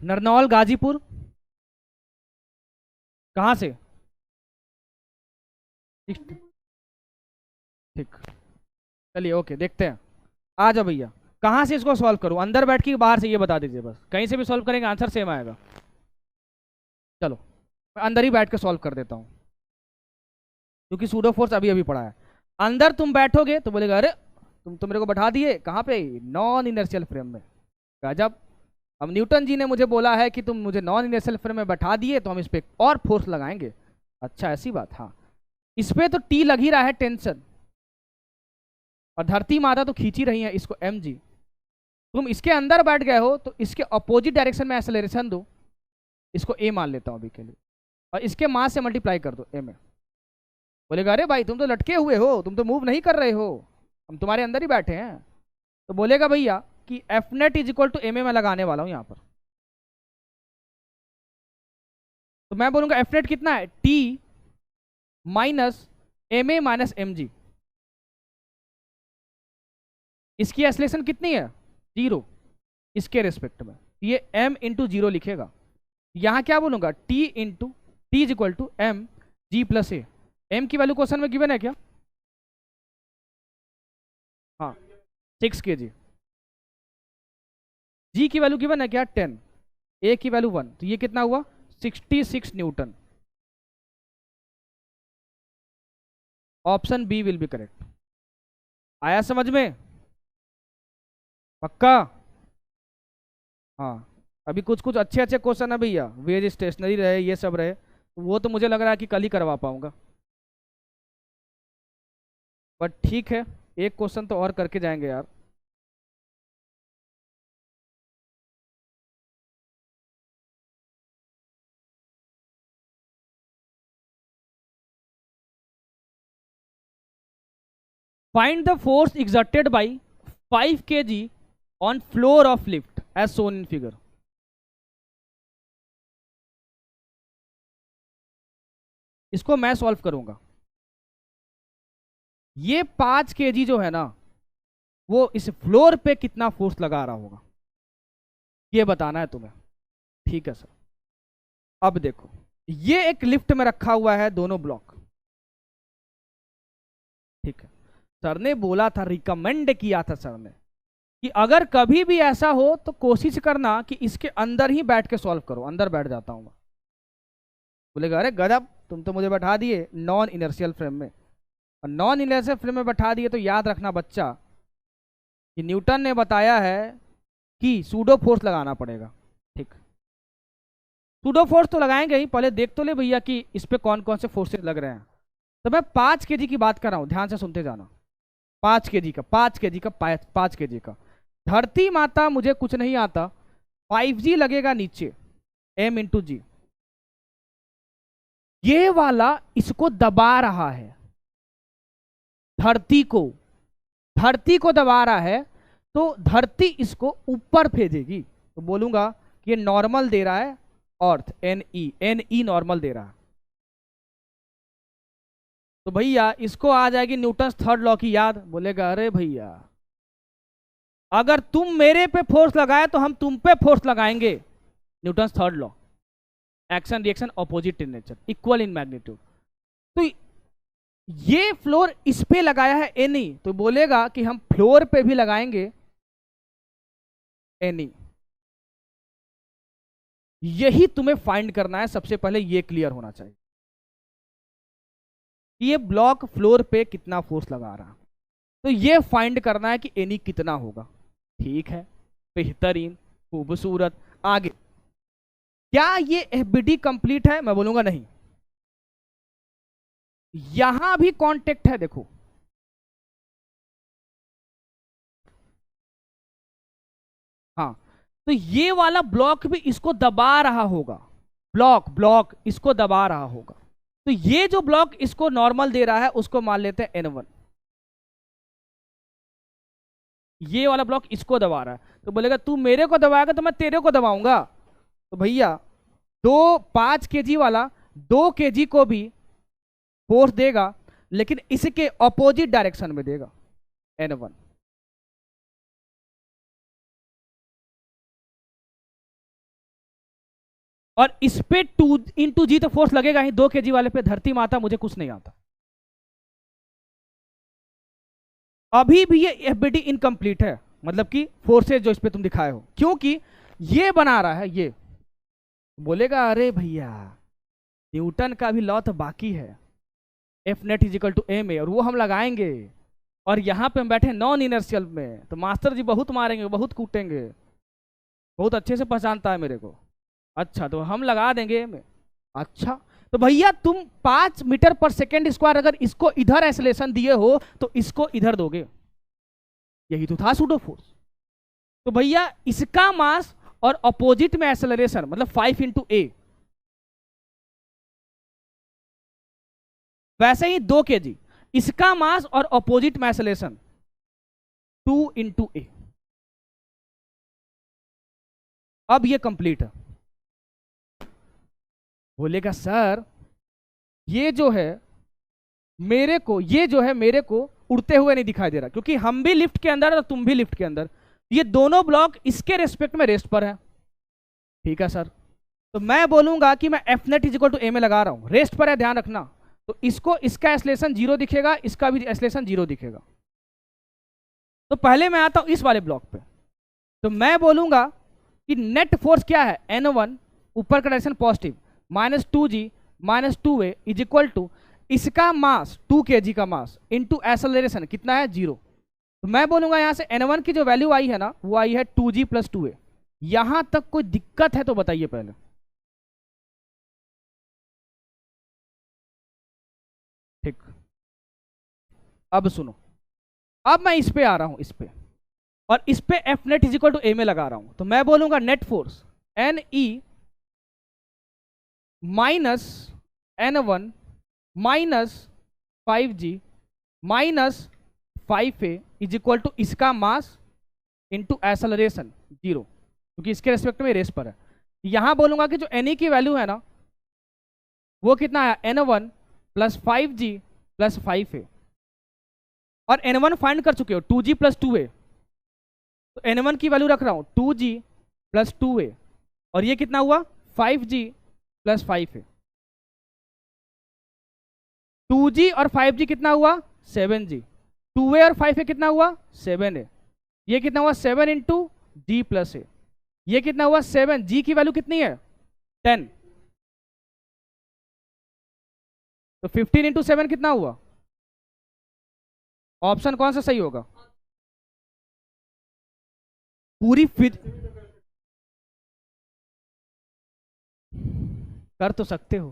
नरनौल गाजीपुर? कहाँ से? ठीक। चलिए ओके, देखते हैं। आ जाओ भैया। कहाँ से इसको सॉल्व करूँ, अंदर बैठ के बाहर से, ये बता दीजिए बस, कहीं से भी सॉल्व करेंगे आंसर सेम आएगा। चलो, मैं अंदर ही बैठ के सॉल्व कर देता हूँ, क्योंकि सूडो फोर्स अभी अभी पढ़ा है। अंदर तुम बैठोगे तो बोलेगा अरे तुम तो मेरे को बैठा दिए कहाँ पे, नॉन इनर्शियल फ्रेम में। गजब। अब न्यूटन जी ने मुझे बोला है कि तुम मुझे नॉन इनर्शियल फ्रेम में बैठा दिए, तो हम इस पे और फोर्स लगाएंगे। अच्छा ऐसी बात, हाँ। इस पे तो टी लग ही रहा है, टेंशन। और धरती माता तो खींच ही रही है इसको, एम जी। तुम इसके अंदर बैठ गए हो तो इसके अपोजिट डायरेक्शन में एक्सेलरेशन दो। इसको ए मान लेता हूँ अभी के लिए, और इसके मास से मल्टीप्लाई कर दो ए में। बोलेगा अरे भाई तुम तो लटके हुए हो, तुम तो मूव नहीं कर रहे हो, हम तुम्हारे अंदर ही बैठे हैं। तो बोलेगा भैया कि F net is equal to M A, मैं लगाने वाला हूँ यहाँ पर। तो मैं बोलूंगा एफ नेट कितना है, T minus M A minus M G. इसकी एक्सेलरेशन कितनी है, 0, इसके रेस्पेक्ट में। ये m इंटू 0 लिखेगा। यहाँ क्या बोलूंगा, t into T is equal to M G plus A. एम की वैल्यू क्वेश्चन में गिवन है क्या? हाँ, 6 kg। जी की वैल्यू गिवन है क्या, 10। ए की वैल्यू 1, तो ये कितना हुआ, 66 Newton. Option B will be correct. आया समझ में? पक्का? हाँ। अभी कुछ कुछ अच्छे अच्छे क्वेश्चन है भैया, वेज स्टेशनरी रहे, ये सब रहे, वो तो मुझे लग रहा है कि कल ही करवा पाऊंगा। बट ठीक है, एक क्वेश्चन तो और करके जाएंगे यार। Find the force exerted by 5 kg on floor of lift as shown in figure. इसको मैं सॉल्व करूंगा। ये 5 kg जो है ना, वो इस फ्लोर पे कितना फोर्स लगा रहा होगा, ये बताना है तुम्हें। ठीक है सर। अब देखो, ये एक लिफ्ट में रखा हुआ है दोनों ब्लॉक। ठीक है। सर ने बोला था, रिकमेंड किया था सर ने, कि अगर कभी भी ऐसा हो तो कोशिश करना कि इसके अंदर ही बैठ के सॉल्व करो। अंदर बैठ जाता हूँ मैं। बोलेगा अरे गजब, तुम तो मुझे बैठा दिए नॉन इनर्शियल फ्रेम में। और नॉन इनर्शियल फ्रेम में बैठा दिए तो याद रखना बच्चा, कि न्यूटन ने बताया है कि सूडो फोर्स लगाना पड़ेगा। ठीक। सूडो फोर्स तो लगाएंगे ही, पहले देख तो ले भैया कि इस पे कौन कौन से फोर्सेस लग रहे हैं। तो मैं 5 kg की बात कर रहा हूँ, ध्यान से सुनते जाना। 5 kg का, 5 kg का, 5 kg का। धरती माता मुझे कुछ नहीं आता, 5G लगेगा नीचे, m इंटू जी। ये वाला इसको दबा रहा है, धरती को, धरती को दबा रहा है, तो धरती इसको ऊपर भेजेगी। तो बोलूंगा कि ये नॉर्मल दे रहा है, अर्थ एन ई नॉर्मल दे रहा है। तो भैया इसको आ जाएगी न्यूटन थर्ड लॉ की याद। बोलेगा अरे भैया, अगर तुम मेरे पे फोर्स लगाए तो हम तुम पे फोर्स लगाएंगे। Newton third law, action reaction opposite in nature, equal in magnitude. तो ये फ्लोर इस पे लगाया है एनी, तो बोलेगा कि हम फ्लोर पे भी लगाएंगे एनी। यही तुम्हें फाइंड करना है। सबसे पहले ये क्लियर होना चाहिए कि ये ब्लॉक फ्लोर पे कितना फोर्स लगा रहा है। तो ये फाइंड करना है कि एनी कितना होगा। ठीक है, बेहतरीन, खूबसूरत। आगे, क्या ये एफबीडी कंप्लीट है? मैं बोलूंगा नहीं। यहां भी कांटेक्ट है, देखो। हाँ, तो ये वाला ब्लॉक भी इसको दबा रहा होगा। ब्लॉक ब्लॉक इसको दबा रहा होगा। तो ये जो ब्लॉक इसको नॉर्मल दे रहा है उसको मान लेते हैं N1। ये वाला ब्लॉक इसको दबा रहा है, तो बोलेगा तू मेरे को दबाएगा तो मैं तेरे को दबाऊंगा। तो भैया, 5 kg वाला 2 kg को भी फोर्स देगा, लेकिन इसके ऑपोजिट डायरेक्शन में देगा, N1। और इस पे 2 × G तो फोर्स लगेगा ही। 2 kg वाले पे धरती माता मुझे कुछ नहीं आता। अभी भी ये एफबीडी इनकम्प्लीट है, मतलब कि फोर्सेज जो इस पे तुम दिखाए हो, क्योंकि ये बना रहा है ये। बोलेगा अरे भैया, न्यूटन का भी लॉ तो बाकी है, F net is equal to M A, और वो हम लगाएंगे। और यहाँ पे हम बैठे नॉन इनर्शियल में, तो मास्टर जी बहुत मारेंगे, बहुत कूटेंगे। बहुत अच्छे से पहचानता है मेरे को। अच्छा, तो हम लगा देंगे में। अच्छा, तो भैया तुम 5 मीटर/सेकेंड स्क्वायर अगर इसको इधर एक्सेलरेशन दिए हो तो इसको इधर दोगे। यही तो था सूडो फोर्स। तो भैया इसका मास और अपोजिट में एक्सेलरेशन, मतलब 5 × A। वैसे ही 2 kg, इसका मास और अपोजिट में एक्सेलरेशन 2 × A। अब ये कंप्लीट है। बोलेगा सर ये जो है मेरे को उड़ते हुए नहीं दिखाई दे रहा, क्योंकि हम भी लिफ्ट के अंदर और तुम भी लिफ्ट के अंदर। ये दोनों ब्लॉक इसके रेस्पेक्ट में रेस्ट पर है। ठीक है सर, तो मैं बोलूंगा कि मैं F net is equal to A में लगा रहा हूं, रेस्ट पर है, ध्यान रखना। तो इसको, इसका एक्सेलरेशन 0 दिखेगा, इसका भी एक्सेलरेशन 0 दिखेगा। तो पहले मैं आता हूं इस वाले ब्लॉक पे। तो मैं बोलूंगा कि नेट फोर्स क्या है, N1, ऊपर का direction positive, -2G -2A is equal to इसका मास 2 kg का मास इंटू एक्सेलरेशन कितना है, 0। तो मैं बोलूंगा यहां से N1 की जो वैल्यू आई है ना, वो आई है 2G + 2A। यहां तक कोई दिक्कत है तो बताइए पहले। ठीक, अब सुनो। अब मैं इस पे आ रहा हूं, इस पे, और इस पे F net is equal to A में लगा रहा हूं। तो मैं बोलूंगा net force NE -N1 -5G -5A is equal to इसका मास इंटू एक्सेलरेशन 0, क्योंकि इसके रेस्पेक्ट में रेस पर है। यहां बोलूंगा कि जो NE की वैल्यू है ना, वो कितना है, N1 + 5G + 5A। और N1 फाइंड कर चुके हो, 2G + 2A। तो N1 की वैल्यू रख रहा हूं 2G + 2A, और ये कितना हुआ, 5G + 5A। 2G और 5G कितना हुआ, 7G। 2A और 5A कितना हुआ, 7A। ये कितना हुआ, 7 × G + A। ये कितना हुआ, 7। G की वैल्यू कितनी है, 10। तो 15 × 7 कितना हुआ, ऑप्शन कौन सा सही होगा? पूरी फिज कर तो सकते हो,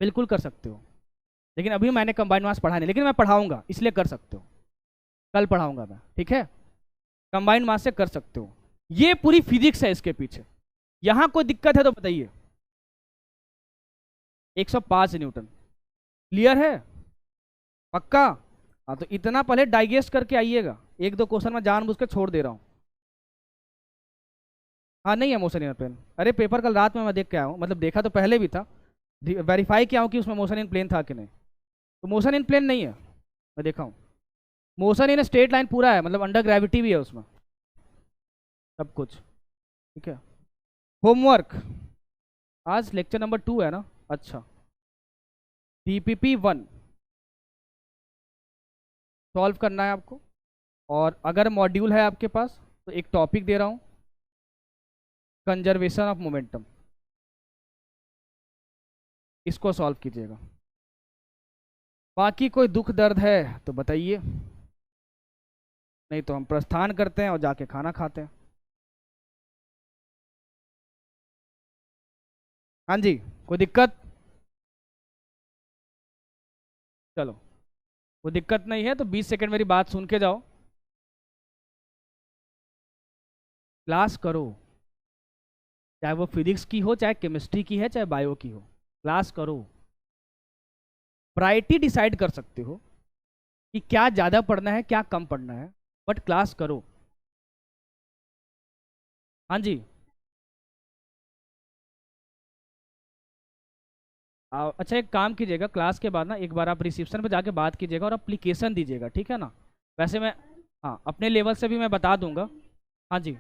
बिल्कुल कर सकते हो, लेकिन अभी मैंने कंबाइंड मास पढ़ा नहीं, लेकिन मैं पढ़ाऊंगा, इसलिए कर सकते हो। कल पढ़ाऊंगा मैं, ठीक है। कंबाइंड मास से कर सकते हो। ये पूरी फिजिक्स है इसके पीछे। यहां कोई दिक्कत है तो बताइए। 105 न्यूटन, क्लियर है, पक्का? हाँ, तो इतना पहले डाइजेस्ट करके आइएगा। 1-2 क्वेश्चन में जानबूझ के छोड़ दे रहा हूँ। हाँ, नहीं है मोशन इन प्लेन। अरे पेपर कल रात में मैं देख के आया हूँ, मतलब देखा तो पहले भी था, वेरीफाई किया हूँ कि उसमें मोशन इन प्लेन था कि नहीं। तो मोशन इन प्लेन नहीं है, मैं देखा हूँ। मोशन इन स्ट्रेट लाइन पूरा है, मतलब अंडर ग्रेविटी भी है उसमें, सब कुछ। ठीक है, होमवर्क आज लेक्चर नंबर 2 है ना? अच्छा, DPP 1 सॉल्व करना है आपको। और अगर मॉड्यूल है आपके पास तो एक टॉपिक दे रहा हूँ, कंजर्वेशन ऑफ मोमेंटम, इसको सॉल्व कीजिएगा। बाकी कोई दुख दर्द है तो बताइए, नहीं तो हम प्रस्थान करते हैं और जाके खाना खाते हैं। हाँ जी, कोई दिक्कत? चलो, कोई दिक्कत नहीं है तो 20 सेकंड मेरी बात सुन के जाओ। क्लास करो, चाहे वो फिजिक्स की हो, चाहे केमिस्ट्री की है, चाहे बायो की हो, क्लास करो। प्रायोरिटी डिसाइड कर सकते हो कि क्या ज़्यादा पढ़ना है, क्या कम पढ़ना है, बट क्लास करो। हाँ जी। अच्छा, एक काम कीजिएगा, क्लास के बाद ना एक बार आप रिसेप्शन पे जाके बात कीजिएगा और अप्लीकेशन दीजिएगा, ठीक है ना? वैसे मैं, हाँ, अपने लेवल से भी मैं बता दूंगा। हाँ जी।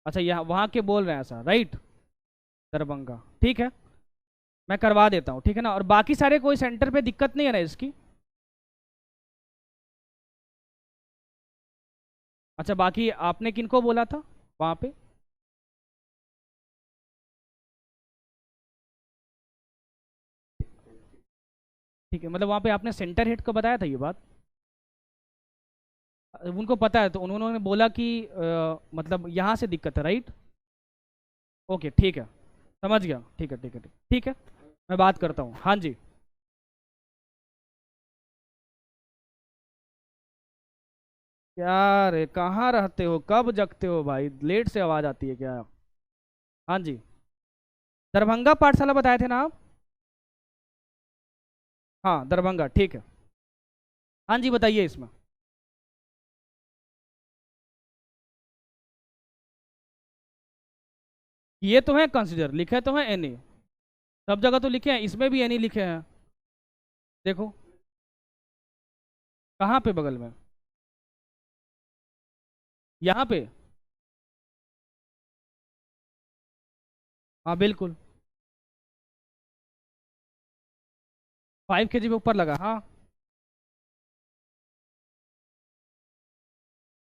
अच्छा, यहाँ वहाँ के बोल रहे हैं ऐसा, राइट? दरभंगा, ठीक है, मैं करवा देता हूँ, ठीक है ना? और बाकी सारे कोई सेंटर पे दिक्कत नहीं है ना इसकी? अच्छा, बाकी आपने किनको बोला था वहाँ पे? ठीक है, मतलब वहाँ पे आपने सेंटर हेड को बताया था ये बात? उनको पता है तो उन्होंने बोला कि मतलब यहाँ से दिक्कत है, राइट? ओके, ठीक है, समझ गया, ठीक है, ठीक है, ठीक, ठीक है, मैं बात करता हूँ। हाँ जी। क्या रे, कहाँ रहते हो, कब जगते हो भाई, लेट से आवाज़ आती है क्या? हाँ जी। दरभंगा पाठशाला बताए थे ना आप? हाँ, दरभंगा, ठीक है। हाँ जी, बताइए इसमें। ये तो है कंसिडर, लिखे तो है एनी, सब जगह तो लिखे हैं, इसमें भी एनी लिखे हैं। देखो, कहाँ पे बगल में? यहाँ पे? हाँ बिल्कुल, 5 kg पे ऊपर लगा, हाँ।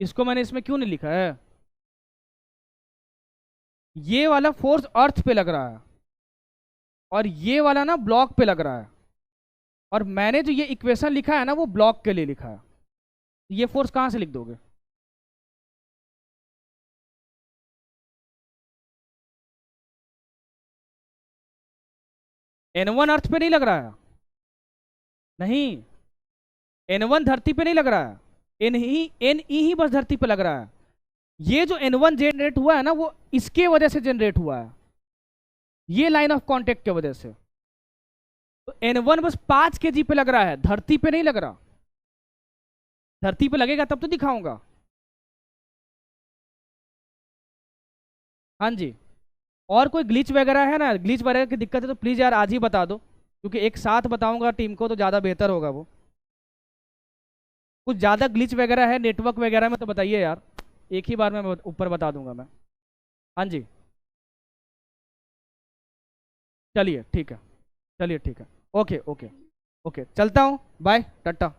इसको मैंने इसमें क्यों नहीं लिखा है? ये वाला फोर्स अर्थ पे लग रहा है और ये वाला ना ब्लॉक पे लग रहा है, और मैंने जो ये इक्वेशन लिखा है ना वो ब्लॉक के लिए लिखा है। ये फोर्स कहाँ से लिख दोगे? N1 अर्थ पे नहीं लग रहा है, नहीं, N1 धरती पे नहीं लग रहा है, एन ई ही बस धरती पे लग रहा है। ये जो N1 जनरेट हुआ है ना वो इसके वजह से जनरेट हुआ है, ये लाइन ऑफ कांटेक्ट के वजह से। तो N1 बस 5 kg पे लग रहा है, धरती पे नहीं लग रहा। धरती पे लगेगा तब तो दिखाऊंगा। हाँ जी। और कोई ग्लिच वगैरह है ना, ग्लिच वगैरह की दिक्कत है तो प्लीज़ यार आज ही बता दो, क्योंकि एक साथ बताऊंगा टीम को तो ज़्यादा बेहतर होगा वो। कुछ ज़्यादा ग्लिच वगैरह है नेटवर्क वगैरह में तो बताइए यार, एक ही बार में मैं ऊपर बता दूंगा मैं। हाँ जी। चलिए ठीक है, चलिए ठीक है, ओके ओके, ओके चलता हूँ, बाय टाटा।